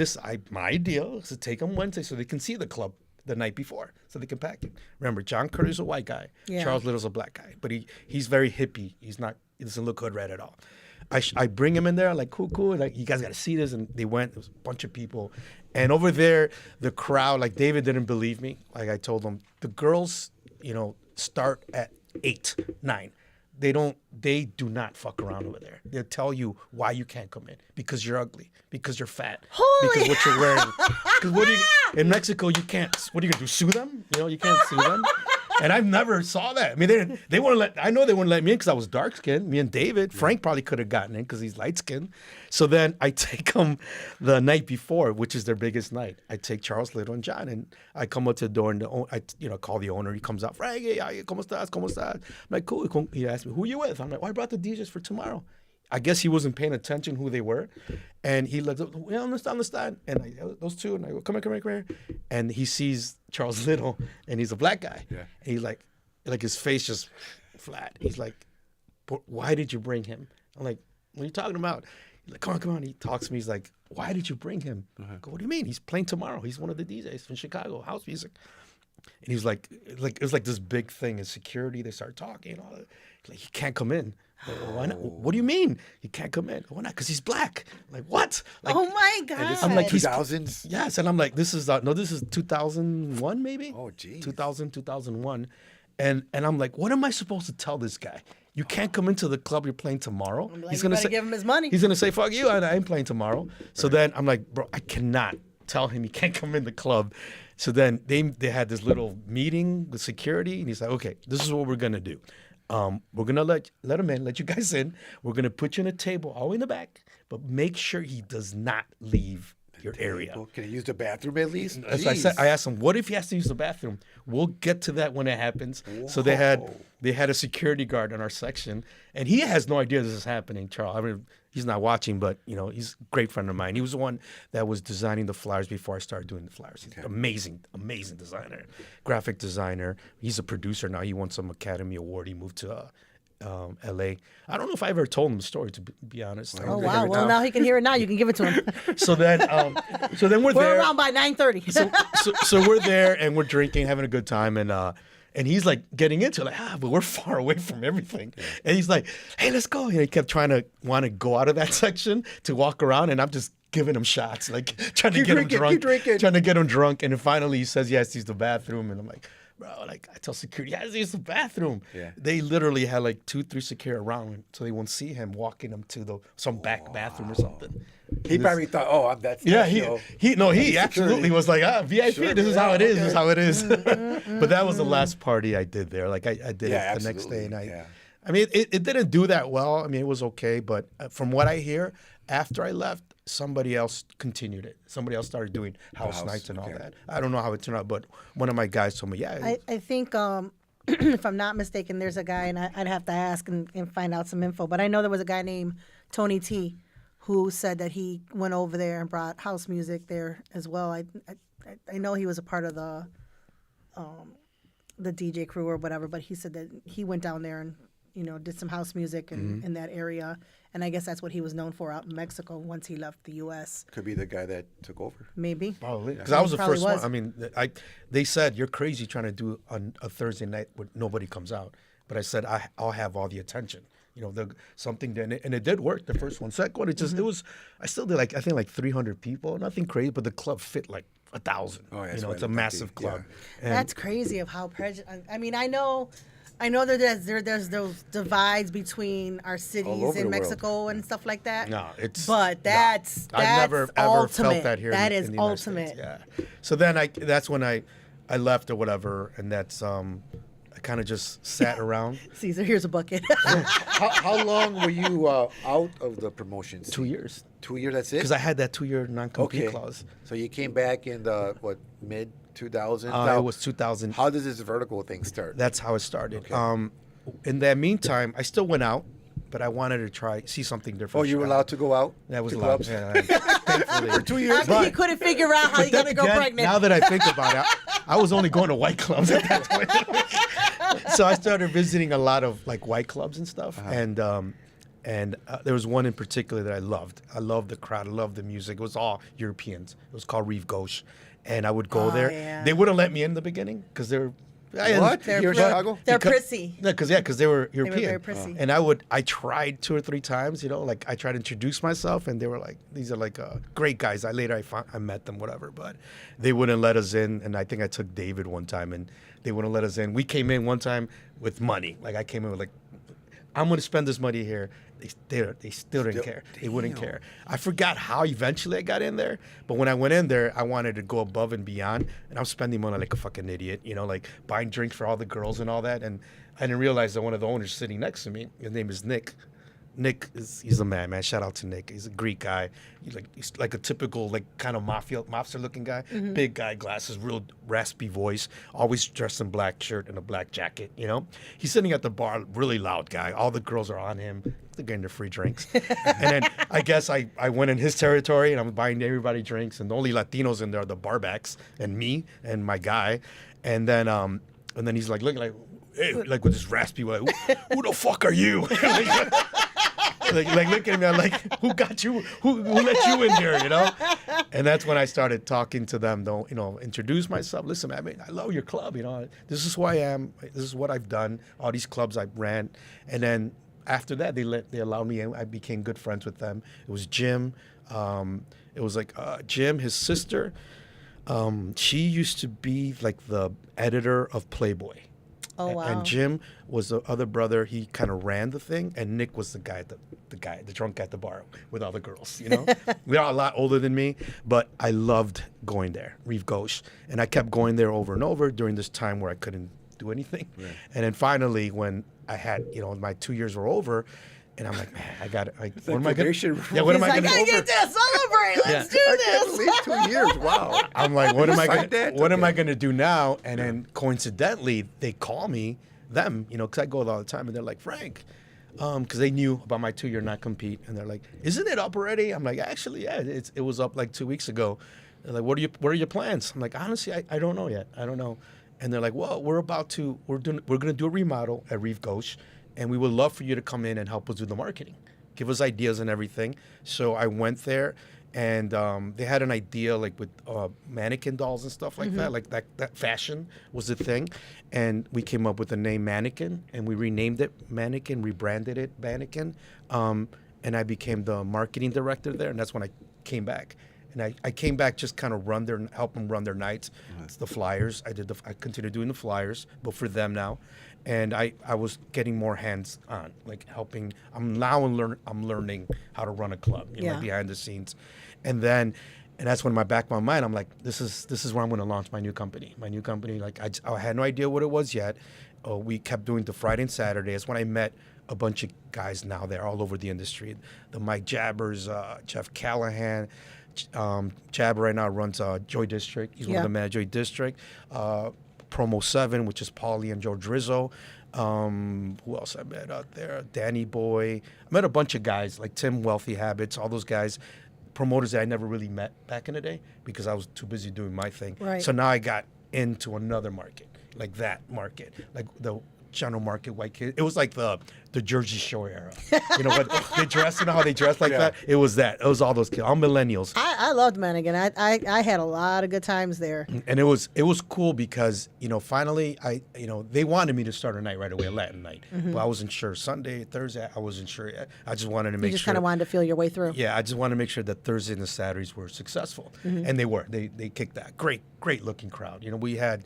idea is to take them Wednesday so they can see the club the night before, so they can pack it. Remember, John Curley's a white guy. Yeah. Charles Little's a black guy, but he's very hippie. He doesn't look hood rat at all. I bring him in there, like, cool. Like, you guys got to see this. And they went. There was a bunch of people. And over there, the crowd, like, David didn't believe me. Like, I told him, the girls, start at 8, 9. They do not fuck around over there. They'll tell you why you can't come in. Because you're ugly. Because you're fat. Because what you're wearing. Because in Mexico, you can't, what are you going to do, sue them? You can't sue them. And I've never saw that. I mean, they wouldn't I know they wouldn't let me in because I was dark skinned. Me and David. Yeah. Frank probably could have gotten in because he's light skinned. So then I take them the night before, which is their biggest night. I take Charles Little and John, and I come up to the door, and I call the owner. He comes out, Frankie, ¿cómo estás? I'm like, cool. He asked me, who are you with? I'm like, I brought the DJs for tomorrow. I guess he wasn't paying attention who they were. And he like, we understand. And those two, and I go, come here. And he sees Charles Little, and he's a black guy. Yeah. And he's like his face just flat. He's like, why did you bring him? I'm like, what are you talking about? He's like, come on. He talks to me. He's like, why did you bring him? I go, what do you mean? He's playing tomorrow. He's one of the DJs from Chicago, house music. And he was like, it was like this big thing in security. They start talking and all that. Like, he can't come in. Why not? What do you mean he can't come in? Why not? Because he's black. Like what? Like, Oh my And god! this I'm like, is he's- 2000s. yes, and I'm like, this is this is 2001 maybe. Oh, geez. 2001, and I'm like, what am I supposed to tell this guy? You can't come into the club you're playing tomorrow. like, you better give him his money. He's gonna say, fuck you, I ain't playing tomorrow. So then I'm like, bro, I cannot tell him he can't come in the club. So then they had this little meeting with security, and he's like, okay, this is what we're gonna do. We're gonna let him in, let you guys in. We're gonna put you in a table all in the back, but make sure he does not leave your area. Well, can he use the bathroom at least? As I said, Jeez. I asked him, "What if he has to use the bathroom?" We'll get to that when it happens. So they had a security guard in our section, and he has no idea this is happening. Charles, I mean, he's not watching, but you know, he's a great friend of mine. He was the one that was designing the flyers before I started doing the flyers. He's amazing designer, graphic designer. He's a producer now. He won some Academy Award. He moved to L.A. I don't know if I ever told him the story, to be honest. Oh wow! Well, now he can hear it. Now you can give it to him. So then we're We're there. around by 9:30. So we're there and we're drinking, having a good time, and he's like getting into it, like, but we're far away from everything. And he's like, hey, let's go. And he kept want to go out of that section to walk around, and I'm just giving him shots, like trying to Keep get drinking, him drunk, keep drinking. trying to get him drunk. And then finally he says, yes, he's the bathroom. And I'm like, bro, like I tell security, yes, he's the bathroom. Yeah. They literally had like 2-3 security around him so they won't see him walking him to some back bathroom or something. He probably thought, oh, that's Yeah, that show. he absolutely was like, VIP, Sure, this is yeah, how it is, okay. this is how it is. But that was the last party I did there. Like I did Yeah, it the next day, and absolutely, yeah. I mean, it didn't do that well. I mean, it was okay, but from what I hear, after I left, somebody else continued it. Somebody else started doing house nights and all okay. that. I don't know how it turned out, but one of my guys told me, yeah, I think, if I'm not mistaken, there's a guy, and I'd have to ask and find out some info. But I know there was a guy named Tony T, who said that he went over there and brought house music there as well. I know he was a part of the DJ crew or whatever, but he said that he went down there and did some house music in that area, and I guess that's what he was known for out in Mexico once he left the U.S. Could be the guy that took over. Maybe. probably because I was the Probably first was. one. I mean, they said you're crazy trying to do on a Thursday night where nobody comes out, but I said I'll have all the attention. Something then, and it did work. The first one, second one, it was. I still did I think like 300 people, nothing crazy, but the club fit like 1,000. Oh, yeah, that's it's right, a like massive the- club. yeah. And That's crazy of how prejudice. I mean, I know that there's those divides between our cities over the in world. Mexico and stuff like that. No, it's But that's I've never ever ultimate. felt that here. That in is the United ultimate. States. Yeah. So then that's when I left or whatever, and that's I kind of just sat around. Caesar, here's a bucket. How long were you out of the promotions? 2 years. 2 years, that's it? Because I had that 2-year non-compete Okay. clause. So you came back in the, mid 2000s? It was 2000. How does this vertical thing start? That's how it started. Okay. In that meantime, I still went out, but I wanted to see something different. Oh, you were allowed to go out? That was to allowed. clubs? Yeah, thankfully. For 2 years? After he couldn't figure out how he got to go pregnant. Now that I think about it, I was only going to white clubs at that point. So I started visiting a lot of like white clubs and stuff, and there was one in particular that I loved. I loved the crowd. I loved the music. It was all Europeans. It was called Rive Gauche, and I would go there. Yeah. They wouldn't let me in the beginning because they're What? They're Here in fl- Chicago? They're Because- prissy. No, because they were European. very prissy. And I tried 2 or 3 times, like I tried to introduce myself, and they were like, these are like great guys. I met them, whatever, but they wouldn't let us in. And I think I took David one time, and they wouldn't let us in. We came in one time with money. Like I came in with like, I'm going to spend this money here. They still didn't care. They wouldn't Damn. care. I forgot how eventually I got in there, but when I went in there, I wanted to go above and beyond, and I'm spending money like a fucking idiot, like buying drinks for all the girls and all that, and I didn't realize that one of the owners sitting next to me, his name is Nick. He's a man. Shout out to Nick. He's a Greek guy. He's like a typical like kind of mobster looking guy. Big guy, glasses, real raspy voice. Always dressed in black shirt and a black jacket. He's sitting at the bar, really loud guy. All the girls are on him. They're getting their free drinks. And then I guess I went in his territory and I'm buying everybody drinks. And the only Latinos in there are the barbacks and me and my guy. And then he's like looking like, hey, like with this raspy way, who the fuck are you? like looking at me, I'm like, who got you? Who let you in here? And that's when I started talking to them. Introduce myself. Listen, I love your club. This is who I am. This is what I've done. All these clubs I ran, and then after that, they allowed me, and I became good friends with them. It was Jim. It was like Jim, his sister. She used to be like the editor of Playboy. Oh, wow. And Jim was the other brother. He kind of ran the thing, and Nick was the drunk guy at the bar with all the girls. You know, they're a lot older than me, but I loved going there, Rive Gauche, and I kept going there over and over during this time where I couldn't do anything. Right. And then finally, when I had, my 2 years were over, and I'm like, man, I got it. Like, what am I going to do? Yeah, what am I going to do? I get to celebrate. Let's do this. I can't believe 2 years. Wow. I'm like, what am I going to do now? And then coincidentally, they call me, because I go there all the time, and they're like, Frank, because they knew about my 2-year not compete, and they're like, isn't it up already? I'm like, actually, yeah, it was up like 2 weeks ago. They're like, what are your plans? I'm like, honestly, I don't know yet. I don't know. And they're like, well, we're going to do a remodel at Rive Gauche, and we would love for you to come in and help us do the marketing, give us ideas and everything. So I went there, and they had an idea like with mannequin dolls and stuff like that. Like that fashion was the thing. And we came up with the name Mannequin, and we renamed it Mannequin, rebranded it Mannequin. And I became the marketing director there, and that's when I came back. And I came back just kind of help them run their nights. It's the flyers. I continued doing the flyers, but for them now. And I was getting more hands on, like helping. I'm learning how to run a club, like behind the scenes. And that's when back of my mind, I'm like, this is where I'm going to launch my new company. Like I had no idea what it was yet. We kept doing the Friday and Saturday. That's when I met a bunch of guys now there all over the industry. The Mike Jabbers, Jeff Callahan. Jabber right now runs Joy District. He's one of the men at Joy District. Promo 7, which is Paulie and Joe Drizzo. Who else I met out there? Danny Boy. I met a bunch of guys like Tim Wealthy Habits, all those guys, promoters that I never really met back in the day because I was too busy doing my thing. Right. So now I got into another market, like that market, like the general market white kid. It was like the Jersey Shore era. But they dress, how they dress like that? It was that. It was all those kids. All millennials. I loved Mannequin. I had a lot of good times there. And it was cool because, finally they wanted me to start a night right away, a Latin night. But I wasn't sure. Sunday, Thursday, I wasn't sure yet. I just wanted to make sure. You just kind of wanted to feel your way through. Yeah, I just wanted to make sure that Thursday and the Saturdays were successful. And they were. They kicked that. Great looking crowd. We had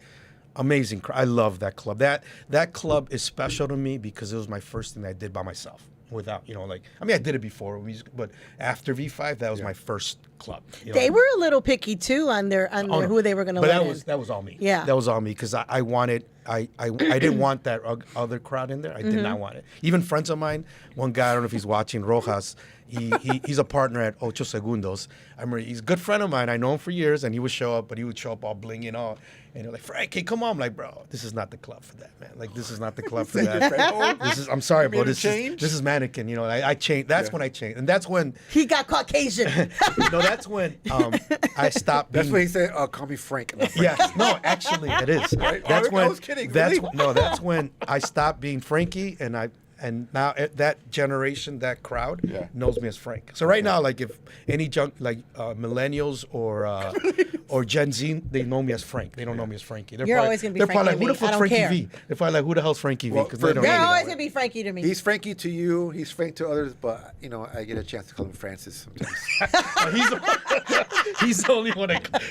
amazing. I love that club. That club is special to me because it was my first thing that I did by myself. Without, I did it before, but after V5, that was my first club. They were a little picky too on who they were going to let in. That was all me. Yeah, that was all me because I wanted. I didn't want that other crowd in there. I did not want it. Even friends of mine, one guy, I don't know if he's watching, Rojas. He's a partner at Ocho Segundos. I remember he's a good friend of mine. I know him for years, and he would show up, but he would show up all blingy and all. And they're like, Frankie, come on. I'm like, bro, this is not the club for that, man. Like, this is not the club for that. I'm sorry, bro. This is Mannequin. I changed. That's when I changed. And that's when... He got Caucasian. No, that's when I stopped being... That's when he said, call me Frank. Yes. No, actually, it is. Right? That's when... I was kidding. That's when I stopped being Frankie, and now that generation, that crowd knows me as Frank. So right now, like if any millennials or Gen Z, they know me as Frank. They don't know me as Frankie. You're always gonna be Frankie. They're probably like, who the fuck's Frankie care. V? They're probably like, who the hell's Frankie V? Because Well, they don't You're know me always that going to way. be Frankie to me. He's Frankie to you. He's Frank to others, but I get a chance to call him Francis sometimes. He's the only one.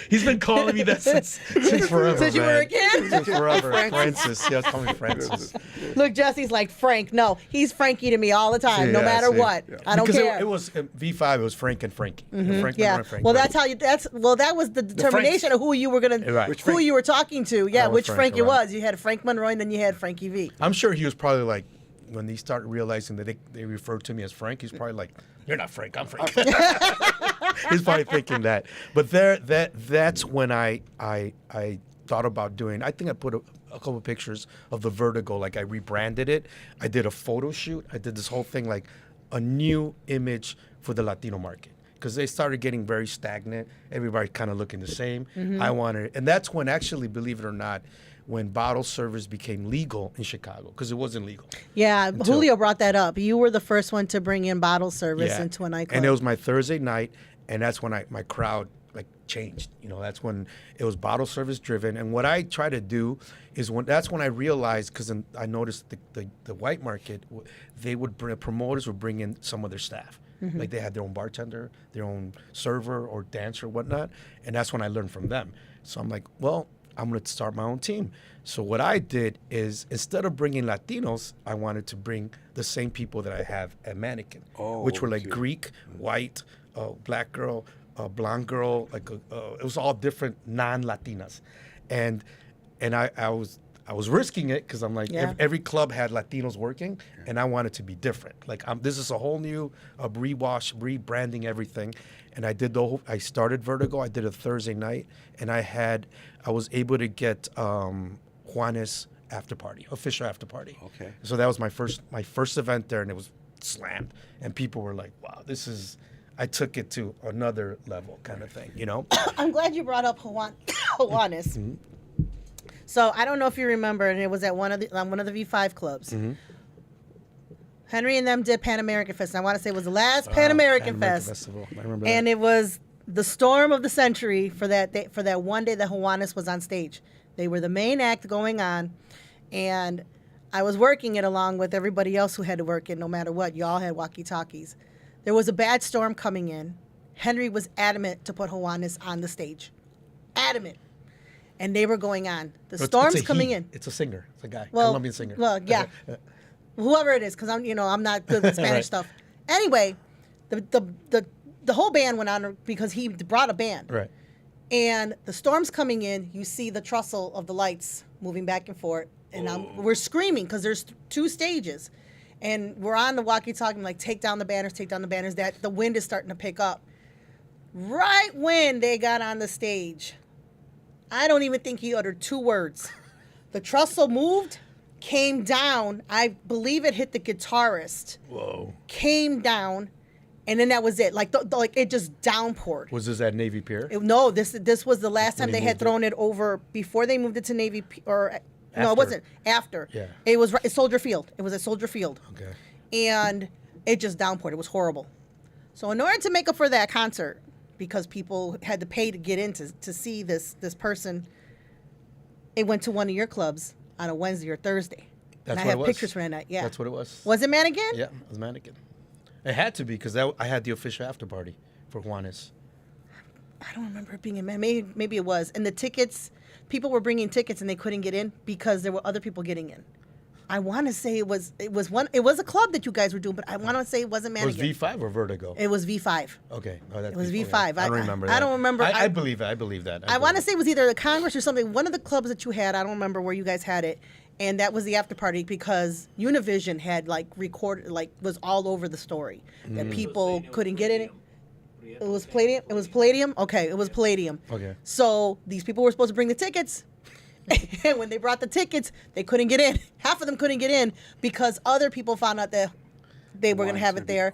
He's been calling me that since forever. Since you were a kid? Since forever. Francis. Yeah, call me Francis. Look, Jesse's like Frank. No, he's Frankie to me all the time, no matter what. I don't because care. It was V5. It was Frank and Frankie. Frank and Frank. Well, that's how you. That was the determination of who you were who you were talking to. Yeah, which Frank it was. You had Frank Monroe, and then you had Frankie V. I'm sure he was probably like, when he started realizing that they referred to me as Frank, he's probably like, "You're not Frank. I'm Frank." He's probably thinking that. But that's when I thought about doing. I think I put a couple of pictures of the Vertigo. Like I rebranded it. I did a photo shoot. I did this whole thing like a new image for the Latino market. Because they started getting very stagnant. Everybody kind of looking the same. I wanted, and that's when actually, believe it or not, when bottle service became legal in Chicago, because it wasn't legal. Yeah, Julio brought that up. You were the first one to bring in bottle service into a nightclub. And it was my Thursday night, and that's when my crowd like changed. You know, that's when it was bottle service driven. And what I try to do is that's when I realized, because I noticed the white market, they would promoters would bring in some of their staff. Like they had their own bartender, their own server or dancer or whatnot. And that's when I learned from them. So I'm like, well, I'm going to start my own team. So what I did is, instead of bringing Latinos, I wanted to bring the same people that I have at Mannequin, which were like Greek, white, black girl, blonde girl. It was all different non-Latinas, and I was risking it because I'm like, every club had Latinos working, and I wanted to be different. Like, this is a whole new rebranding everything. And I did I started Vertigo. I did a Thursday night, and I was able to get Juanes after party, official after party. Okay. So that was my first event there, and it was slammed. And people were like, wow, I took it to another level kind of thing, you know? I'm glad you brought up Juanes. So I don't know if you remember, and it was at one of the V5 clubs. Henry and them did Pan American Fest. And I want to say it was the last Pan American Fest. Festival. I remember and that. it was the storm of the century for that day, for that one day that Juanes was on stage. They were the main act going on, and I was working it along with everybody else who had to work it no matter what. Y'all had walkie-talkies. There was a bad storm coming in. Henry was adamant to put Juanes on the stage. Adamant. And they were going on. The storm's coming in. It's a singer. It's a guy. Well, Colombian singer. Well, yeah. Whoever it is, because I'm not good with Spanish stuff. Anyway, the whole band went on because he brought a band. Right. And the storm's coming in. You see the trestle of the lights moving back and forth. And we're screaming because there's 2 stages. And we're on the walkie-talkie, like, take down the banners, take down the banners. That the wind is starting to pick up. Right when they got on the stage, I don't even think he uttered 2 words. The trestle moved, came down. I believe it hit the guitarist. Whoa. Came down, and then that was it. Like, like it just downpoured. Was this at Navy Pier? No, this was the last time When he they had moved it? thrown it over before they moved it to Navy or no, After. it wasn't after. Yeah. It was at Soldier Field. It was at Soldier Field. Okay. And it just downpoured. It was horrible. So in order to make up for that concert, because people had to pay to get in to see this person, it went to one of your clubs on a Wednesday or Thursday. That's and I what have it was. pictures from that night. Yeah. That's what it was. Was it Mannequin? Yeah, it was Mannequin. It had to be because I had the official after party for Juanes. I don't remember it being in Mannequin. Maybe it was. And the tickets, people were bringing tickets and they couldn't get in because there were other people getting in. I want to say it was a club that you guys were doing, but I want to say it wasn't It was Mannequin. V5 or Vertigo? It was V5. Okay. Oh, that's It was V5. V5. I don't remember that. I don't remember. I believe that. I believe that. I want to say it was either the Congress or something. One of the clubs that you had, I don't remember where you guys had it, and that was the after party because Univision had recorded, was all over the story that people couldn't get in it. It was Palladium. It was Palladium. Okay, it was Palladium. Okay. So these people were supposed to bring the tickets. And when they brought the tickets, they couldn't get in. Half of them couldn't get in because other people found out that they were going to have it there.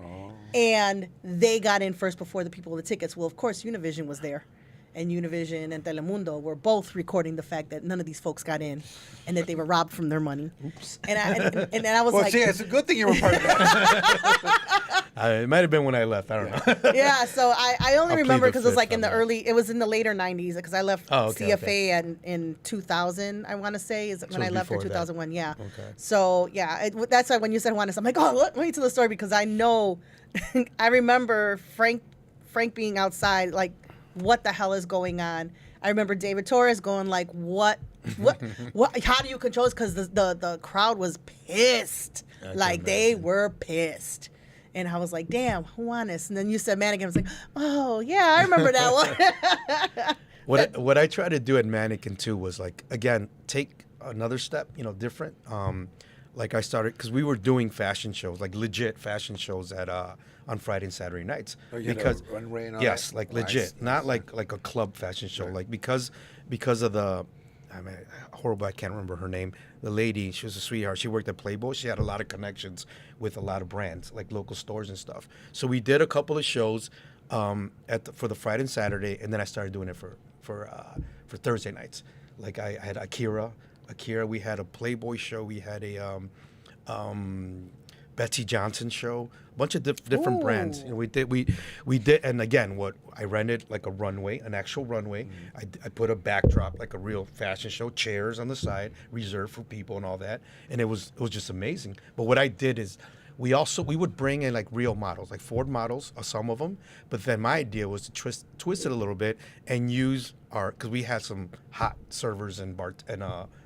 And they got in first before the people with the tickets. Well, of course, Univision was there. And Univision and Telemundo were both recording the fact that none of these folks got in and that they were robbed from their money. Oops. And then I was Well, like... see, it's a good thing you were part of that. It might have been when I left. I don't know. Yeah, so I only I'll remember plead the because it was fifth like in on the that. it was in the later 90s because I left okay, CFA in 2000, I want to say, is when it I was left, or before that. 2001, yeah. Okay. So, yeah, that's why when you said Juanes, I'm like, oh, let me tell the story because I know, I remember Frank being outside, like, what the hell is going on? I remember David Torres going like, what, how do you control this? Because the crowd was pissed. Like, they were pissed. And I was like, damn, Juanes. And then you said Mannequin. I was like, oh, yeah, I remember that one. What I try to do at Mannequin, too, was, like, again, take another step, different. Like, I started, because we were doing fashion shows, like, legit fashion shows on Friday and Saturday nights. Oh, you had because a runway and all yes, that? like, Nice, legit. Not nice. like a club fashion show. Like, because of the... I mean, horrible, I can't remember her name. The lady, she was a sweetheart. She worked at Playboy. She had a lot of connections with a lot of brands, like local stores and stuff. So we did a couple of shows for the Friday and Saturday, and then I started doing it for Thursday nights. Like I had Akira, we had a Playboy show. We had a Betsy Johnson show, a bunch of different brands. Ooh. We did, and again, what I rented like a runway, an actual runway. I put a backdrop, like a real fashion show, chairs on the side, reserved for people and all that, and it was just amazing. But what I did is, we would bring in like real models, like Ford models, some of them. But then my idea was to twist it a little bit and use because we had some hot servers and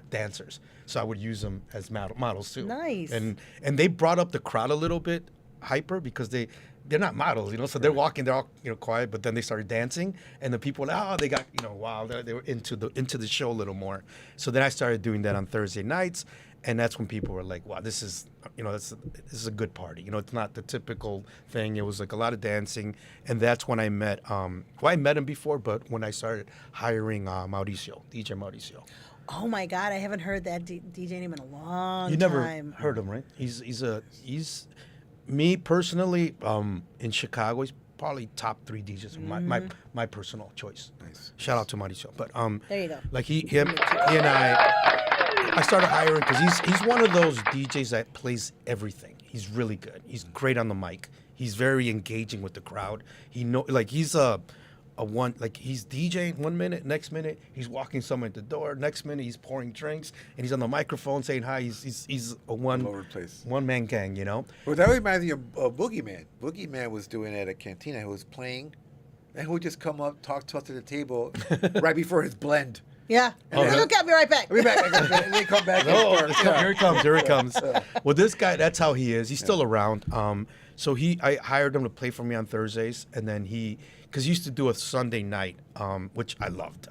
dancers, so I would use them as models too. Nice. And they brought up the crowd a little bit hyper because they're not models, so they're walking, they're all quiet, but then they started dancing, and the people were like, oh, they got wow, they were into the show a little more. So then I started doing that on Thursday nights, and that's when people were like, wow, this is this is a good party. It's not the typical thing. It was like a lot of dancing, and that's when I met I met him before, but when I started hiring DJ Mauricio. Oh my God, I haven't heard that DJ name in a long time. You never heard him, right? He's me personally, in Chicago, he's probably top 3 DJs. My personal choice. Nice. Shout out to Mauricio. But there you go. like he and I started hiring because he's one of those DJs that plays everything. He's really good. He's great on the mic. He's very engaging with the crowd. He's he's DJing 1 minute, next minute he's walking someone at the door, next minute he's pouring drinks, and he's on the microphone saying hi. He's a one man gang, Well, that reminds me of Boogeyman. Boogeyman was doing it at a cantina. He was playing, and he would just come up, talk to us at the table right before his blend. Yeah. Oh, really? Look at me right back. I'll be back. And they come back. Here it comes. Well, this guy, that's how he is. He's still around. So I hired him to play for me on Thursdays, and then because he used to do a Sunday night, which I loved.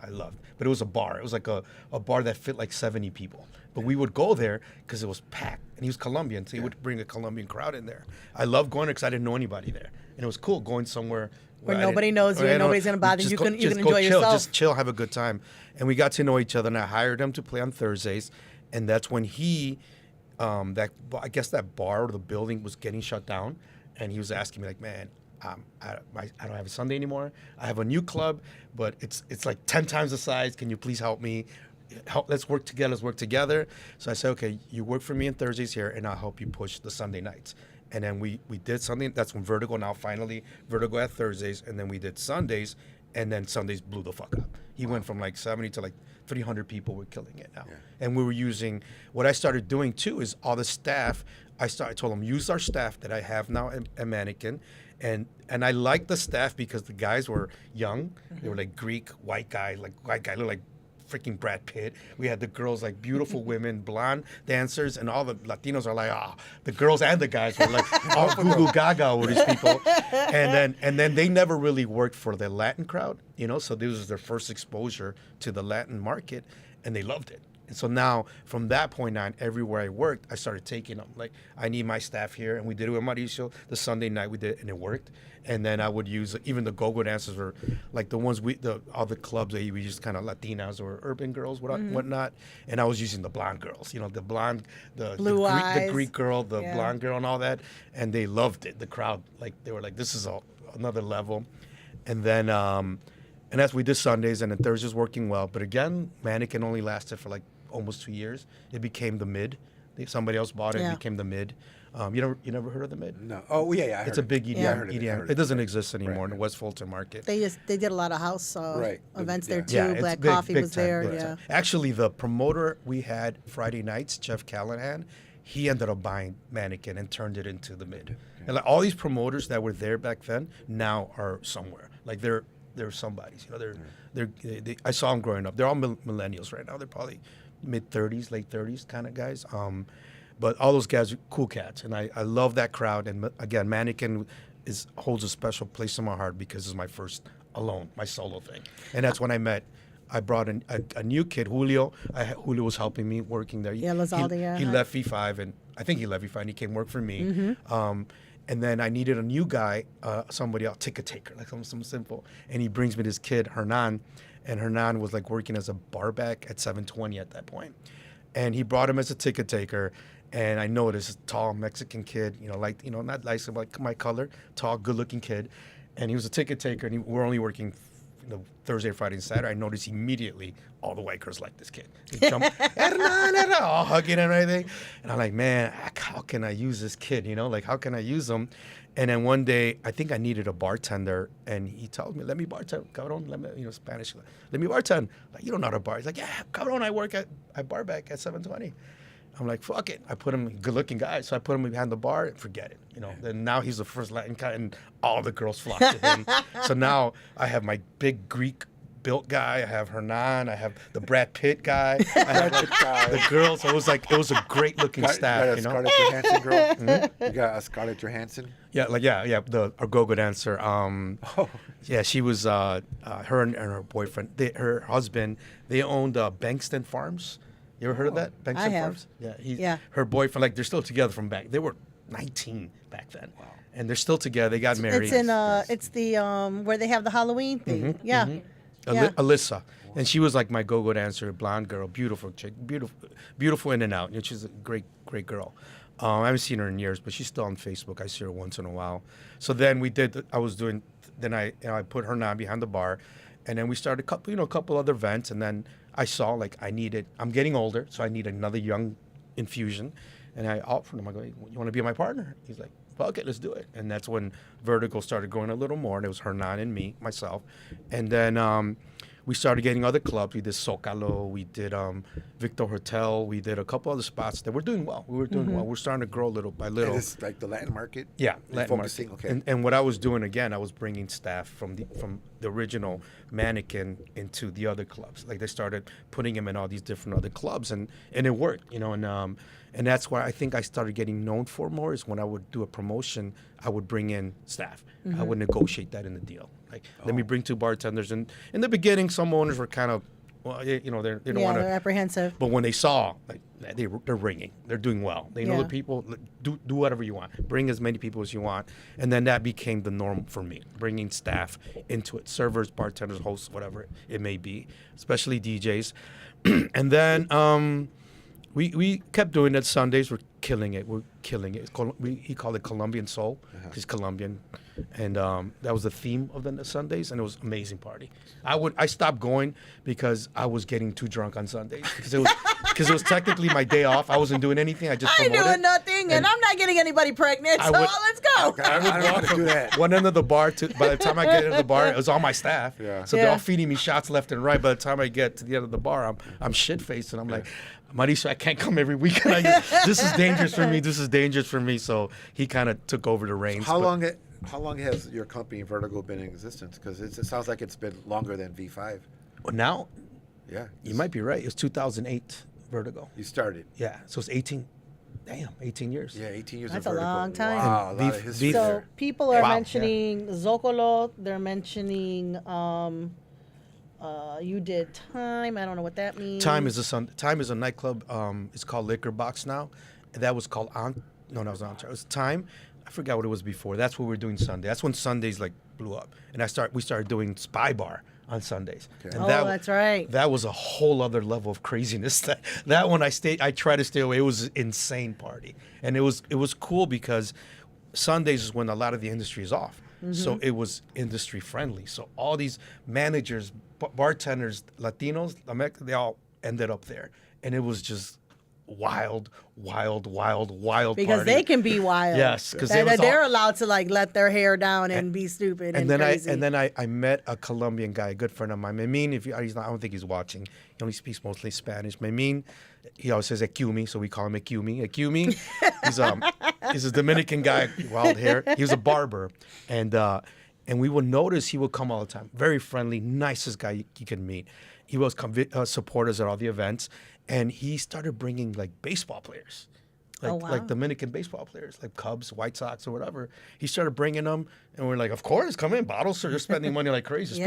But it was a bar. It was like a bar that fit like 70 people. But we would go there because it was packed. And he was Colombian, so he would bring a Colombian crowd in there. I loved going there because I didn't know anybody there. And it was cool going somewhere where nobody knows you and nobody's going to bother you. You can enjoy chill, yourself. Just chill, have a good time. And we got to know each other, and I hired him to play on Thursdays. And that's when I guess that bar or the building was getting shut down. And he was asking me like, man, I don't have a Sunday anymore. I have a new club, but it's like 10 times the size. Can you please help me? Let's work together. So I said, okay, you work for me on Thursdays here, and I'll help you push the Sunday nights. And then we did something. That's when Vertigo had Thursdays, and then we did Sundays, and then Sundays blew the fuck up. He went from like 70 to like 300 people were killing it now. Yeah. And we were using, what I started doing too is all the staff, I told them, use our staff that I have now at Mannequin. And I liked the staff because the guys were young. They were like Greek, white guy looked like freaking Brad Pitt. We had the girls, like beautiful women, blonde dancers, and all the Latinos are like, the girls and the guys were like all goo goo gaga with these people. And then they never really worked for the Latin crowd, so this was their first exposure to the Latin market, and they loved it. And so now, from that point on, everywhere I worked, I started taking them. Like, I need my staff here, and we did it with Mauricio. The Sunday night we did it, and it worked. And then I would use, even the go-go dancers were like the ones all the clubs that we used, kind of Latinas or urban girls, whatnot. And I was using the blonde girls, the blonde, the Greek girl, the blonde girl, and all that. And they loved it. The crowd, like, they were like, this is another level. And then, and as we did Sundays, and then Thursdays working well. But again, Mannequin only lasted for like almost 2 years. It became the Mid. Somebody else bought it. It became the Mid. You never heard of the Mid? No. Oh yeah. It's a big EDM. It doesn't exist anymore in the West Fulton market. They did a lot of house events there too. Yeah, Black big, Coffee big was time, there. big time. Actually, the promoter we had Friday nights, Jeff Callahan, he ended up buying Mannequin and turned it into the Mid. Okay. And like all these promoters that were there back then now are somewhere. Like they're somebody's. I saw them growing up. They're all millennials right now. They're probably mid-30s, late 30s kind of guys. But all those guys are cool cats, and I love that crowd. And again, Mannequin holds a special place in my heart because it's my first my solo thing. And that's when I brought a new kid, Julio. Julio was helping me working there. Yeah, Lizalde, He left V5, and I think he left V5, and he came work for me. Mm-hmm. And then I needed a new guy, somebody else, ticket taker, like something simple. And he brings me this kid, Hernan. And Hernan was like working as a barback at 720 at that point. And he brought him as a ticket taker. And I noticed a tall Mexican kid, not like my color, tall, good looking kid. And he was a ticket taker, and we're only working Thursday, Friday, and Saturday, I noticed immediately all the white girls like this kid. They jump, "Hernan," all hugging and everything. And I'm like, man, how can I use this kid? Like, how can I use him? And then one day, I think I needed a bartender, and he told me, "Let me bartend, cabrón." Let me, Spanish. "Let me bartend." Like, "You don't know how to bar?" He's like, "Yeah, cabrón, I work at bar back at 720. I'm like, fuck it. I put him, good-looking guy, so I put him behind the bar and forget it. Then now he's the first Latin guy, and all the girls flock to him. So now I have my big Greek-built guy. I have Hernan. I have the Brad Pitt guy. I have the girls. So it was a great-looking staff. You got a Scarlett Johansson girl? Mm-hmm. You got a Scarlett Johansson? Yeah, our go-go dancer. Yeah, she was her and her boyfriend, her husband. They owned Bankston Farms. You ever heard of that? Bankston I have. Farms? Yeah. Her boyfriend, like, they're still together from back. They were 19 back then. Wow. And they're still together. They got married. It's in it's the where they have the Halloween thing. Mm-hmm, Yeah. mm-hmm. Yeah. Alyssa. And she was like my go-go dancer, blonde girl, beautiful chick, beautiful in and out. She's a great girl. I haven't seen her in years, but she's still on Facebook. I see her once in a while. So then I put her now behind the bar, and then we started a couple other events, and then I saw I'm getting older, so I need another young infusion, and I offered him. I go, "Hey, you want to be my partner?" He's like, "Fuck it, let's do it." And that's when Vertigo started growing a little more, and it was Hernan and myself, and then we started getting other clubs. We did Zócalo, we did Victor Hotel, we did a couple other spots that were doing well. We were doing well. We're starting to grow little by little. And it's like the Latin market? Yeah, Latin focusing, market. okay. And what I was doing again, I was bringing staff from the original mannequin into the other clubs. Like, they started putting him in all these different other clubs, and it worked, and that's why I think I started getting known for more is when I would do a promotion, I would bring in staff. I would negotiate that in the deal. Like, let me bring 2 bartenders. And in the beginning, some owners were kind of, they don't want to. They're apprehensive. But when they saw, like, they're ringing, they're doing well. They know Yeah. the people. Do whatever you want. Bring as many people as you want. And then that became the norm for me, bringing staff into it, servers, bartenders, hosts, whatever it may be, especially DJs. And then we kept doing it. Sundays, we're killing it. He called it Colombian Soul. He's Colombian, and that was the theme of the Sundays, and it was an amazing party. I stopped going because I was getting too drunk on Sundays because it was technically my day off. I wasn't doing anything. I just I ain't promoted. doing nothing, and I'm not getting anybody pregnant. So let's go. I don't know how to do that. One end of the bar to by the time I get into the bar, it was all my staff. Yeah. So they're all feeding me shots left and right. By the time I get to the end of the bar, I'm shit faced, and I'm like, Mauricio, I can't come every weekend. This is dangerous for me. This is dangerous for me. So he kind of took over the reins. How long has your company Vertigo been in existence? Because it sounds like it's been longer than V5. Now, Yeah. you might be right. It was 2008 Vertigo. You started. Yeah. So it's 18. Damn, 18 years. Yeah, 18 years That's of a Vertigo. long time. Wow, a lot of history So there. people are Wow. mentioning Zocalo. They're mentioning you did Time. I don't know what that means. Time is a nightclub. It's called Liquor Box now. That was called No, that was It was Time. I forgot what it was before. That's what we were doing Sunday. That's when Sundays like blew up, and we started doing Spy Bar on Sundays. Okay. And that's right. That was a whole other level of craziness. That one I tried to stay away. It was an insane party, and it was cool because Sundays is when a lot of the industry is off. So it was industry friendly. So all these managers, bartenders, Latinos, they all ended up there, and it was just wild Because party. they can be wild. Yes, because they're allowed to like let their hair down and be stupid and crazy. I met a Colombian guy, a good friend of mine. Memin, I don't think he's watching. He only speaks mostly Spanish. Memin, he always says Ecumi, so we call him Ecumi. Ecumi, he's a Dominican guy, wild hair. He was a barber, and we would notice he would come all the time. Very friendly, nicest guy you can meet. He was support us at all the events, and he started bringing like baseball players. Like Dominican baseball players, like Cubs, White Sox, or whatever. He started bringing them, and we're like, of course, come in, bottles. They're spending money like crazy,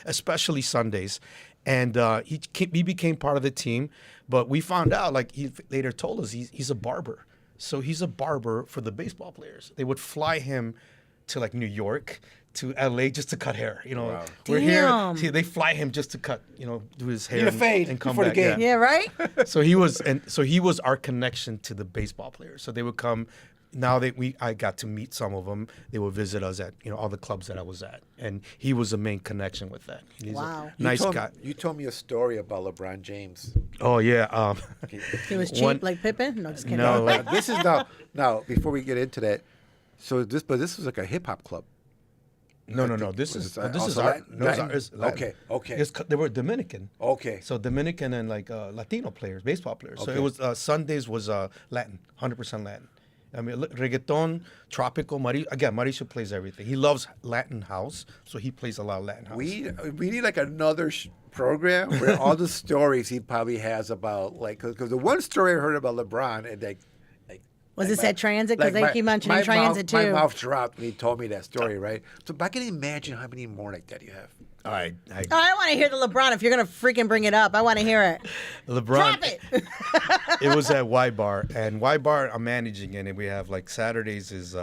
especially Sundays. And he became part of the team, but we found out, like he later told us, he's a barber. So he's a barber for the baseball players. They would fly him to like New York, to LA just to cut hair. Wow. We're Damn. here. They fly him just to cut, do his hair Need a fade and come before the back. game. Yeah, right? So he was our connection to the baseball players. So they would come, now that I got to meet some of them, they would visit us at all the clubs that I was at, and he was the main connection with that. He's Wow. a nice guy. You told me a story about LeBron James. Oh yeah. He was cheap like Pippen? No, just kidding. No, This is now before we get into that. So this was like a hip hop club. no. This is also our. Latin? No, it's Latin. Okay. They were Dominican. Okay. So Dominican and like Latino players, baseball players. So Okay. it was Sundays was Latin, 100% Latin. I mean, reggaeton, tropical. Mauricio plays everything. He loves Latin house, so he plays a lot of Latin house. We need like another program where all the stories he probably has about because the one story I heard about LeBron and Was this at transit? Because they keep mentioning transit My too. mouth dropped when he told me that story, right? So I can imagine how many more like that you have. All right, Oh, I want to hear the LeBron. If you're gonna freaking bring it up, I want to hear it. LeBron. Drop it. It was at Y Bar, and Y Bar I'm managing it, and we have like Saturdays is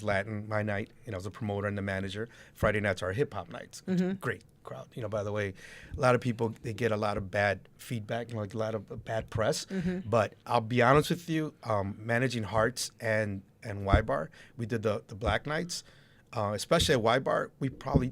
Latin, my night, as a promoter and the manager. Friday nights are hip hop nights. Great crowd. By the way, a lot of people they get a lot of bad feedback, like a lot of bad press. But I'll be honest with you, managing Hearts and Y Bar, we did the Black Nights, especially at Y Bar. We probably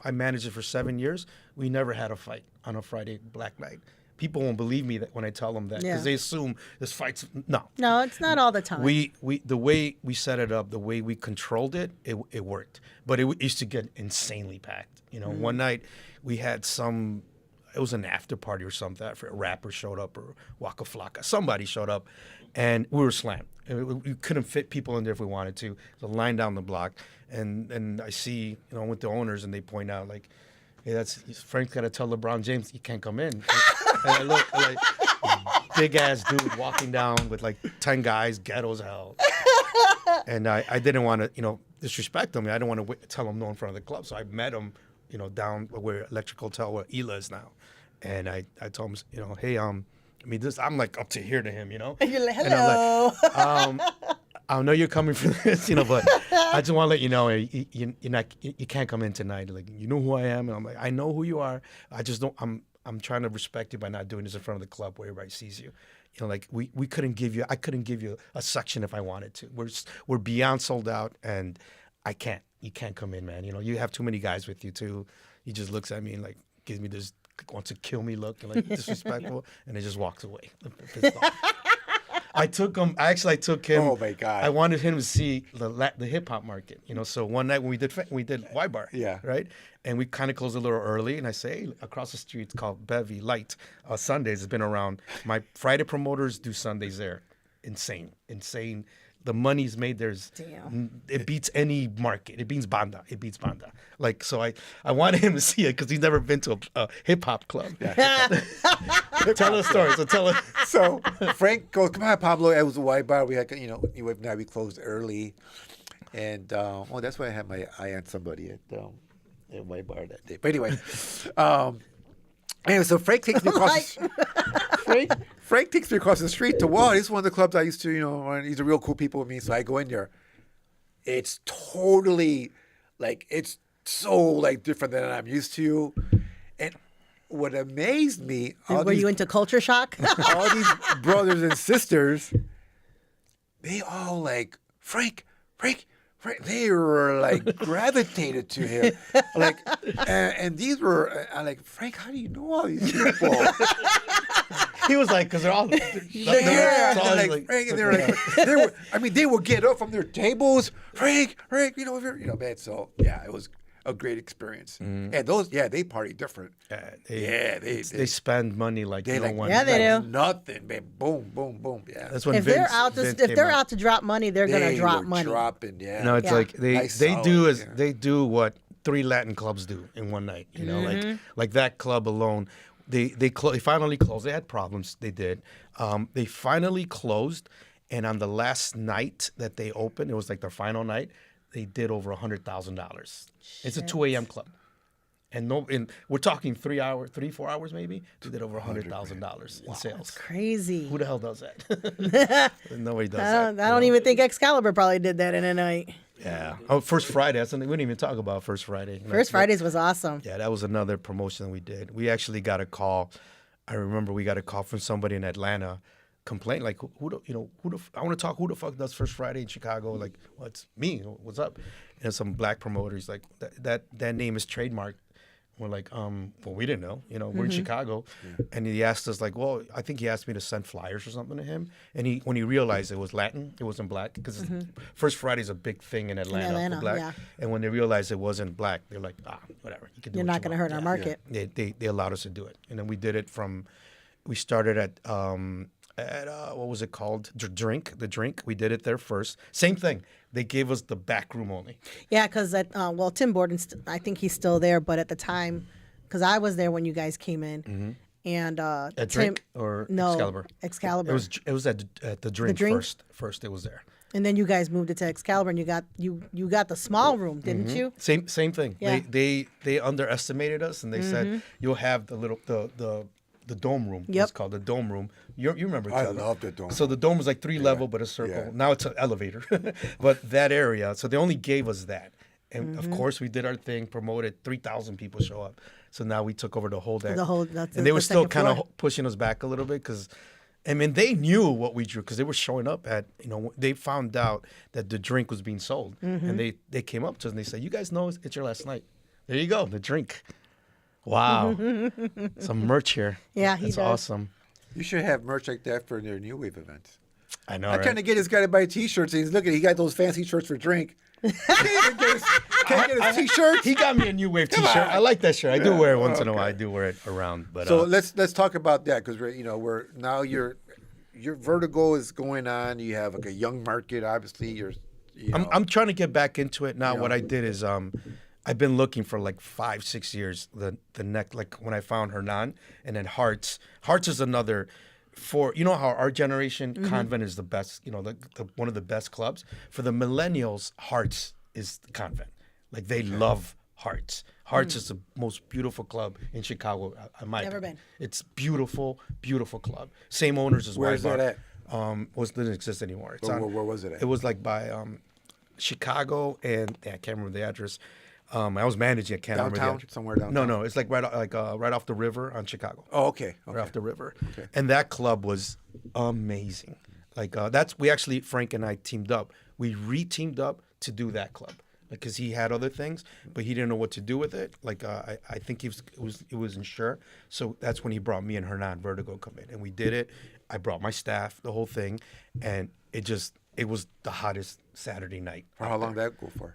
I managed it for 7 years. We never had a fight on a Friday Black Night. People won't believe me when I tell them that because they assume this fight's no. No, it's not all the time. We the way we set it up, the way we controlled it, it worked. But it used to get insanely packed. One night we had it was an after party or something. A rapper showed up or Waka Flocka. Somebody showed up, and we were slammed. And we couldn't fit people in there if we wanted to. There's a line down the block, and I see with the owners, and they point out like, hey, Frank's got to tell LeBron James he can't come in. And I look like big ass dude walking down with like 10 guys, ghetto as hell. And I didn't want to disrespect him. I didn't want to tell him no in front of the club. So I met him down where Electric Hotel where Ela is now, and I told him hey I'm like up to here to him You're like, hello. and I'm like I know you're coming for this but I just want to let you know you can't come in tonight. Like you know who I am, and I'm like I know who you are. I just don't I'm trying to respect you by not doing this in front of the club where everybody sees you. Like I couldn't give you a section if I wanted to. We're beyond sold out, and you can't come in, man. You have too many guys with you too. He just looks at me and like gives me this wants to kill me look and like disrespectful, and then just walks away. I took him. Oh my God! I wanted him to see the hip hop market. So one night when we did Y Bar, right, and we kind of closed a little early. And I say, hey, across the street, it's called Bevy Light. Sundays, it's been around. My Friday promoters do Sundays there. Insane. The money's made there's it beats any market. It beats banda. Like so I wanted him to see it because he's never been to a hip hop club. Tell a story. So tell it. So Frank goes, come on, Pablo. It was a white bar. We had now we closed early, and that's why I had my eye on somebody at white bar that day. But anyway, so Frank takes me across. Frank takes me across the street to Wall. This is one of the clubs I used to, run. These are real cool people with me. So I go in there. It's totally it's so different than I'm used to. And what amazed me, Were you into culture shock? all these brothers and sisters, they all Frank. They were gravitated to him, and these were Frank. How do you know all these people? He was like, because they're all Frank, and they would get up from their tables. Frank, man. So it was a great experience. And they party different. They spend money like they no one. Yeah, they do. Nothing, man. Boom, boom, boom. Yeah. That's when If they're out to drop money, they're gonna drop money. Dropping, yeah. No, it's Yeah. like I they do what 3 Latin clubs do in one night. Like that club alone. They finally closed. They had problems. They did. They finally closed, and on the last night that they opened, it was like their final night. They did over $100,000. It's a 2 a.m. club, and we're talking 4 hours maybe. They did over $100,000 in sales. That's crazy. Who the hell does that? Nobody does that. I don't even think Excalibur probably did that in a night. Yeah. Oh, First Friday. That's something we didn't even talk about. First Friday. First Fridays was awesome. Yeah, that was another promotion we did. We actually got a call. I remember we got a call from somebody in Atlanta complain like, I want to talk. Who the fuck does First Friday in Chicago? Like, well, it's me. What's up? And some black promoters like that name is trademarked. We're like, well, we didn't know. We're in Chicago, and he asked us like, well, I think he asked me to send flyers or something to him. And when he realized it was Latin, it wasn't black, because First Friday is a big thing in Atlanta for black. Yeah. And when they realized it wasn't black, they're like, whatever. You can do You're what not you going to want. hurt our market. They allowed us to do it, and then we did it we started at what was it called? The drink. We did it there first. Same thing. They gave us the back room only. Yeah, because Tim Borden, I think he's still there, but at the time, because I was there when you guys came in, and At Tim, Drink or no, Excalibur? It was at the drink, Drink? first. First it was there. and then you guys moved it to Excalibur, and you got the small room, didn't you? Same thing. Yeah. They underestimated us, and they said you'll have the dome room. Yep. It's called the dome room. You remember? I Kevin. love the dome. So the dome was like 3 level, but a circle. Yeah. Now it's an elevator. But that area, so they only gave us that. And of course, we did our thing, promoted, 3,000 people show up. So now we took over the whole deck. That's and they were the still second kind of floor. pushing us back a little bit because, I mean, they knew what we drew because they were showing up at, they found out that the drink was being sold. And they came up to us and they said, you guys know it's your last night. There you go, the drink. Wow. Some merch here. Yeah, he That's does. awesome. You should have merch like that for their New Wave events. I know, I right? kind of get this guy to buy T-shirts. And he's looking. He got those fancy shirts for drink. Can't get his T-shirts. He got me a New Wave Come T-shirt. on. I like that shirt. I do wear it once in a Okay. while. I do wear it around. But So let's talk about that because we're now your Vertigo is going on. You have like a young market. Obviously, I'm trying to get back into it now. Yeah. What I did is I've been looking for like 5-6 years. The neck, like when I found Hernan and then Hearts. Hearts is another. For how our generation Convent is the best. The one of the best clubs. For the millennials, Hearts is the Convent. Like they love Hearts. Hearts is the most beautiful club in Chicago. Never been. It's beautiful, beautiful club. Same owners as Where's White that Bar. Doesn't exist anymore. It's Where was it at? It was like by Chicago and I can't remember the address. I was managing. I can't remember the Downtown? address. Somewhere downtown? No, it's like right off the river on Chicago. Oh, okay. Right off the river. Okay. And that club was amazing. Like Frank and I teamed up. We re-teamed up to do that club because he had other things, but he didn't know what to do with it. Like I think it was unsure. So that's when he brought me and Hernan Vertigo come in, and we did it. I brought my staff, the whole thing, and it was the hottest Saturday night. For how long did that go for?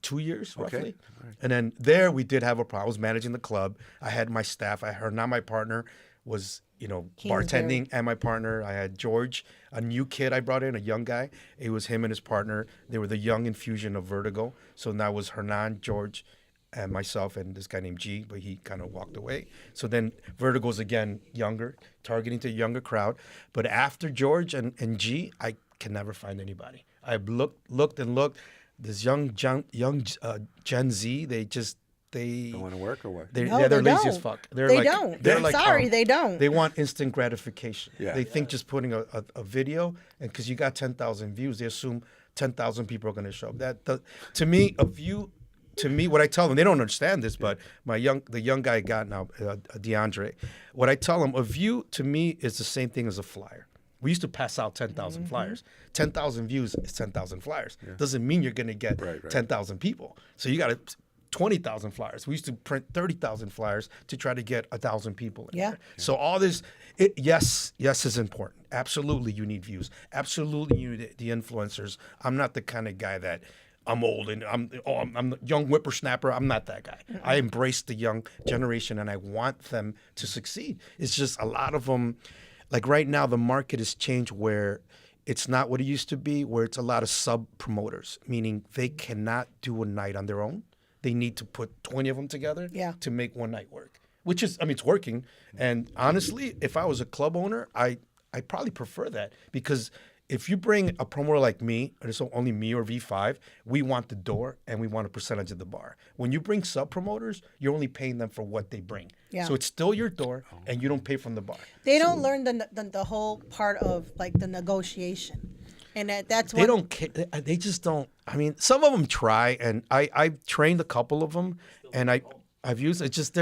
2 years roughly. Okay. All right. And then there we did have a problem. I was managing the club. I had my staff. Hernan, my partner, was bartending, and my partner. I had George, a new kid I brought in, a young guy. It was him and his partner. They were the young infusion of Vertigo. So now it was Hernan, George, and myself, and this guy named G, but he kind of walked away. So then Vertigo's again younger, targeting to a younger crowd. But after George and G, I can never find anybody. I've looked and looked. This young Gen Z, they Don't want to work or what? they're No, they're they lazy don't. as fuck. They're They like, don't. They're I'm like, sorry, they don't. They want instant gratification. Yeah. They think just putting a video, and because you got 10,000 views, they assume 10,000 people are going to show up. To me, what I tell them, they don't understand this, but the young guy I got now, DeAndre, what I tell them, a view to me is the same thing as a flyer. We used to pass out 10,000 flyers. 10,000 views is 10,000 flyers. Doesn't mean you're going to get Right. 10,000 people. So you got 20,000 flyers. We used to print 30,000 flyers to try to get 1,000 people in Yeah. there. So all this, yes is important. Absolutely, you need views. Absolutely, you need the influencers. I'm not the kind of guy that I'm old and I'm the young whippersnapper. I'm not that guy. I embrace the young generation and I want them to succeed. It's just a lot of them. Like right now, the market has changed where it's not what it used to be, where it's a lot of sub promoters, meaning they cannot do a night on their own. They need to put 20 of them together to make one night work, which is, it's working. And honestly, if I was a club owner, I probably prefer that because if you bring a promoter like me, or it's only me or V5, we want the door and we want a percentage of the bar. When you bring sub promoters, you're only paying them for what they bring. Yeah. So it's still your door and you don't pay from the bar. They don't learn the whole part of like the negotiation, and that's what They don't care. They just don't. I mean, some of them try, and I've trained a couple of them, and I've used it. Just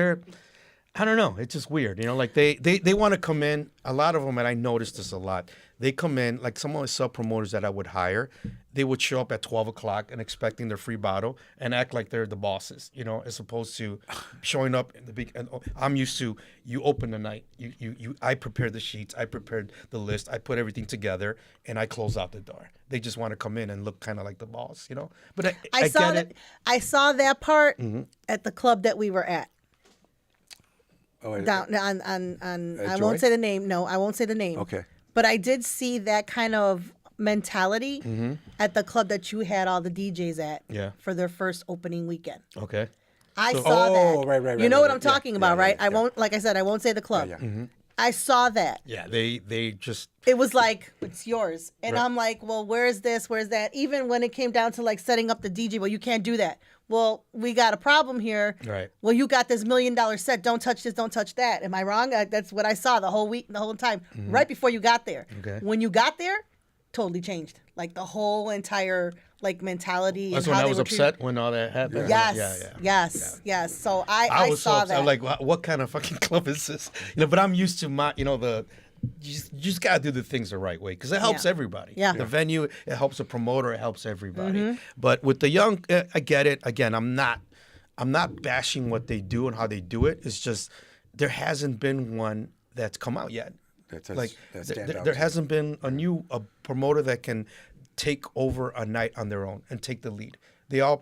I don't know. It's just weird, Like they want to come in. A lot of them, and I noticed this a lot. They come in like some of the sub promoters that I would hire. They would show up at 12 o'clock and expecting their free bottle and act like they're the bosses, as opposed to showing up in the big. And I'm used to you open the night. I prepared the sheets. I prepared the list. I put everything together and I close out the door. They just want to come in and look kind of like the boss, But I saw get that. it. I saw that part at the club that we were at. Oh, Down on I Joy? won't say the name. No, I won't say the name. Okay. But I did see that kind of mentality at the club that you had all the DJs at Yeah. for their first opening weekend. Okay. I So- saw that. right, You know what right. I'm talking Yeah, about, yeah, right? yeah, I yeah. won't, like I said, I won't say the club. Yeah, yeah. I saw that. Yeah, they just It was like, it's yours. And Right. I'm like, well, where's this? Where's that? Even when it came down to like setting up the DJ, well, you can't do that. Well, we got a problem here. Right. Well, you got this $1 million set. Don't touch this. Don't touch that. Am I wrong? That's what I saw the whole week, the whole time, right before you got there. Okay. When you got there, totally changed. Like the whole entire like mentality. That's and when how I they was were upset when all that happened. Yes, Yeah. yes. So I I was so saw upset. that. I'm like, what kind of fucking club is this? But I'm used to my, you just gotta do the things the right way because it helps Yeah. everybody. Yeah. The venue, it helps the promoter, it helps everybody. But with the young, I get it. Again, I'm not bashing what they do and how they do it. It's just there hasn't been one that's come out yet. That There stand out. hasn't been a promoter that can take over a night on their own and take the lead. They are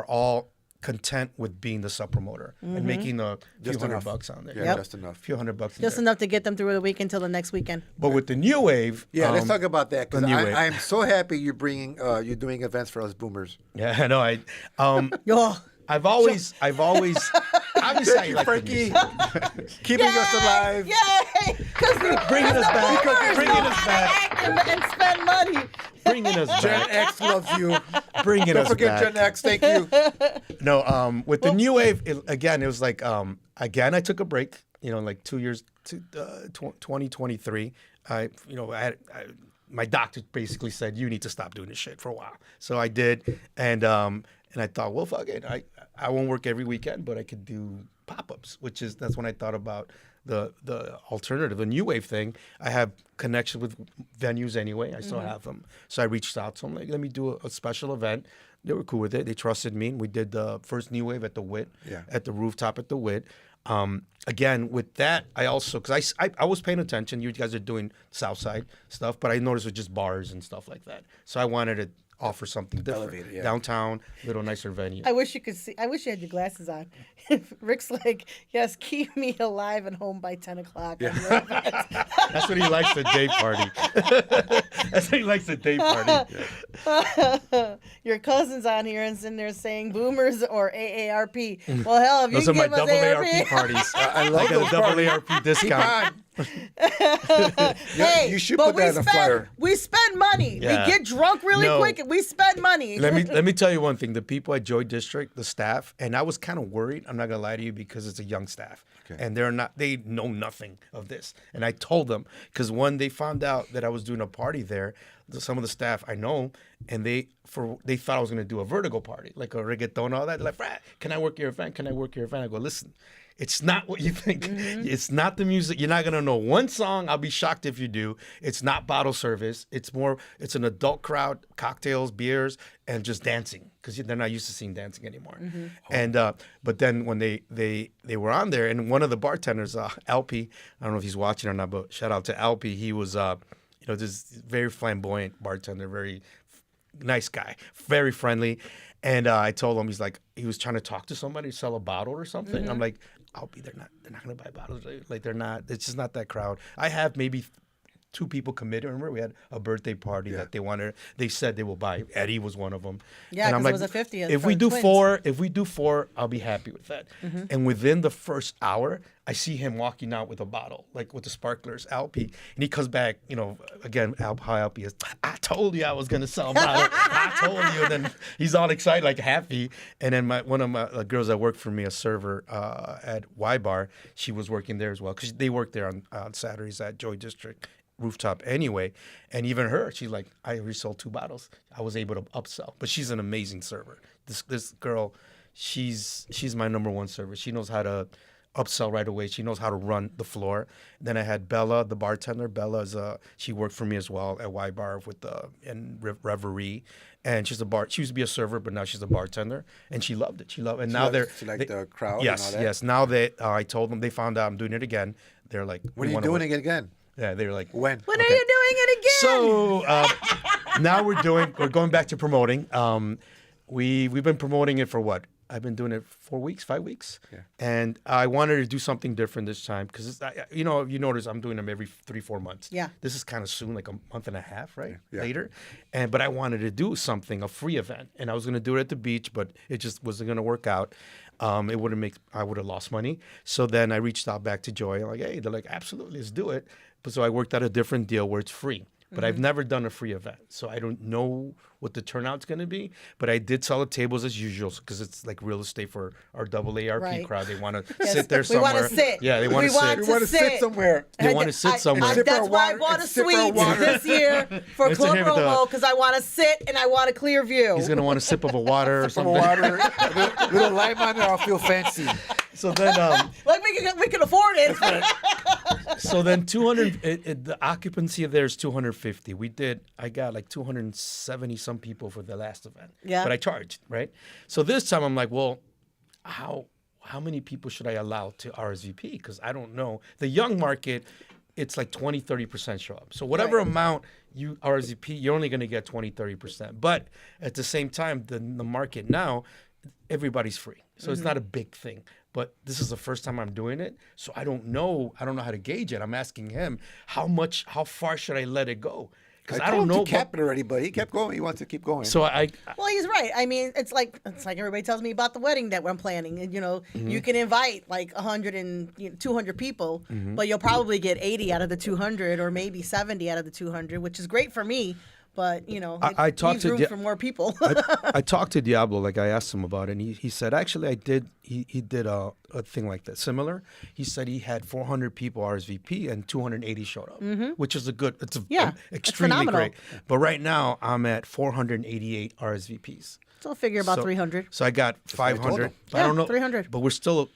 all content with being the sub promoter and making a few Just hundred enough. bucks on there. Yeah, Yep. just enough. A few $100 just there. enough to get them through the week until the next weekend. But with the new wave, Yeah, let's talk about that because the new wave. I'm so happy you're doing events for us boomers. Yeah, I know. Oh, I've always obviously I like the Frankie, music. keeping us alive. Yay! Bringing us back, bringing us back, and spend money. bringing us Gen back, X loves you. bringing Don't us forget back. Gen X. Thank you. No, with the new wave, it was like, again, I took a break, like 2 years, 2023. My doctor basically said, you need to stop doing this shit for a while. So I did. And I thought, well, fuck it. I won't work every weekend, but I could do pop-ups, that's when I thought about the alternative, the new wave thing. I have connection with venues anyway. I still have them. So I reached out to them, like, let me do a special event. They were cool with it. They trusted me. We did the first new wave at the WIT, at the rooftop at the WIT. Again, with that, I also, because I was paying attention. You guys are doing Southside stuff, but I noticed it was just bars and stuff like that. So I wanted to offer something different. Elevated, yeah. Downtown, little nicer venue. I wish you could see. I wish you had your glasses on. Rick's like, yes, keep me alive and home by 10 o'clock. Yeah. That's what he likes, the day party. That's what he likes, the day party. Your cousin's on here and sitting there saying boomers or AARP. Well, hell, if Those you are my give us double ARP AARP. parties. I love I got those a double parties. ARP discount. Hey, you should but put that we on a spend, flyer. We spend money. Yeah. We get drunk really No. quick and we spend money. Let me tell you one thing. The people at Joy District, the staff, and I was kind of worried. I'm not gonna lie to you because it's a young staff, and they know nothing of this. And I told them because when they found out that I was doing a party there, some of the staff I know, and they thought I was gonna do a vertigo party, like a reggaeton, all that. They're like, Brad, can I work your event? Can I work your event? I go, listen. It's not what you think. It's not the music. You're not gonna know one song. I'll be shocked if you do. It's not bottle service. It's an adult crowd, cocktails, beers, and just dancing because they're not used to seeing dancing anymore. And but then when they were on there, and one of the bartenders, Alpi, I don't know if he's watching or not, but shout out to Alpi. He was this very flamboyant bartender, very nice guy, very friendly. And I told him, he was trying to talk to somebody, sell a bottle or something. I'm like, they're not going to buy bottles. Like it's just not that crowd. I have maybe 2 people committed. Remember, we had a birthday party that they said they will buy. Eddie was one of them. Yeah, and I'm 'cause it was a 50th If for we do twins. if we do 4, I'll be happy with that. And within the first hour, I see him walking out with a bottle, like with the sparklers, Alpi. And he comes back, again, how Alpi is, I told you I was going to sell a bottle. I told you. And then he's all excited, like happy. And then one of my girls that worked for me, a server at Y Bar, she was working there as well. Because they work there on Saturdays at Joy District rooftop anyway. And even her, she's like, I resold 2 bottles. I was able to upsell. But she's an amazing server. This girl, she's my number one server. She knows how to upsell right away. She knows how to run the floor. Then I had Bella, the bartender. Bella's she worked for me as well at Y Bar with and Reverie, and she's a She used to be a server, but now she's a bartender, and she loved it. And now they're the crowd. Yes, and all that? yes. Now that I told them, they found out I'm doing it again. They're like, When are you doing it again? Yeah, they're like, When? When are you doing it again? So now we're going back to promoting. We've been promoting it for what? I've been doing it 4 weeks, 5 weeks, and I wanted to do something different this time because you notice I'm doing them every 3-4 months. Yeah. This is kind of soon, like a month and a half, right? Yeah. Later, but I wanted to do something, a free event, and I was going to do it at the beach, but it just wasn't going to work out. I would have lost money. So then I reached out back to Joy. I'm like, hey, they're like, absolutely, let's do it. But so I worked out a different deal where it's free. But I've never done a free event, so I don't know what the turnout's going to be. But I did sell the tables as usual because it's like real estate for our AAARP Right. crowd. They want to sit there We somewhere. want to sit. Yeah, they want to sit. We want to sit somewhere. They want to sit somewhere. sip That's our why I water- bought a and sip our suite water. this year for Listen Club here with the- Romo because I want to sit and I want a clear view. He's going to want a sip of a water or Some something. water, little lime on it. I'll feel fancy. So then, Like we can afford it. so then 200. The occupancy of there is 250. I got like 270 some people for the last event. Yeah. But I charged, right? So this time I'm like, well, how many people should I allow to RSVP? Because I don't know. The young market, it's like 20-30% show up. So whatever Right. amount you RSVP, you're only going to get 20-30%. But at the same time, the market now, everybody's free. So it's not a big thing. But this is the first time I'm doing it. So I don't know how to gauge it. I'm asking him, how far should I let it go? Because I don't know. He capped it already, but he kept going. He wants to keep going. So Well, he's right. I mean, it's like everybody tells me about the wedding that I'm planning. And, you can invite like 100 and 200 people, but you'll probably get 80 out of the 200 or maybe 70 out of the 200, which is great for me. But, I it talked leaves to room for more people. I talked to Diablo, like I asked him about it, and he said, actually, he did a thing like that, similar. He said he had 400 people RSVP and 280 showed up, which is Yeah, it's extremely phenomenal. great. But right now, I'm at 488 RSVPs. So I'll figure about So- 300. So I got what I told 500. him. I don't Yeah, know. 300. But we're still,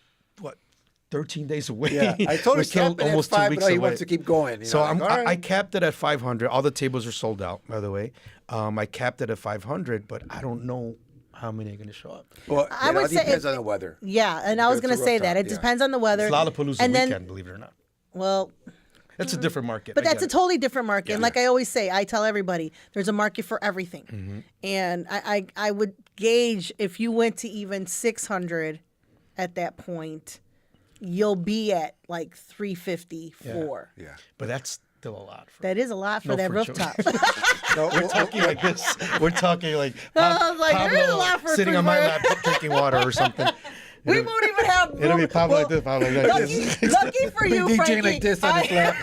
13 days away. yeah, I told We're him still cap it at almost 2 5, weeks but he away. wants to keep going. So like, all right. I capped it at 500. All the tables are sold out, by the way. I capped it at 500, but I don't know how many are going to show up. Well, I it would all say depends it- on the weather. Yeah, and I was Go going to to say rooftop, that. It yeah. depends on the weather. It's Lollapalooza and then, weekend, believe it or not. well, That's a different market. but I that's a get it. totally different market. Yeah. And like I always say, I tell everybody, there's a market for everything. Mm-hmm. And I would gauge if you went to even 600 at that point, you'll be at like 354. Yeah. But that's still a lot. For, That is a lot for No, that for rooftop. No, we're talking like this. We're talking like, I was like, there is a lot for sitting on my lap drinking water or something. We won't even have room. It'll be Pablo like this, Pablo like this. Lucky for you, DJing Frankie. like this on his lap.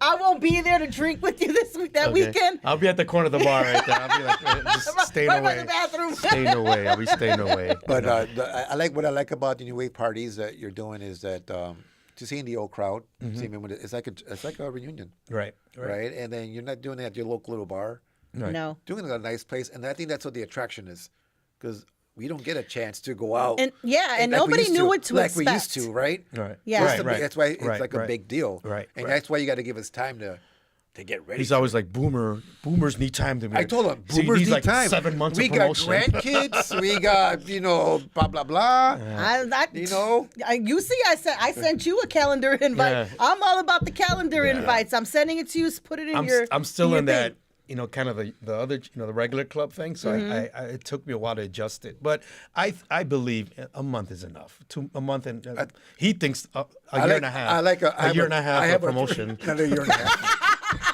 I won't be there to drink with you that Okay. weekend. I'll be at the corner of the bar right there. I'll be like, just staying Right by away. the bathroom. Staying away. I'll be staying away. But I like what I like about the New Wave parties that you're doing is that just seeing the old crowd. Seeing them it's like a reunion, Right. right? And then you're not doing it at your local little bar. Right. No. Doing it at a nice place, and I think that's what the attraction is, because we don't get a chance to go out. And yeah, and like we nobody used knew to, what to like expect. we used to, right? Right. Yeah. That's, Right. that's why it's Right, like a right. big deal. Right, And right. that's why you got to give us time to get ready. He's always like, boomers need time to. I told him, So he boomers needs need like time. 7 months we of promotion. got grandkids. We got, blah, blah, blah. You know? You see, I sent you a calendar invite. Yeah. I'm all about the calendar invites. I'm sending it to you. Put it in I'm still your in that, thing. kind of the other, the regular club thing. So I it took me a while to adjust it, but I believe a month is enough. A month, and he thinks a year and a half. I like a year and a half of promotion. Another year and a half.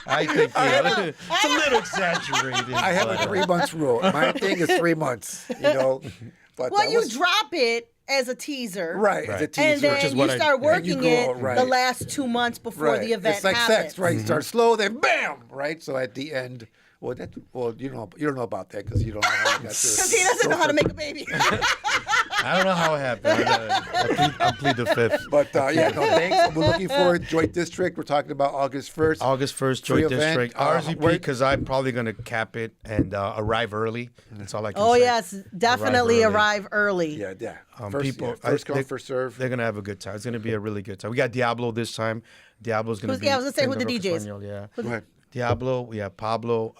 I think it's a little exaggerated. I have a but, 3 months rule. My thing is 3 months, But Well, that you was- drop it as a teaser. Right, as a Right. teaser. And then Which is you what I- start and you working grow, it right. the last 2 months before right. the event It's like happens. sex, right? You start slow, then bam, right? So at the end, you don't know about that because you don't know how you got to. Because he doesn't know how to make a baby. I don't know how it happened. I plead the fifth. But yeah, no, thanks. We're looking forward. Joint District. We're talking about August 1st. August 1st, Free Joint event. District. RSVP because I'm probably going to cap it and arrive early. That's all I can Oh say. yes, definitely early. arrive early. Yeah, yeah. People, First come, first serve. They're going to have a good time. It's going to be a really good time. We got Diablo this time. Diablo's going to be. Yeah, I was gonna say who the Rock DJs. Espanol, yeah. Go ahead. Diablo, we have Pablo,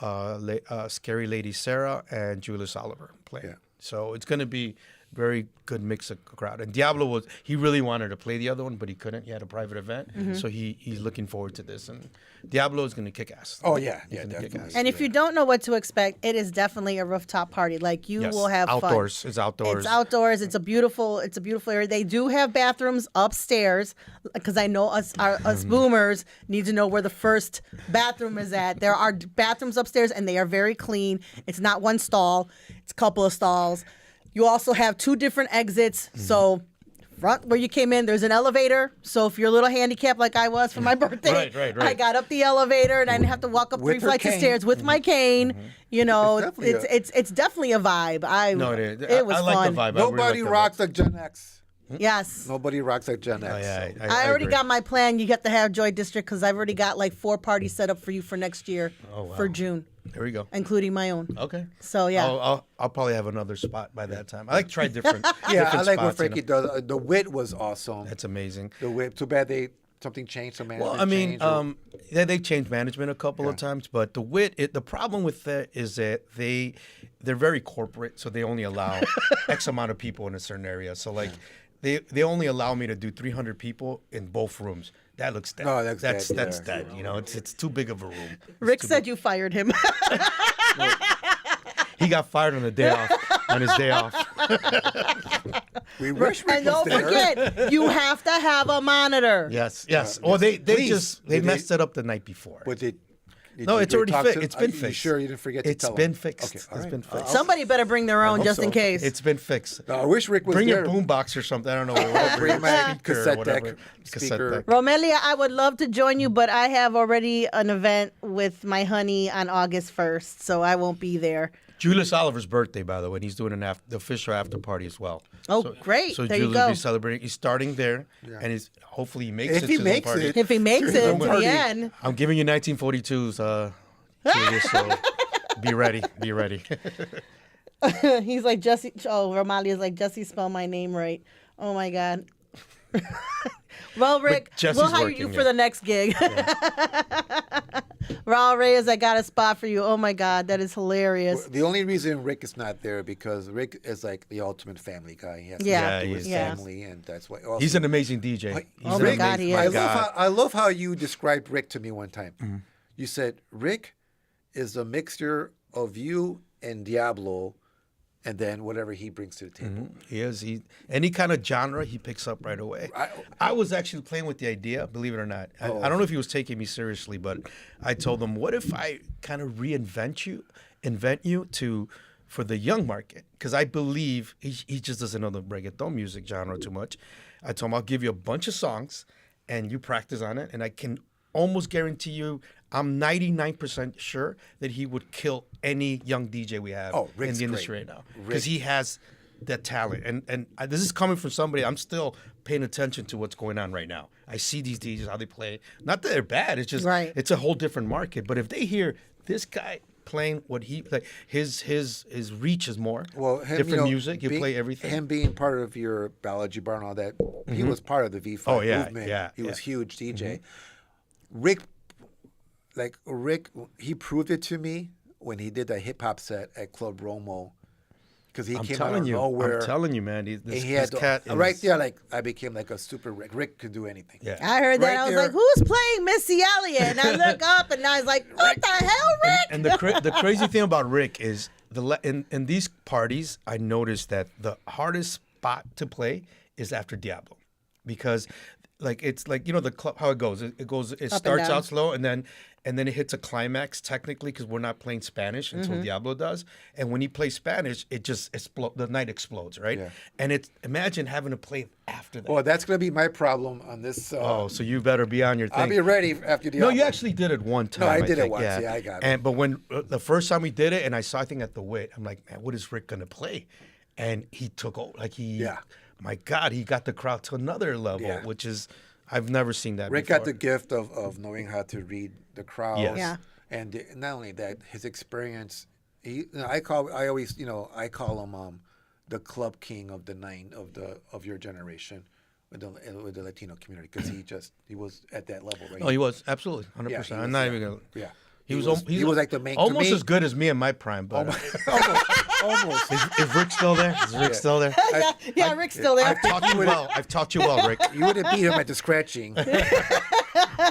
Scary Lady Sarah, and Julius Oliver playing. Yeah. So it's going to be very good mix of crowd. And Diablo he really wanted to play the other one, but he couldn't. He had a private event. So he's looking forward to this. And Diablo is going to kick ass. Oh yeah, He's yeah, gonna kick definitely. ass. And if you don't know what to expect, it is definitely a rooftop party. Like you Yes. will have outdoors. fun. It's outdoors. It's outdoors. It's a beautiful area. They do have bathrooms upstairs because I know us boomers need to know where the first bathroom is at. There are bathrooms upstairs and they are very clean. It's not one stall. It's a couple of stalls. You also have 2 different exits. So front where you came in, there's an elevator. So if you're a little handicapped like I was for my birthday, Right. I got up the elevator and I didn't have to walk up With 3 her flights of cane. stairs with my cane. You know, It's definitely it's definitely a vibe. No, it is. It was I like fun. the vibe. Nobody rocks like Gen X. Yes. Nobody rocks like Gen X. Oh, yeah, so. I already agree. got my plan. You get to have Joy District because I've already got like 4 parties set up for you for next year for June, There we go. including my own. Okay. So yeah. I'll probably have another spot by that time. I like to try different. Yeah, different I like what spots, Frankie does. The wit was awesome. That's amazing. The wit. Too bad something changed. Some management Well, I mean, changed, or- they changed management a couple of times, but the problem with that is that they're very corporate, so they only allow X amount of people in a certain area. So like, they only allow me to do 300 people in both rooms. That looks dead. No, that's dead, that's yeah. dead. You know, it's too big of a room. Rick said you fired him. He got fired on the day off. On his day off. we wish Rick And was don't there. forget, you have to have a monitor. Yes. Well, they Please. they Did messed it up the night before. But did No, you it's already talk fixed. to- It's been you fixed. sure you didn't forget to It's tell been him? fixed. Okay, all It's right. been fixed. Somebody better bring their own hope just in so. case. It's been fixed. No, I wish Rick was Bring there. your boombox or something. I don't know. Whatever. Bring my Speaker or cassette deck, whatever. Cassette speaker. deck. Romelia, I would love to join you, but I have already an event with my honey on August 1st, so I won't be there. Julius Oliver's birthday, by the way. And he's doing the official after party as well. Oh, great. So There you Julius will go. be celebrating. He's starting there, and hopefully he makes If it he to the makes party. it. If he makes it to Party. the end. I'm giving you 1942s, Julius, so be ready. Be ready. He's like, Jesse. Oh, Romalia's like, Jesse, spell my name right. Oh, my God. Well, Rick, Jesse's we'll hire working, you yeah. for the next gig. Raul Reyes, I got a spot for you. Oh, my God. That is hilarious. The only reason Rick is not there because Rick is like the ultimate family guy. He has to Yeah. talk to Yeah, his he is. family, and that's why. Also, He's an amazing DJ. Like, He's Oh an my God, amazing- he is. I My love I love how you described Rick to me one time. You said Rick is a mixture of you and Diablo, and then whatever he brings to the table. He is. Any kind of genre he picks up right away. I was actually playing with the idea, believe it or not. I don't know if he was taking me seriously, but I told him, what if I kind of invent you for the young market? Because I believe he just doesn't know the reggaeton music genre too much. I told him, I'll give you a bunch of songs and you practice on it, and I can almost guarantee you, I'm 99% sure that he would kill any young DJ we have in Rick's the industry great. right now. Because he has that talent. And this is coming from somebody, I'm still paying attention to what's going on right now. I see these DJs, how they play. Not that they're bad, it's just, Right. it's a whole different market. But if they hear this guy playing what he, like his reach is more. Well, him, different you know, music, you play everything. Him being part of your Biology Bar and all that, he was part of the V5 Oh, yeah, movement. yeah, he was yeah. huge DJ. Rick, he proved it to me when he did that hip hop set at Club Romo, because he I'm came out telling of you, nowhere. I'm telling you, man. and This he had cat right is- there, like I became like a super Rick. Rick could do anything. Yeah. I heard that. Right I was there. like, who's playing Missy Elliott? And I look up and I was like, what the hell, Rick? And the crazy thing about Rick is in these parties, I noticed that the hardest spot to play is after Diablo, because like it's like, you know, the club, how it goes. It starts down. out slow and then it hits a climax technically, because we're not playing Spanish until Diablo does. And when he plays Spanish, it just the night explodes, right? Yeah. And imagine having to play after that. Well, that's gonna be my problem on this. Oh, so you better be on your thing. I'll be ready after the. No, you actually did it one time. I did it think, once. Yeah, I got it. But when the first time we did it, and I saw, I think at the WIT, I'm like, man, what is Rick gonna play? and he took over. Like Yeah. my God, he got the crowd to another level, Yeah. which is I've never seen that. Rick before. got the gift of knowing how to read the crowd. Yes. Yeah. And not only that, his experience. I always call him the club king of the your generation with the Latino community, because he was at that level, right? Oh, he was absolutely 100%. Yeah, he I'm was, not yeah. even gonna. Yeah. He was like the main. almost as good as me in my prime, but Almost. is Rick still there? Is Rick still there? Yeah, Rick's still there. I've taught you well. I've taught you well, Rick. You would have beat him at the scratching.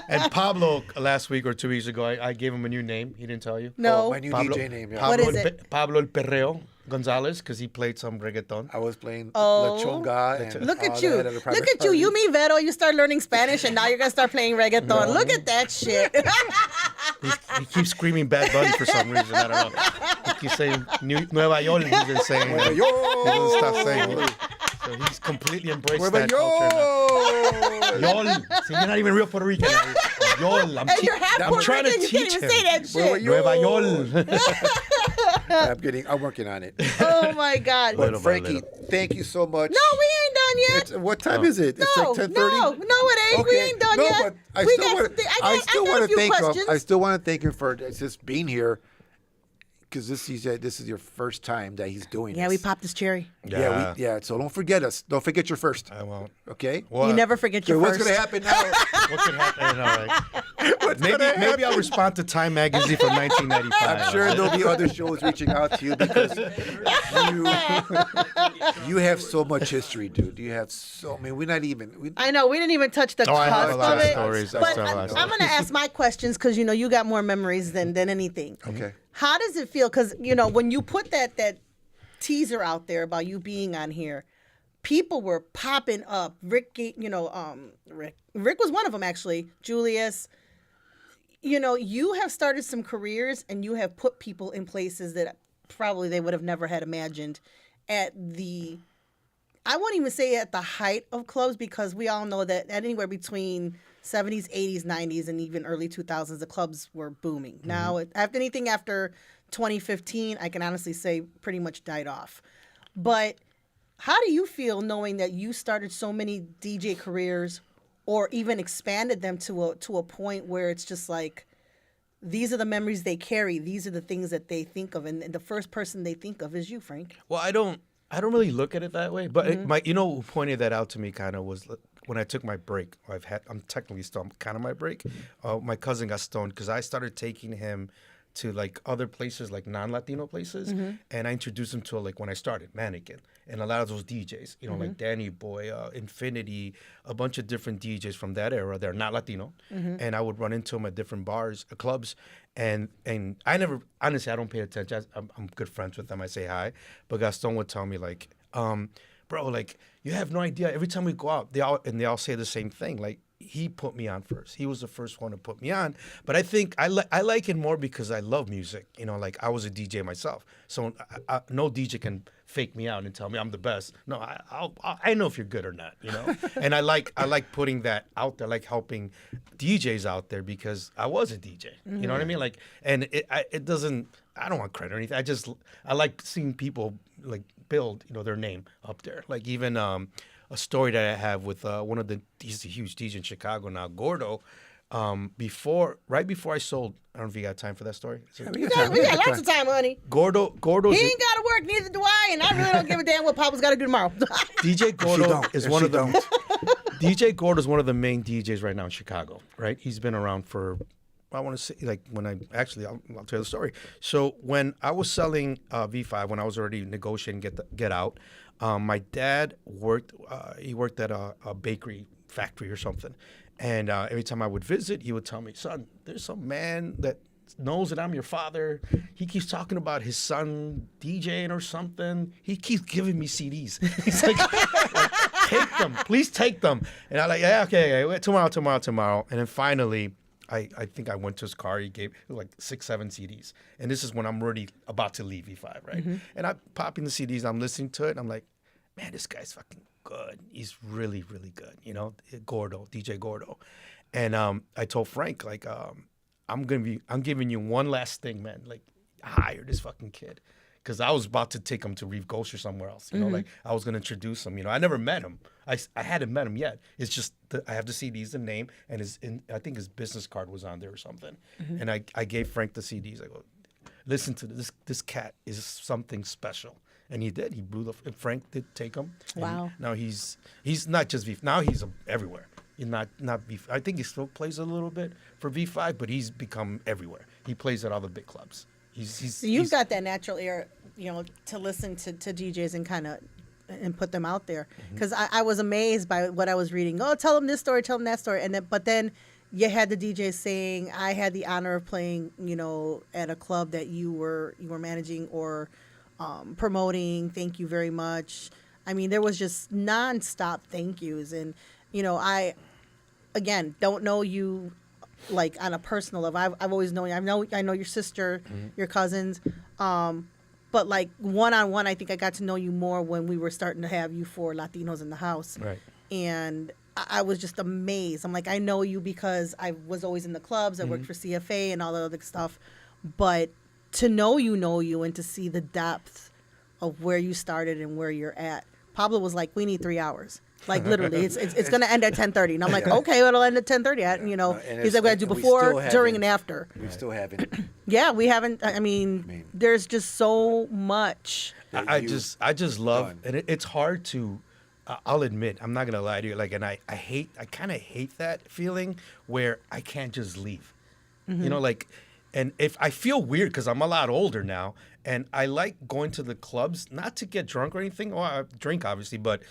And Pablo last week or 2 weeks ago, I gave him a new name. He didn't tell you. No. My new Pablo, DJ name. Yeah. Pablo What is El it? Pablo El Perreo Gonzalez, because he played some reggaeton. I was playing Oh. La Chonga. And Look all at you. that at a private Look at you. party. You, me, Vero, you start learning Spanish, and now you're going to start playing reggaeton. Look at that shit. He keeps screaming Bad Bunny for some reason. I don't know. He keeps saying Nueva York. He's been saying. Nueva He doesn't stop York. saying it. So he's completely embraced Nueva that culture now. York. Yol. See, you're not even real Puerto Rican. Yol. And you're half I'm Puerto trying to Rican, you can't teach even him. say that shit. Nueva Nueva Yol. I'm working on it. Oh, my God. Little by Frankie, little. thank you so much. No, we ain't done yet. What time is it? It's No, like 10:30. no, it ain't. We ain't done no, yet. But I We still got want. something- I I still got a want to few thank him. questions. I still want to thank him for just being here, because this is your first time that he's doing. Yeah, this. we popped this cherry. Yeah. So don't forget us. Don't forget your first. I won't. Okay. What? You never forget So your what's first. gonna happen now? What could happen? All right. Maybe I'll respond to Time Magazine from 1995. I'm sure there'll be other shows reaching out to you, because you have so much history, dude. You have so. I mean, we're not even. I know, we didn't even touch the Oh, I have a cusp lot of of it. stories. I But still have a lot of I'm going to ask my questions, because, you got more memories than anything. Okay. How does it feel? Because, when you put that teaser out there about you being on here, people were popping up. Rick, Rick was one of them, actually. Julius. You have started some careers, and you have put people in places that probably they would have never had imagined at the, I won't even say at the height of clubs, because we all know that at anywhere between 70s, 80s, 90s, and even early 2000s, the clubs were booming. Mm-hmm. Now, after 2015, I can honestly say pretty much died off. But how do you feel knowing that you started so many DJ careers, or even expanded them to a point where it's just like, these are the memories they carry, these are the things that they think of, and the first person they think of is you, Frank? Well, I don't really look at it that way. But who pointed that out to me kind of was when I took my break. I'm technically still kind of my break. My cousin got stoned because I started taking him to like other places, like non-Latino places, and I introduced him to like when I started Mannequin and a lot of those DJs, like Danny Boy, Infinity, a bunch of different DJs from that era. They're not Latino, and I would run into them at different bars, clubs, and I never, honestly, I don't pay attention. I'm good friends with them. I say hi, but Gaston would tell me like, bro, like you have no idea. Every time we go out, they all say the same thing, like. He put me on first. He was the first one to put me on. But I think I like it more because I love music. Like I was a DJ myself. So no DJ can fake me out and tell me I'm the best. No, I know if you're good or not, And I like putting that out there, like helping DJs out there, because I was a DJ. You know what I mean? Like, and it doesn't, I don't want credit or anything. I like seeing people like build, their name up there. Like even, a story that I have with he's a huge DJ in Chicago now, Gordo. Right before I sold, I don't know if you got time for that story. We got lots of time, honey. Gordo's He ain't got to work, neither do I, and I really don't give a damn what Papa's got to do tomorrow. DJ Gordo is one of the don't. DJ Gordo is one of the main DJs right now in Chicago. Right, he's been around for. I want to say, like, when I'll tell you the story. So when I was selling V5, when I was already negotiating get out, my dad worked. He worked at a bakery factory or something, and every time I would visit, he would tell me, "Son, there's some man that knows that I'm your father. He keeps talking about his son DJing or something. He keeps giving me CDs. He's like, take them, please take them." And I'm like, "Yeah, okay, tomorrow." And then finally. I think I went to his car. He gave like 6-7 CDs. And this is when I'm already about to leave V5, right? And I pop in the CDs. I'm listening to it. And I'm like, man, this guy's fucking good. He's really, really good. Gordo, DJ Gordo. And I told Frank, like, I'm giving you one last thing, man. Like, hire this fucking kid. because I was about to take him to Reef Ghost or somewhere else. You know, like I was gonna introduce him. You know, I never met him. I hadn't met him yet. It's just I have the CDs, the name, and I think his business card was on there or something. And I gave Frank the CDs. I go, listen to this. This cat is something special. And he did. He blew and Frank did take him. Wow. Now he's not just V. Now he's everywhere. He's not V. I think he still plays a little bit for V5, but he's become everywhere. He plays at all the big clubs. So you've got that natural ear, to listen to DJs and put them out there. Because I was amazed by what I was reading. Oh, tell them this story, tell them that story, but then you had the DJs saying, I had the honor of playing, at a club that you were managing or promoting. Thank you very much. I mean, there was just nonstop thank yous, and I again don't know you like on a personal level. I've always known you. I know your sister, your cousins, but like one-on-one, I think I got to know you more when we were starting to have you for Latinos in the house. Right. And I was just amazed. I'm like, I know you because I was always in the clubs. I worked for CFA and all the other stuff, but to know you and to see the depth of where you started and where you're at. Pablo was like, we need 3 hours. Like literally, it's going to end at 10:30, and I'm like, okay, well, it'll end at 10:30. He's like, we got to do before, during, and after. We still haven't. Yeah, we haven't. I mean, there's just so much. I just love, and it's hard to. I'll admit, I'm not gonna lie to you. Like, and I kind of hate that feeling where I can't just leave. Like, and if I feel weird because I'm a lot older now, and I like going to the clubs not to get drunk or anything. Well, I drink obviously, but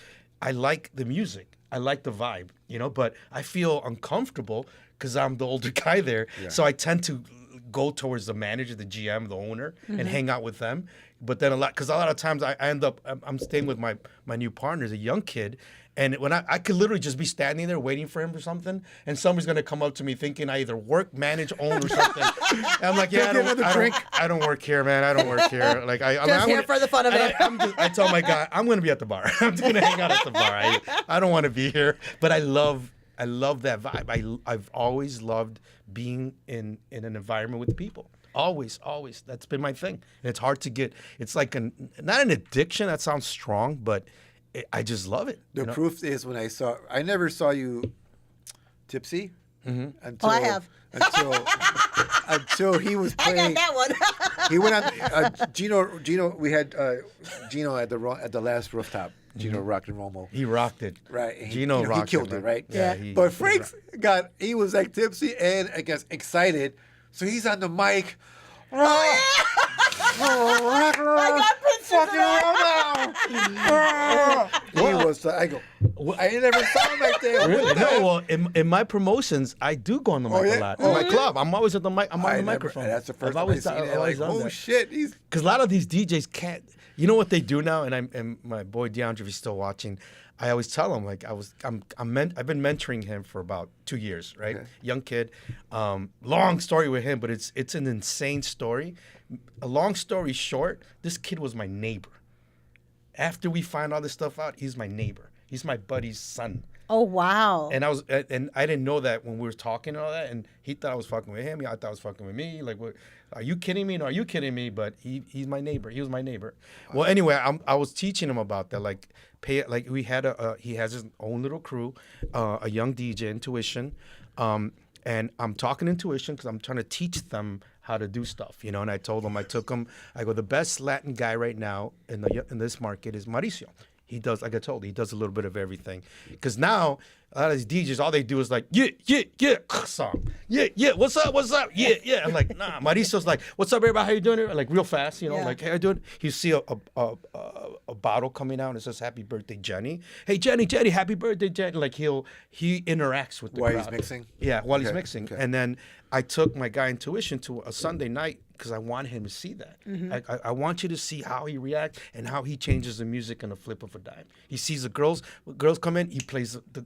I like the music. I like the vibe, but I feel uncomfortable because I'm the older guy there. Yeah. So I tend to go towards the manager, the GM, the owner, and hang out with them. But then a lot of times I end up, I'm staying with my new partner, a young kid. And when I could literally just be standing there waiting for him or something, and somebody's gonna come up to me thinking I either work, manage, own, or something. And I'm like, yeah, I don't work here, man. I don't work here. Like I'm here for the fun of it. I tell my guy, I'm gonna be at the bar. I'm just gonna hang out at the bar. I don't want to be here, but I love that vibe. I've always loved being in an environment with people. Always. That's been my thing. And it's hard to get. It's like not an addiction. That sounds strong, but I just love it. The proof is when I never saw you tipsy. Until, I have. Until he was playing. I got that one. He went on Gino. We had Gino at the last rooftop. Gino rocked and Romo. He rocked it. Right. Gino rocked he killed it, right? Yeah. But Frank he was like tipsy and I guess excited. So he's on the mic. I got He was. I go. I never saw him like that. Really? No, well, in my promotions, I do go on the mic a lot. In my club, I'm always at the mic. I'm on the microphone. That's the first time I've seen it. Like, oh shit, because a lot of these DJs can't. You know what they do now? And my boy DeAndre, if he's still watching, I always tell him like I've been mentoring him for about 2 years, right? Okay. Young kid, long story with him, but it's an insane story. A long story short, this kid was my neighbor. After we find all this stuff out, he's my neighbor. He's my buddy's son. Oh wow! And I didn't know that when we were talking and all that, and he thought I was fucking with him. I thought I was fucking with me. Like, what? Are you kidding me? No, are you kidding me? But he's my neighbor. He was my neighbor. Well, anyway, I was teaching him about that. Like, we had he has his own little crew, a young DJ, Intuition, and I'm talking Intuition because I'm trying to teach them how to do stuff, And I told him, I go, the best Latin guy right now in this market is Mauricio. He does, like I told you, he does a little bit of everything. Because now, a lot of these DJs, all they do is like, yeah, song. Yeah, what's up? Yeah. I'm like, nah. Mauricio's like, what's up, everybody? How you doing? Like, real fast, like, hey, how you doing? You see a bottle coming out and it says, happy birthday, Jenny. Hey, Jenny, happy birthday, Jenny. Like, he interacts with the crowd. While he's mixing? Yeah, while he's mixing. Okay. And then I took my guy Intuition to a Sunday night because I want him to see that. I want you to see how he reacts and how he changes the music in a flip of a dime. He sees the girls come in, he plays the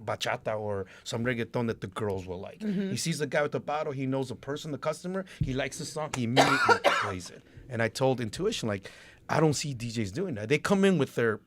bachata or some reggaeton that the girls will like. He sees the guy with the bottle, he knows the person, the customer, he likes the song, he immediately plays it. And I told Intuition, like, I don't see DJs doing that. They come in with their,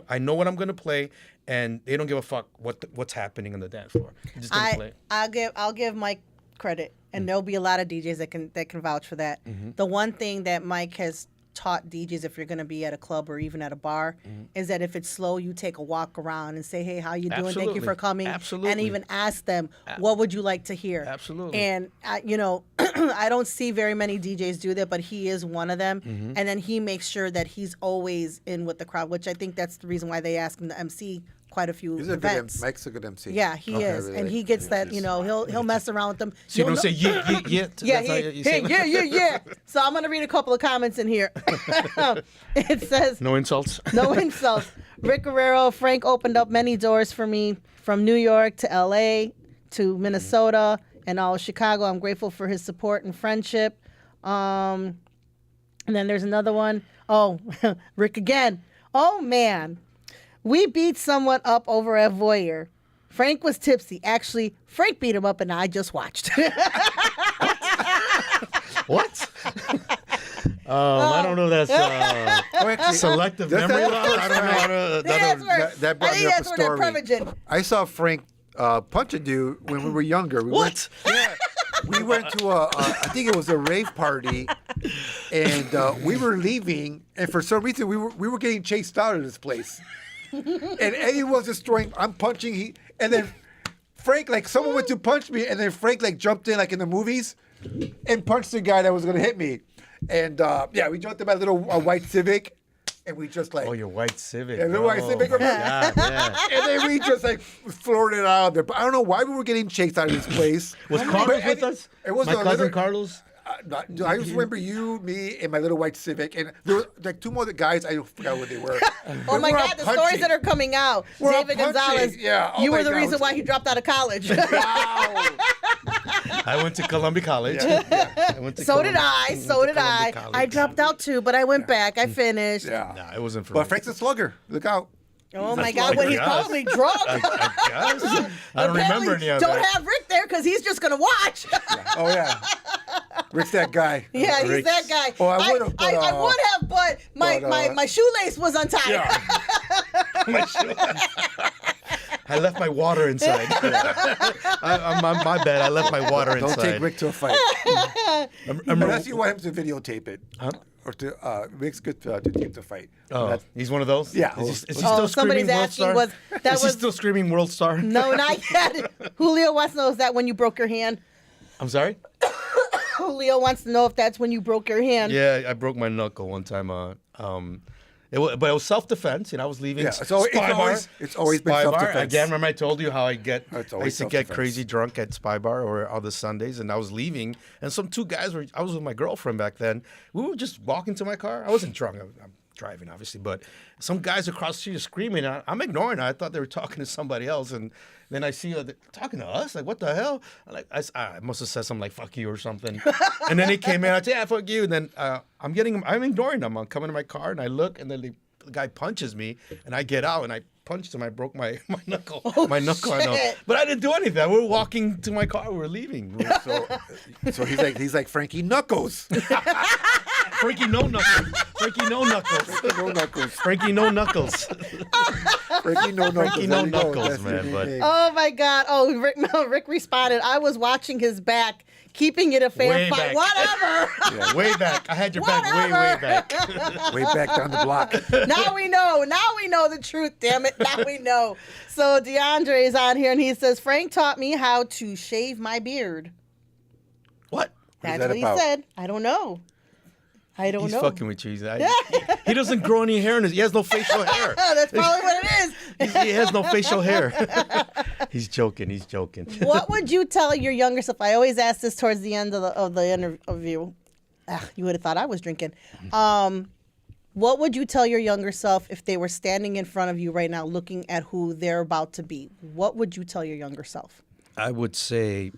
I know what I'm gonna play, and they don't give a fuck what's happening on the dance floor. They're just gonna play. I'll give Mike credit, and there'll be a lot of DJs that can vouch for that. The one thing that Mike has taught DJs if you're going to be at a club or even at a bar is that if it's slow, you take a walk around and say, hey, how you doing? Thank you Absolutely. for coming. Absolutely. And even ask them, what would you like to hear? Absolutely. And, you know, I don't see very many DJs do that, but he is one of them. And then he makes sure that he's always in with the crowd, which I think that's the reason why they ask him to MC quite a few He's a good events. Mike's a good MC. Yeah, he is, and he gets that. You know, he'll mess around with them. So you You'll don't say yeah. yeah, That's how you say it? yeah. So I'm gonna read a couple of comments in here. It says, No insults. no insults. Rick Guerrero, Frank opened up many doors for me from New York to LA to Minnesota and all of Chicago. I'm grateful for his support and friendship. And then there's another one. Oh, Rick again. Oh, man. We beat someone up over at Voyeur. Frank was tipsy. Actually, Frank beat him up and I just watched. What? I don't know. That's selective that's memory not loss. the I don't know. first how to- That's where, that brought I think me up that's a where they're story. privileging. I saw Frank punch a dude when we were younger. What? We went to I think it was a rave party, and we were leaving, and for some reason we were getting chased out of this place, and Eddie was destroying. I'm punching, and then Frank, like someone went to punch me, and then Frank like jumped in like in the movies, and punched the guy that was gonna hit me, and yeah, we jumped in my little white Civic. And we just like, Oh, your white Civic. Yeah, the white Civic, my remember? God, yeah. and then we just like floored it out of there. But I don't know why we were getting chased out of this place. Was But Carlos with Eddie- us? It was My a cousin little- Carlos? I just remember you, me, and my little white Civic, and there were like two more guys. I forgot what they were. Oh my God, the stories that are coming out. We're David punching, Gonzalez, yeah. Oh you my were the God. reason why he dropped out of college. Wow. I went to Columbia College. I went to So did Columbia- I. went So to did Columbia I. College. I dropped out too, but I went back. I finished. Yeah. Nah, it wasn't for But me. Frank's a slugger. Look out. Oh my That's God, like when he's us. probably drunk. I guess. I don't Apparently, remember any of Don't that. have Rick there because he's just gonna watch. Oh yeah. Rick's that guy. Yeah, he's Rick's- that guy. Oh, I would've, but, I would have, but my shoelace was untied. Yeah. My shoe- I left my water inside. My bad. I left my water Don't inside. take Rick to a fight. I'm- Unless you want him to videotape it. Huh? Or to Rick's good to tape the fight. Oh, That's- he's one of those? Yeah. Is he Oh, still somebody's screaming World asking Star? was that Is he was still screaming World Star? no, not yet. Julio wants to know is that when you broke your hand? I'm sorry? Julio wants to know if that's when you broke your hand. Yeah, I broke my knuckle one time. But it was self-defense. You know, I was leaving. Yeah, it's always been Spy Bar. self-defense. Again, remember I told you how It's I always used to get self-defense. crazy drunk at Spy Bar or other Sundays, and I was leaving, and some two guys were. I was with my girlfriend back then. We were just walking to my car. I wasn't drunk. I'm driving, obviously, but some guys across the street are screaming. I'm ignoring it. I thought they were talking to somebody else, and then I see they're talking to us. Like, what the hell? I must have said something like "fuck you" or something. And then they came in. I said, "Yeah, fuck you." And then I'm ignoring them. I'm coming to my car, and I look, and then the guy punches me, and I get out, and I punched him. I broke my knuckle. My knuckle. I know. shit. But I didn't do anything. We were walking to my car. We were leaving. So he's like Frankie Knuckles. Frankie no knuckles. Frankie no knuckles. No knuckles. Frankie no knuckles. Frankie no knuckles. Frankie no There you go. knuckles, That's man, your but- nickname. Oh my God. Oh, Rick responded. I was watching his back, keeping it a fair Way fight. back. Whatever. Yeah, way back. I had your back way back. Way back down the block. Now we know. Now we know the truth, damn it. Now we know. So DeAndre is on here and he says, Frank taught me how to shave my beard. What? That's that what he about? said. I don't know. I don't He's know. fucking with you. He doesn't grow any hair in his. He has no facial hair. That's probably what it is. He has no facial hair. He's joking. He's joking. What would you tell your younger self? I always ask this towards the end of the interview. You would have thought I was drinking. What would you tell your younger self if they were standing in front of you right now looking at who they're about to be? What would you tell your younger self? I would say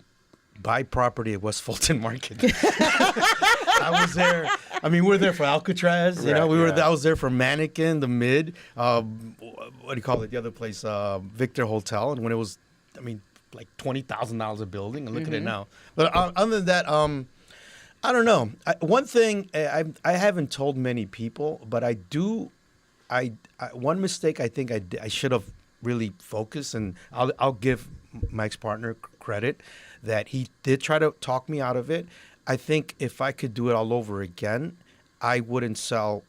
buy property at West Fulton Market. I was there. I mean, we were there for Alcatraz. You know, Right, yeah. I was there for Mannequin, the Mid. What do you call it? The other place, Victor Hotel. And when it was, I mean, like $20,000 a building. And look at it now. But other than that, I don't know. One thing I haven't told many people, but I do. One mistake I think I should have really focused, and I'll give my ex-partner credit that he did try to talk me out of it. I think if I could do it all over again, I wouldn't sell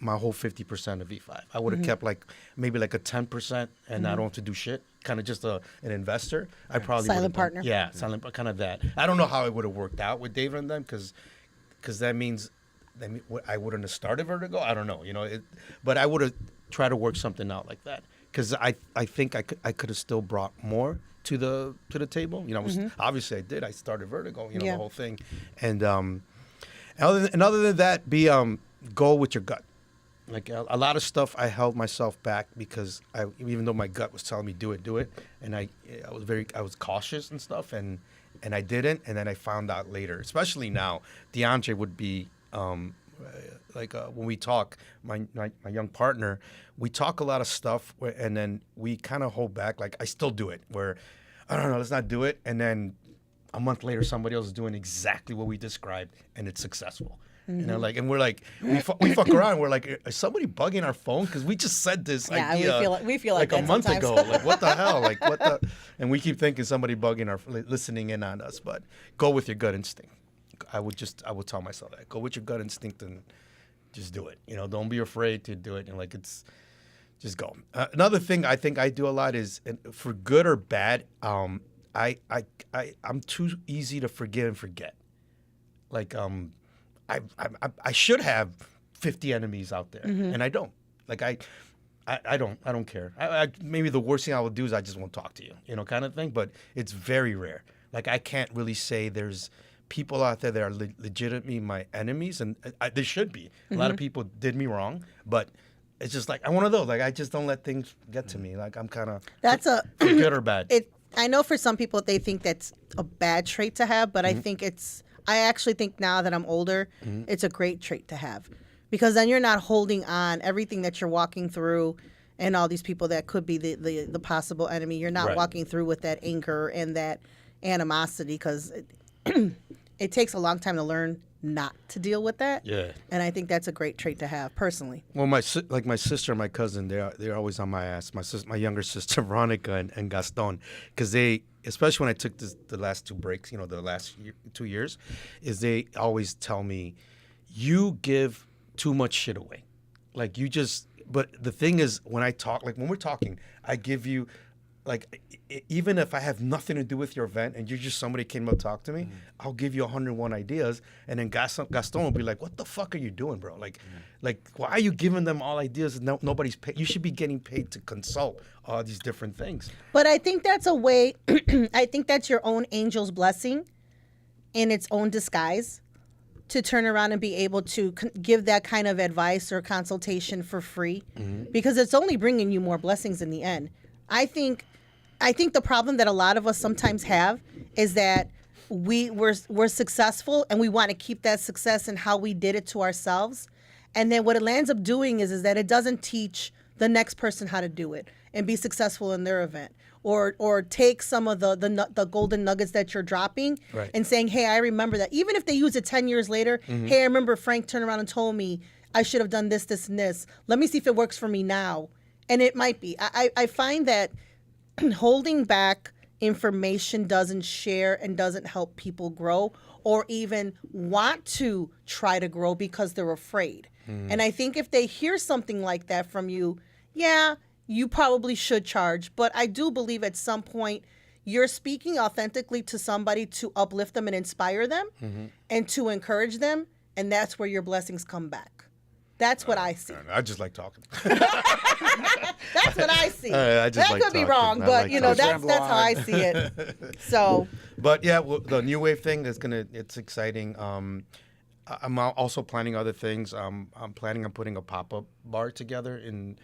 my whole 50% of V5. I would have kept like maybe like a 10%, and I don't have to do shit. Kind of just an investor. I probably Silent would've done- partner. Yeah, silent, kind of that. I don't know how it would have worked out with David and them because that means I wouldn't have started Vertigo. I don't know, but I would have tried to work something out like that because I think I could have still brought more to the table. Obviously I did. I started Vertigo. The whole thing, and other than that, go with your gut. Like a lot of stuff, I held myself back because even though my gut was telling me do it, and I was cautious and stuff, and I didn't, and then I found out later, especially now, DeAndre would be when we talk, my young partner, we talk a lot of stuff, and then we kind of hold back. Like I still do it, where I don't know, let's not do it, and then a month later, somebody else is doing exactly what we described, and it's successful. And we're like, we fuck around. We're like, is somebody bugging our phone? Because we just said this idea. We feel like a that month sometimes. ago. Like, what the hell? Like, what the? And we keep thinking somebody listening in on us. But go with your gut instinct. I would tell myself that. Go with your gut instinct and just do it. Don't be afraid to do it. And just go. Another thing I think I do a lot is, for good or bad, I'm too easy to forgive and forget. Like I should have 50 enemies out there, and I don't. Like I don't care. Maybe the worst thing I will do is I just won't talk to you, kind of thing. But it's very rare. Like I can't really say there's people out there that are legitimately my enemies, and there should be. A lot of people did me wrong, but it's just like I'm one of those. Like I just don't let things get to me. Like I'm kind of for good or bad. I know for some people they think that's a bad trait to have, but I actually think now that I'm older, it's a great trait to have, because then you're not holding on everything that you're walking through and all these people that could be the possible enemy. You're not walking through with that anger and that animosity, because it takes a long time to learn not to deal with that. Yeah. And I think that's a great trait to have personally. Well, my sister and my cousin, they're always on my ass. My younger sister Veronica and Gaston, because especially when I took the last two breaks, the last 2 years, is they always tell me, you give too much shit away. Like you just, but the thing is, when we're talking, I give you, like, even if I have nothing to do with your event and you're just somebody came up to talk to me, I'll give you 101 ideas. And then Gaston will be like, what the fuck are you doing, bro? Like, why are you giving them all ideas? Nobody's paid. You should be getting paid to consult all these different things. But I think that's a way, I think that's your own angel's blessing in its own disguise, to turn around and be able to give that kind of advice or consultation for free, because it's only bringing you more blessings in the end. I think the problem that a lot of us sometimes have is that we're successful and we want to keep that success and how we did it to ourselves. And then what it ends up doing is that it doesn't teach the next person how to do it and be successful in their event. Or take some of the golden nuggets that you're dropping and saying, hey, I remember that. Even if they use it 10 years later, hey, I remember Frank turned around and told me I should have done this, this, and this. Let me see if it works for me now. And it might be. I find that holding back information doesn't share and doesn't help people grow or even want to try to grow because they're afraid. And I think if they hear something like that from you, you probably should charge. But I do believe at some point you're speaking authentically to somebody to uplift them and inspire them and to encourage them. And that's where your blessings come back. That's what I see. I just like talking. That's what I see. I just that like could be talking. wrong, but talking. that's how I see it. So, but yeah, the new wave thing it's exciting. I'm also planning other things. I'm planning on putting a pop-up bar together in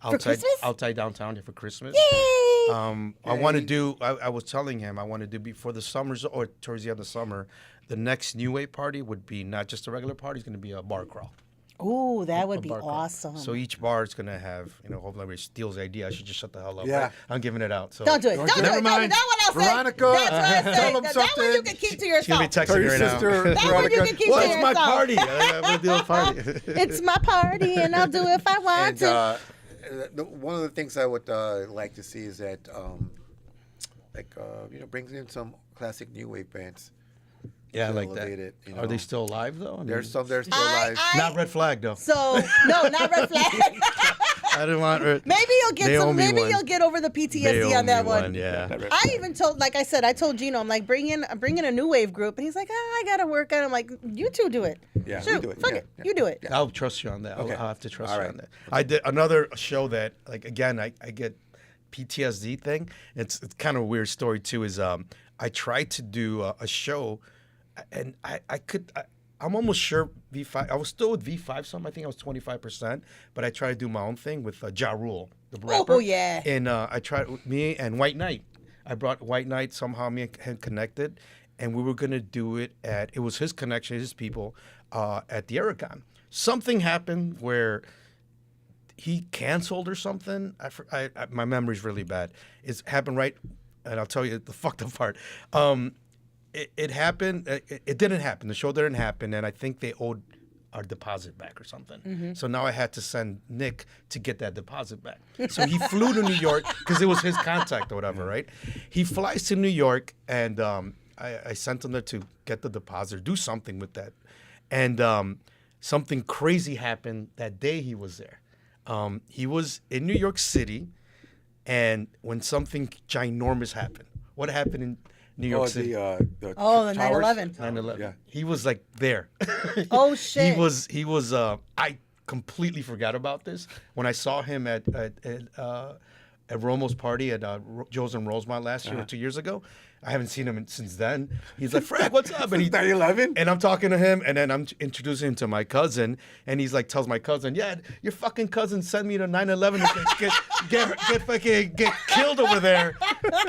outside downtown for Christmas. Yay! I want to do. I was telling him I want to do before the summers or towards the end of summer. The next new wave party would be not just a regular party; it's going to be a bar crawl. Ooh, that would be bar crawl. awesome. So each bar is going to have, hopefully nobody steals the idea. I should just shut the hell up. Yeah. Right? I'm giving it out. So Don't do it. Don't do it. Never mind. That's what I'll say. Veronica, That's what I say. tell them That one you something. can keep to She's going yourself. to be Tell texting your right now. sister, That one you Veronica. can keep Well, to it's my yourself. party. I'm going to do a party. It's my party, and I'll do it if I want to. One of the things I would like to see is that, brings in some classic new wave bands. Yeah, I to like elevate that. it. You Are they know. still alive though? I mean, They're still alive. not red flag though. So no, not red flag. I didn't want her. Maybe you'll get They owe some. me Maybe one. you'll get over the They PTSD owe on that me one. Yeah. I even told, like I said, I told Gino, I'm like, bring in a new wave group, and he's like, I gotta work on it. I'm like, you two do it. Yeah, we Shoot, do it. fuck Yeah, it, yeah. you do it. I'll trust you on that. Okay. I'll have to trust All you right. on that. I did another show that, like, again, I get PTSD thing. It's kind of a weird story too. Is I tried to do a show, and I'm almost sure V5. I was still with V5 some. I think I was 25%, but I tried to do my own thing with Ja Rule, the rapper. Oh, yeah. And I tried with me and White Knight. I brought White Knight, somehow me and connected, and we were gonna do it at. It was his connection, his people, at the Aragon. Something happened where he canceled or something. My memory's really bad. It's happened right, and I'll tell you the fucked up part. It happened. It didn't happen. The show didn't happen, and I think they owed our deposit back or something. So now I had to send Nick to get that deposit back. So he flew to New York because it was his contact or whatever, right? He flies to New York, and I sent him there to get the deposit, or do something with that, and something crazy happened that day he was there. He was in New York City, and when something ginormous happened. What happened in New York City? The towers? 9/11. 9/11. Yeah. He was like there. Oh shit. He was. I completely forgot about this when I saw him at Romo's party at Joe's and Rosemont last year or 2 years ago. I haven't seen him since then. He's like, Frank, what's up? And 9/11? And I'm talking to him, and then I'm introducing him to my cousin, and he's like, tells my cousin, yeah, your fucking cousin sent me to 9/11 to get killed over there.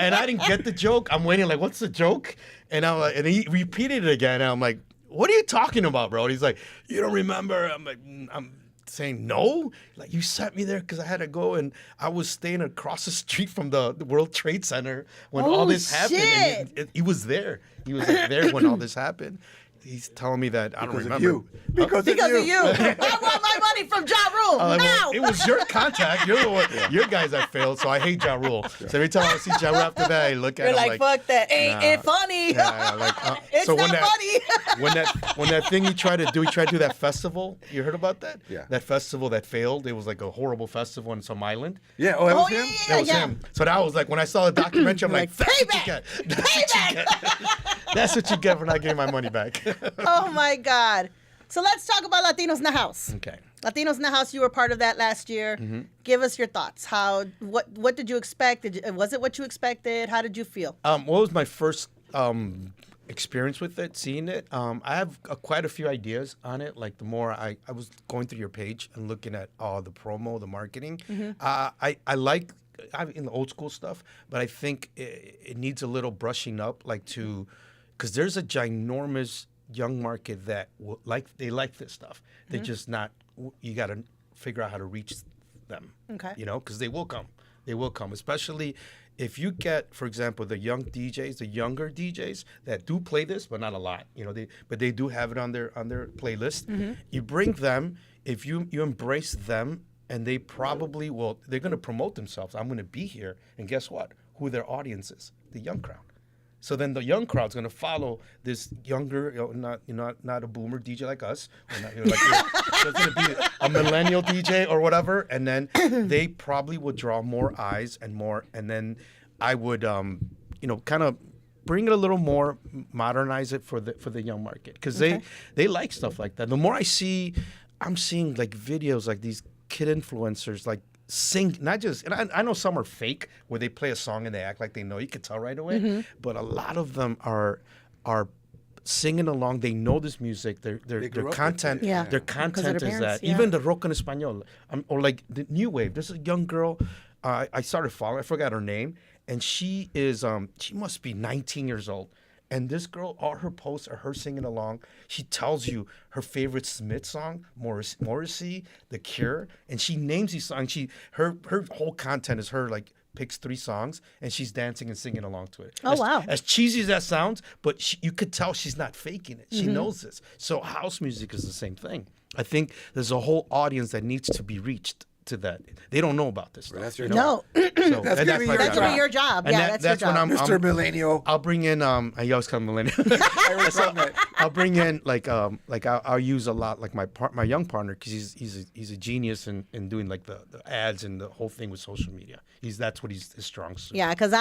And I didn't get the joke. I'm waiting, like, what's the joke? And I'm like, and he repeated it again, and I'm like, what are you talking about, bro? And he's like, you don't remember? I'm like, I'm saying no, like you sent me there because I had to go, and I was staying across the street from the World Trade Center when all this happened. And he was there. He was like, there when all this happened. He's telling me that I don't remember. Because Because of you. I want my money from Ja Rule I'm like, now. well, it was your contact. You're the one. Your guys that failed, so I hate Ja Rule. So every time I see Ja Rule after that, I look at You're him like, fuck that. Ain't it funny? Yeah, like, It's so not funny. funny. when that thing he tried to do that festival. You heard about that? Yeah. That festival that failed. It was like a horrible festival in some island. Yeah. Oh, that was Oh, him? yeah, That was him. So that was like when I saw the documentary, I'm like, that's what you get. That's what you get. That's what you get for not getting my money back. Oh my God. So let's talk about Latinos in the House. Okay. Latinos in the House, you were part of that last year. Give us your thoughts. What did you expect? Was it what you expected? How did you feel? What was my first experience with it, seeing it? I have quite a few ideas on it. Like the more I was going through your page and looking at all the promo, the marketing. I like in the old school stuff, but I think it needs a little brushing up, because there's a ginormous young market that they like this stuff. They're just not. You got to figure out how to reach them. Okay. Because they will come. They will come, especially if you get, for example, the young DJs, the younger DJs that do play this, but not a lot. But they do have it on their playlist. You bring them. If you embrace them, and they probably will. They're going to promote themselves. I'm going to be here, and guess what? Who their audience is? The young crowd. So then the young crowd's going to follow this younger, not a boomer DJ like us. There's going to be a millennial DJ or whatever, and then they probably would draw more eyes and more. And then I would, kind of bring it a little more, modernize it for the young market, because they like stuff like that. The more I'm seeing like videos like these kid influencers like sing, not just, and I know some are fake where they play a song and they act like they know. You can tell right away, but a lot of them are singing along. They know this music. Their content, Yeah. their Because of content their is parents, that. yeah. Even the rock en español, or like the new wave. There's a young girl I started following. I forgot her name, and she must be 19 years old. And this girl, all her posts are her singing along. She tells you her favorite Smith song, Morrissey, The Cure, and she names these songs. Her whole content is her like picks 3 songs and she's dancing and singing along to it. Oh, wow. As cheesy as that sounds, but you could tell she's not faking it. She knows this. So house music is the same thing. I think there's a whole audience that needs to be reached. to that. They don't know about this stuff. That's your you know? No, So, That's and gonna be my your that job. should be your job. And Yeah, that- that's your when job. Mr. Millennial. I'll bring in I always call him millennial. I always love that. I'll bring in like I'll use a lot like my young partner because he's a genius in doing like the ads and the whole thing with social media. That's what his strong suit. Yeah, because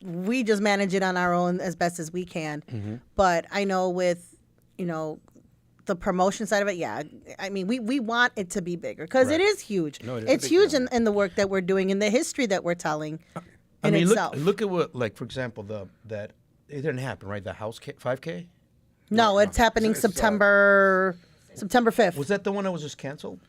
we just manage it on our own as best as we can. Mm-hmm. But I know with, the promotion side of it, yeah. I mean, we want it to be bigger because it Right. is huge. No, it is. It's huge in the work that we're doing and the history that we're telling I in mean, itself. look at what like for example that it didn't happen right the house 5K. No, it's happening It's, September 5th. Was that the one that was just canceled?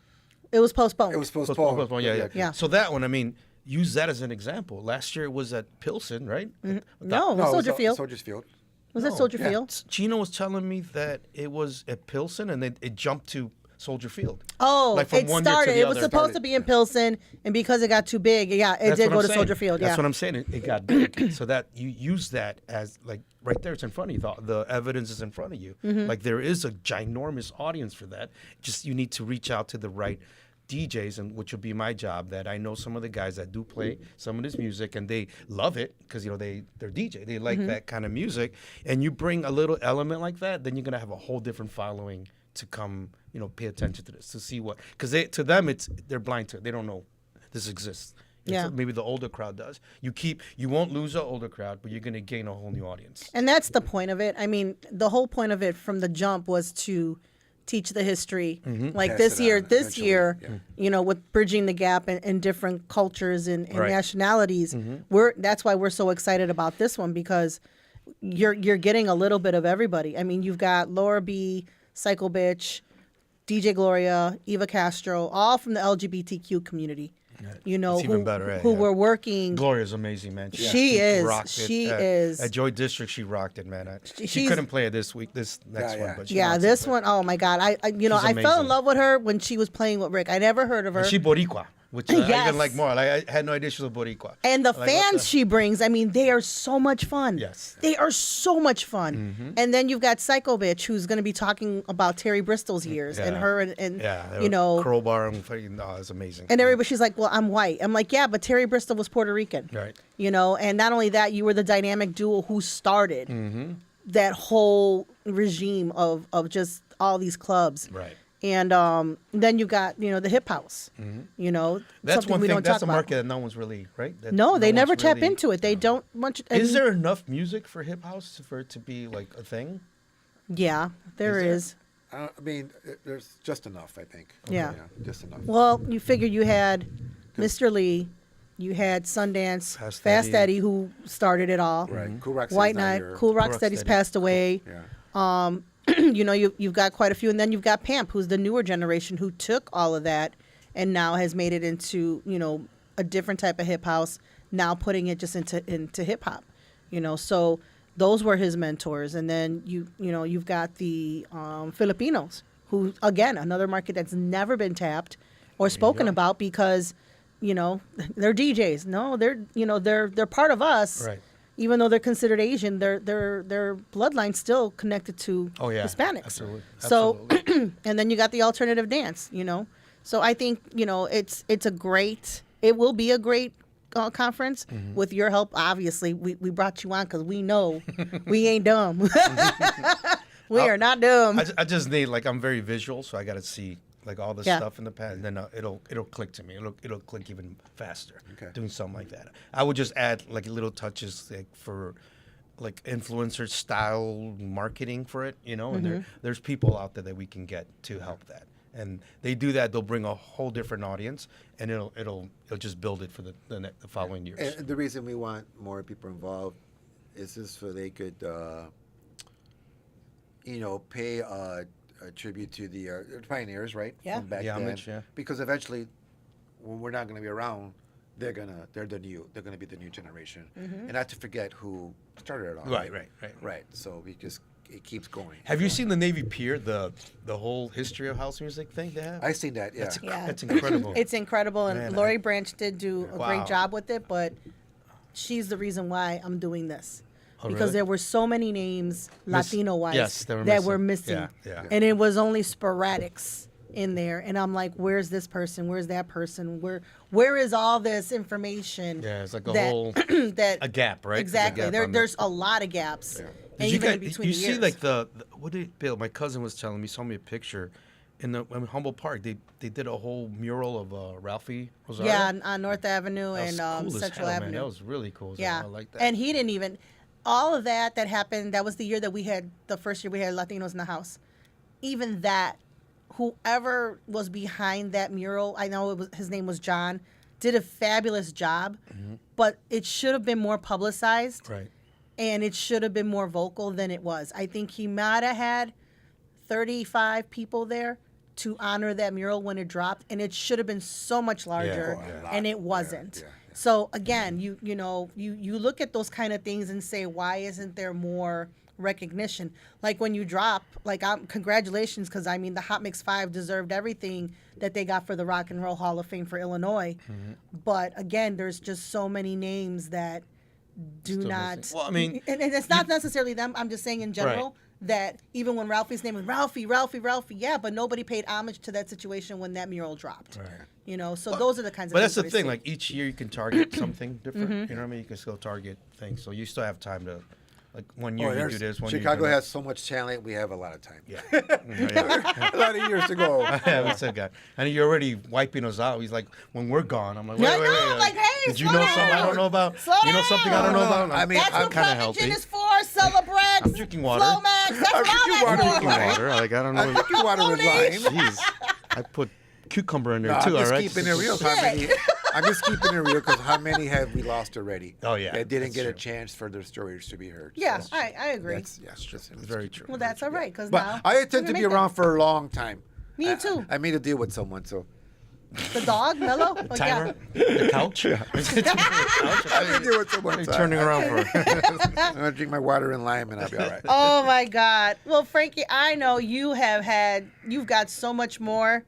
It was postponed. It was postponed. Postponed, yeah. Yeah. So that one, I mean, use that as an example. Last year it was at Pilsen, right? No, it No, was it Soldier Field. Soldier's Field. Was it Soldier yeah. Field? Gino was telling me that it was at Pilsen and then it jumped to Soldier Field. Oh, Like from it one year to started. the It was other. supposed to be in Pilsen, and because it got too big, yeah, it That's did what go I'm to saying. Soldier Field. That's Yeah. what I'm saying. It got big. So that you use that as like right there. It's in front of you. The evidence is in front of you. Mm-hmm. Like there is a ginormous audience for that. Just you need to reach out to the right DJs, and which will be my job. That I know some of the guys that do play some of this music, and they love it because they're DJ. They like that kind of music, and you bring a little element like that, then you're gonna have a whole different following to come. Pay attention to this to see what because to them they're blind to it. They don't know this exists. Yeah. Maybe the older crowd does. You won't lose an older crowd, but you're gonna gain a whole new audience. And that's the point of it. I mean, the whole point of it from the jump was to teach the history. Like Pass this it year, on eventually, with bridging the gap in different cultures and Right. nationalities, that's why we're so excited about this one because you're getting a little bit of everybody. I mean, you've got Laura B, Psycho Bitch, DJ Gloria, Eva Castro, all from the LGBTQ community. It's even better, who yeah. were working. Gloria's amazing, man. She is. rocked it. She is. At Joy District. She rocked it, man. She She's- couldn't play it this next Yeah. one, but she Yeah, rocks this it. one, oh my God. I fell in amazing. love with her when she was playing with Rick. I never heard of her. And she Boricua, which I Yes. even like more. Like, I had no idea she was a Boricua. And the Like, what fans the- she brings, I mean, they are so much fun. Yes. They are so much fun. And then you've got Psycho Bitch, who's going to be talking about Terry Bristol's years and Yeah. her and Yeah, Crowbar and fucking, it's amazing. and everybody, she's like, well, I'm white. I'm like, yeah, but Terry Bristol was Puerto Rican. Right. And not only that, you were the dynamic duo who started that whole regime of just all these clubs. Right. And then you got, the hip house. That's something one we thing. don't That's talk a about. market that no one's really right. That No, they one's never tap really- into it. They don't much. Is there enough music for hip house for it to be like a thing? Yeah, there Is there? is. I mean, there's just enough, I think. Yeah. Just enough. Well, you figure you had Mr. Lee, you had Sundance, Fast Fast Eddie. Eddie, who started it all. Right. Cool Rock White Knight, Cool Rocksteady's Rocksteady. passed away. Yeah. You've got quite a few, and then you've got Pamp, who's the newer generation who took all of that and now has made it into a different type of hip house. Now putting it just into hip hop, So those were his mentors, and then you've got the Filipinos, who again another market that's never been tapped or spoken about because they're DJs. No, they're part of us. Right. Even though they're considered Asian, their bloodline's still connected to Oh yeah. Hispanics. Absolutely. So, Absolutely. and then you got the alternative dance, So I think it will be a great conference with your help. Obviously, we brought you on because we know we ain't dumb. We are not dumb. I just need I'm very visual, so I got to see all the Yeah. stuff in the past, and then it'll click to me. It'll click even faster. Okay. Doing something like that. I would just add little touches for influencer style marketing for it, And there's people out there that we can get to help that. And they do that, they'll bring a whole different audience, and it'll just build it for the following years. And the reason we want more people involved is just so they could, pay a tribute to the pioneers, right? Yeah. From back The then. homage, yeah. Because eventually, when we're not going to be around, they're gonna be the new generation, and not to forget who started it all. Right. Right. So it keeps going. Have you seen the Navy Pier, the whole history of house music thing they have? I've seen that. Yeah. That's incredible. It's incredible, and Man, Lori Branch did do a Wow. great job with it, but she's the reason why I'm doing this. Oh, Because really? there were so many names, Latino-wise, yes, they were that were missing. missing. Yeah. And it was only sporadics in there, and I'm like, where's this person? Where's that person? Where is all this information? Yeah, it's like a that, whole that a gap, right? Exactly. There's a gap on There's a lot of gaps. Did And you even guys, in between you the see years. like what did Bill? My cousin was telling me, saw me a picture in Humboldt Park. They did a whole mural of Ralphie Rosario. Yeah, on North Avenue That was and cool as Central hell, Avenue. Man. That was really cool. Yeah, I like that. and he didn't even. All of that happened. That was the year that we had the first year we had Latinos in the house. Even that, whoever was behind that mural, I know his name was John, did a fabulous job. But it should have been more publicized. Right. And it should have been more vocal than it was. I think he might have had 35 people there to honor that mural when it dropped, and it should have been so much larger, and it wasn't. So again, you look at those kind of things and say, why isn't there more recognition? Like when you drop, congratulations, because I mean the Hot Mix 5 deserved everything that they got for the Rock and Roll Hall of Fame for Illinois. But again, there's just so many names that do Still not. missing. Well, I mean, and it's not necessarily them. I'm just saying in general that even when Ralphie's name was Ralphie, yeah, but nobody paid homage to that situation when that mural dropped. Right. You know, so those are the kinds of. But things that's the that I thing. see. Like each year, you can target something different. You know what I mean? You can still target things, so you still have time to. Like one year you do this, one year you Chicago do has so much talent. We have a lot of time. Yeah. A lot of years to go. Yeah, we still got. And you're already wiping us out. He's like, when we're gone, I'm like, Yeah, wait. I know, like, hey, did you slow know down. something I don't know about? Slow You know something I don't know down. about? I mean, That's I'm what kinda Private Gin healthy. is for. Celebrex. I'm drinking water. Flomax. That's what drinking all water. that's Drinking for. water. Like I don't know. Drinking water with lime. Jeez, I put cucumber in there No, too. I'm just All right. keeping it real. How many? I'm just keeping it real because how many have we lost already? Oh, yeah, that didn't that's get a true. chance for their stories to be heard. Yeah, So I agree. that's Very true. Well, that's all right because But now I we intend to can be make around for a long time. Me too. I made a deal with someone, so that. The dog, Mello. Oh, Timer, the couch. I made a deal with someone. What are you so turning around for? I'm gonna drink my water and lime, and I'll be all right. Oh my God. Well, Frankie, I know you've got so much more.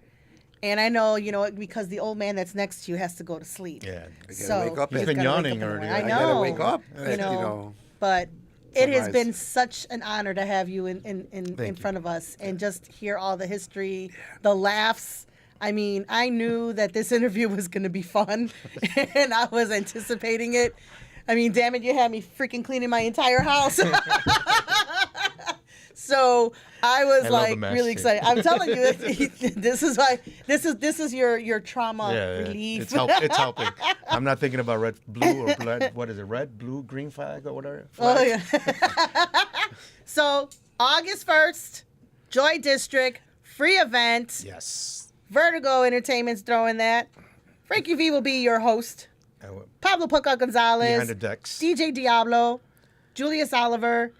And I know, because the old man that's next to you has to go to sleep. Yeah. I gotta So wake up he's and- been gotta wake yawning up in the already. morning. I I know. gotta wake up. You know, but it has sunrise. been such an honor to have you in you. front of us and just hear all the history, the laughs. I mean, I knew that this interview was going to be fun, and I was anticipating it. I mean, damn it, you had me freaking cleaning my entire house. So I was I love like a mess, really too. excited. I'm telling you, this is why this is your trauma Yeah, relief. it's helping. I'm not thinking about red, blue, or blood. What is it? Red, blue, green flag or whatever. Oh Flag? yeah. So August 1st, Joy District, free event. Yes. Vertigo Entertainment's throwing that. Frankie V will be your host. Pablo Poca Gonzalez, Behind the decks. DJ Diablo, Julius Oliver,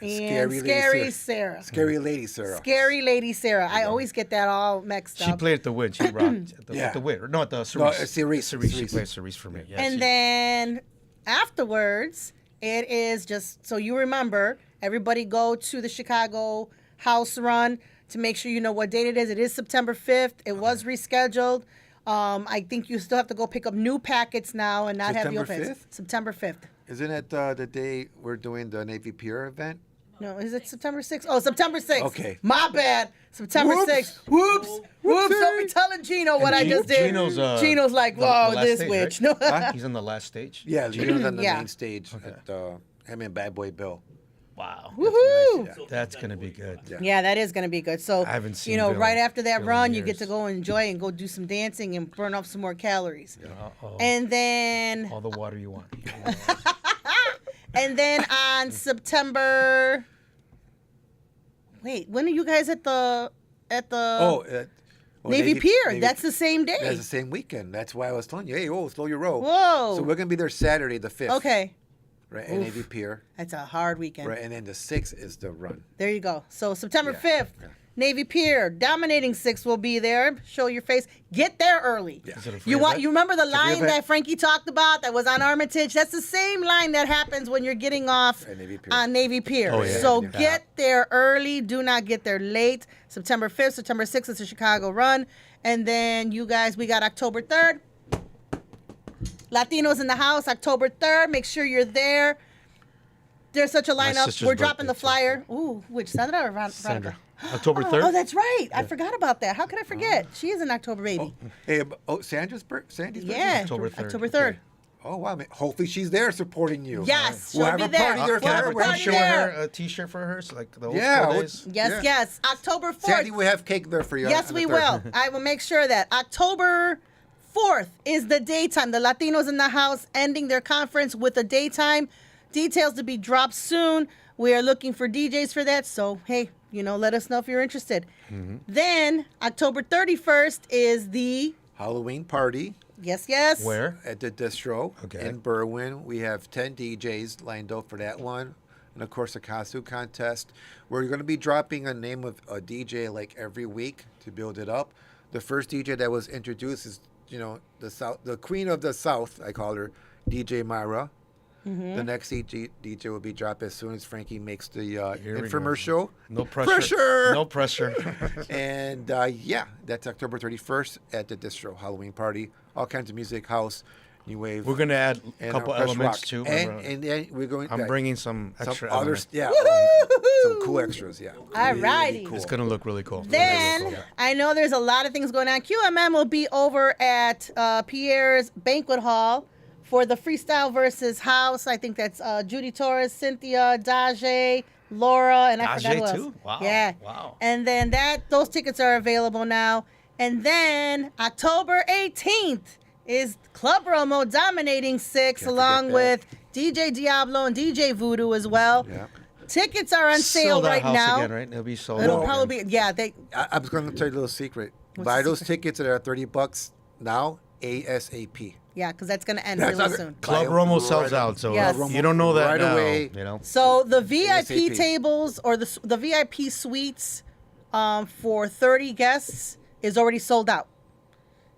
and Scary Scary Lady Sarah. Scary Lady Sarah. Scary Lady Sarah. I always get that all mixed She up. played at the Win. She rocked Yeah. at the Win. No, at the Cerise. No, Cerise. Cerise. She Cerise. played Cerise for me. Yeah, And then afterwards, it is just so you remember, everybody go to the Chicago House Run to make sure you know what date it is. It is September 5th. It was rescheduled. I think you still have to go pick up new packets now and not have the September open. 5th? September 5th. Isn't it the day we're doing the Navy Pier event? No, is it September 6th? Oh, September 6th. Okay. My bad. September Whoops. 6th. Whoops. Whoops. Don't be telling Gino what I just did. Gino's like, the whoa, last this stage, witch. right? No. Huh? He's on the last stage. Yeah, Gino's on the Yeah. main stage at him and Bad Boy Bill. Wow. Woohoo. That's gonna be good. Yeah, that is going to be good. So, I haven't seen Bill right after that Bill in run, you get years. to go enjoy and go do some dancing and burn off some more calories. Uh-oh. And then All the water you want. on September Wait, when are you guys at the Navy Pier? That's the same day. That's the same weekend. That's why I was telling you, hey, slow your roll. Whoa. So we're gonna be there Saturday the 5th. Okay. Right, at Navy Pier. That's a hard weekend. Right, and then the 6th is the run. There you go. So September Yeah, 5th, yeah. Navy Pier, dominating 6 will be there. Show your face. Get there early. Yeah. Is it a free You event? remember the a free line event. that Frankie talked about that was on Armitage? That's the same line that happens when you're getting off At Navy Pier. on Navy Pier. Oh, yeah. So Yeah. get there early. Do not get there late. September 5th, September 6th is the Chicago run. And then you guys, we got October 3rd. Latinos in the house, October 3rd. Make sure you're there. There's such a lineup. sister's We're dropping the birthday, too. flyer. Ooh, which Sandra or Veronica? Sandra. October 3rd. Oh, that's right. I forgot about that. How could I forget? She is an October baby. Hey, Sandy's birthday? Yeah, October 3rd. October 3rd. Oh, wow. Man. Hopefully she's there supporting you. Yes, We'll she'll have be a there. party there We'll have for a her. party Show there. her a T-shirt for her, so like the old Yeah, school what- days. Yes, Yeah. yes. October 4th. Sandy, we have cake there for you. Yes, on the we 3rd. will. I will make sure that October 4th is the daytime. The Latinos in the house ending their conference with a daytime. Details to be dropped soon. We are looking for DJs for that. So, hey, let us know if you're interested. Then, October 31st is the... Halloween party Yes. Where? at the distro Okay. in Berwyn. We have 10 DJs lined up for that one. And of course, a costume contest. We're going to be dropping a name of a DJ like every week to build it up. The first DJ that was introduced is, the queen of the South, I call her, DJ Myra. The next DJ will be dropped as soon as Frankie makes the Here we go. infomercial. No pressure. Pressure! No pressure. And that's October 31st at the distro Halloween party. All kinds of music, house, new wave. We're gonna add a and couple press elements rock. too. And then we're going. I'm bringing some extra some elements. some cool extras. Yeah. All righty. Cool. It's gonna look really cool. Then, I know there's a lot of things going on. QMM will be over at Pierre's Banquet Hall for the Freestyle versus House. I think that's Judy Torres, Cynthia, Daje, Laura, and I Daje forgot who else. too? Wow. Yeah. Wow. And then those tickets are available now. And then October 18th is Club Romo dominating 6 Can't along forget with DJ Diablo and DJ Voodoo as well. Yeah. Tickets are on sale Sold out right house now. again, right? It'll be sold It'll out probably again. be, yeah, they... I was going to tell you a little secret. What's Buy the those secret? tickets that are $30 now, ASAP. Yeah, because that's going to end That's really not- soon. Club Buy Romo right sells away. out, so Yes. you don't know that Right now. away. So the VIP ASAP. tables or the VIP suites for 30 guests is already sold out.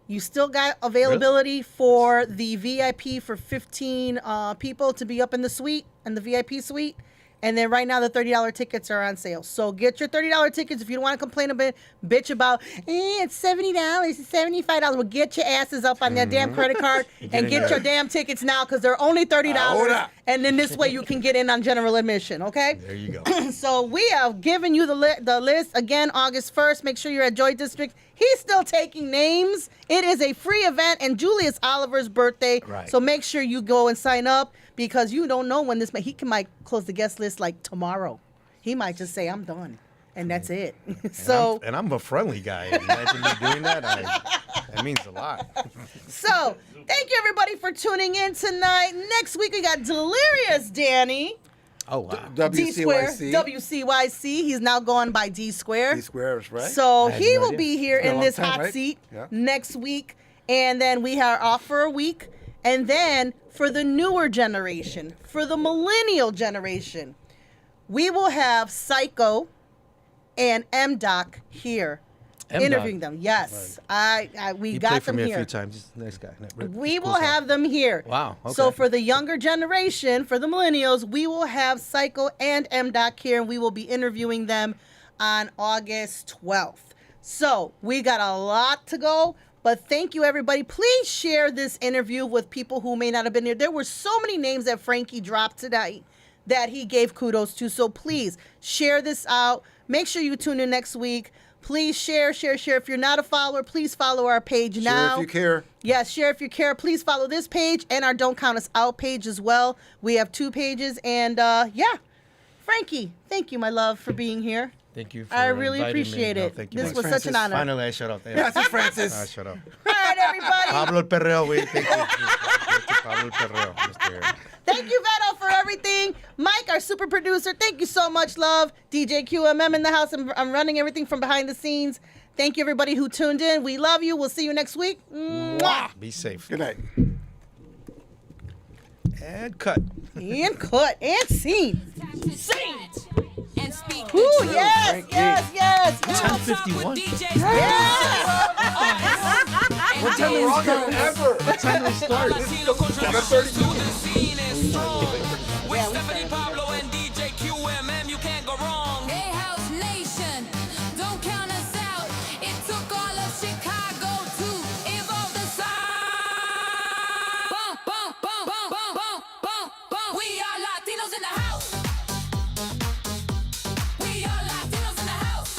You still got availability for the VIP for 15 people to be up in the suite and the VIP suite. And then right now the $30 tickets are on sale. So get your $30 tickets if you don't want to complain a bit, bitch about, it's $70, it's $75. Well, get your asses up on that damn credit card and get your damn tickets now because they're only $30. Ahora. And then this way you can get in on general admission, okay? There you go. So we have given you the list again August 1st. Make sure you're at Joy District. He's still taking names. It is a free event and Julius Oliver's birthday. Right. So make sure you go and sign up because you don't know when might close the guest list like tomorrow. He might just say I'm done. And that's it. So And I'm a friendly guy. Imagine me doing that. That means a lot. so thank you everybody for tuning in tonight. Next week we got Delirious Danny. Oh wow. D Square, WCYC. WCYC. He's now going by D Square. D squares, right? So I had he no will idea. be here Been a in long this time, hot right? seat Yeah. next week. And then we are off for a week. And then for the newer generation, for the millennial generation, we will have Psycho and M-Doc here M-Doc. interviewing them. Yes. We He got played for them me here. a few times. He's a nice guy. We will have them here. Wow, So okay. for the younger generation, for the millennials, we will have Psycho and M-Doc here, and we will be interviewing them on August 12th. So we got a lot to go, but thank you, everybody. Please share this interview with people who may not have been here. There were so many names that Frankie dropped tonight that he gave kudos to. So please share this out. Make sure you tune in next week. Please share. If you're not a follower, please follow our page now. Share if you care. Yes, share if you care. Please follow this page and our Don't Count Us Out page as well. We have 2 pages. And Frankie, thank you, my love, for being here. Thank you. For I really inviting me. appreciate No, it. thank you. This Mike. was such an honor. Finally, I shut up. Gracias, Francis. I shut up. All right, everybody. Pablo el Perreo, wait. Thank you. Pablo el Perreo, Mr. Thank you, Veto, for everything. Mike, our super producer, thank you so much, love. DJ QMM in the house. I'm running everything from behind the scenes. Thank you, everybody who tuned in. We love you. We'll see you next week. Mwah. Be safe. Good night. And cut. And cut and scene. And speak Ooh, the truth. yes, yes. We will talk 10:51. with DJs, What time are we on ever? What time do we start? Latino contributions to the scene is strong. With Stephanie Pablo and DJ QMM, you can't go wrong. Hey, House Nation, don't count us out. It took all of Chicago to evolve the sound. Bum, bum, bum, bum, bum, bum, bum, bum. We are Latinos in the house. We are Latinos in the house.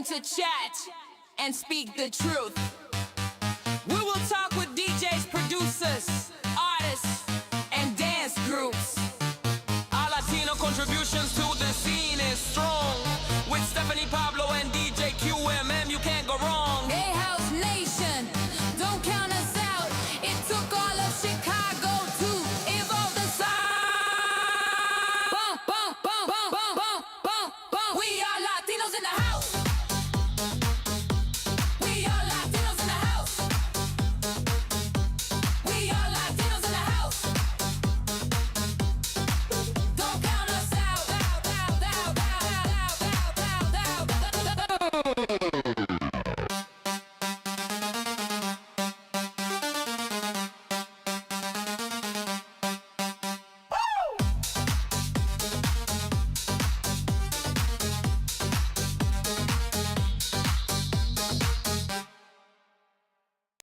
to chat and speak the truth. We will talk with DJs, producers, artists, and dance groups. Our Latino contributions to the scene is strong. With Stephanie Pablo and DJ QMM, you can't go wrong. Hey, House Nation, don't count us out. It took all of Chicago to evolve the sound. Bum, bum, bum, bum, bum, bum, bum, bum. We are Latinos in the house. We are Latinos in the house. We are Latinos in the house. Don't count us out.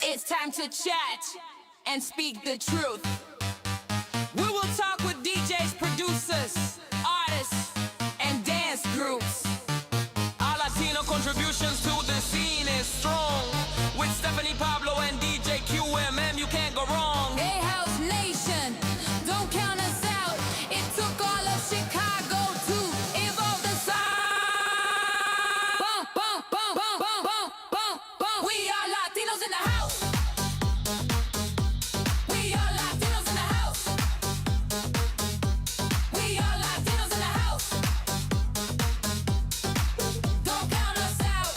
It's time to chat and speak the truth. We will talk with DJs, producers, artists, and dance groups. Our Latino contributions to the scene is strong. With Stephanie Pablo and DJ QMM, you can't go wrong. Hey, House Nation, don't count us out. It took all of Chicago to evolve the sound. Bum, bum, bum, bum, bum, bum, bum, bum. We are Latinos in the house. We are Latinos in the house. We are Latinos in the house. Don't count us out.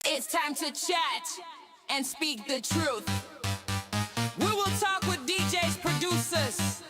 It's time to chat and speak the truth. We will talk with DJs, producers,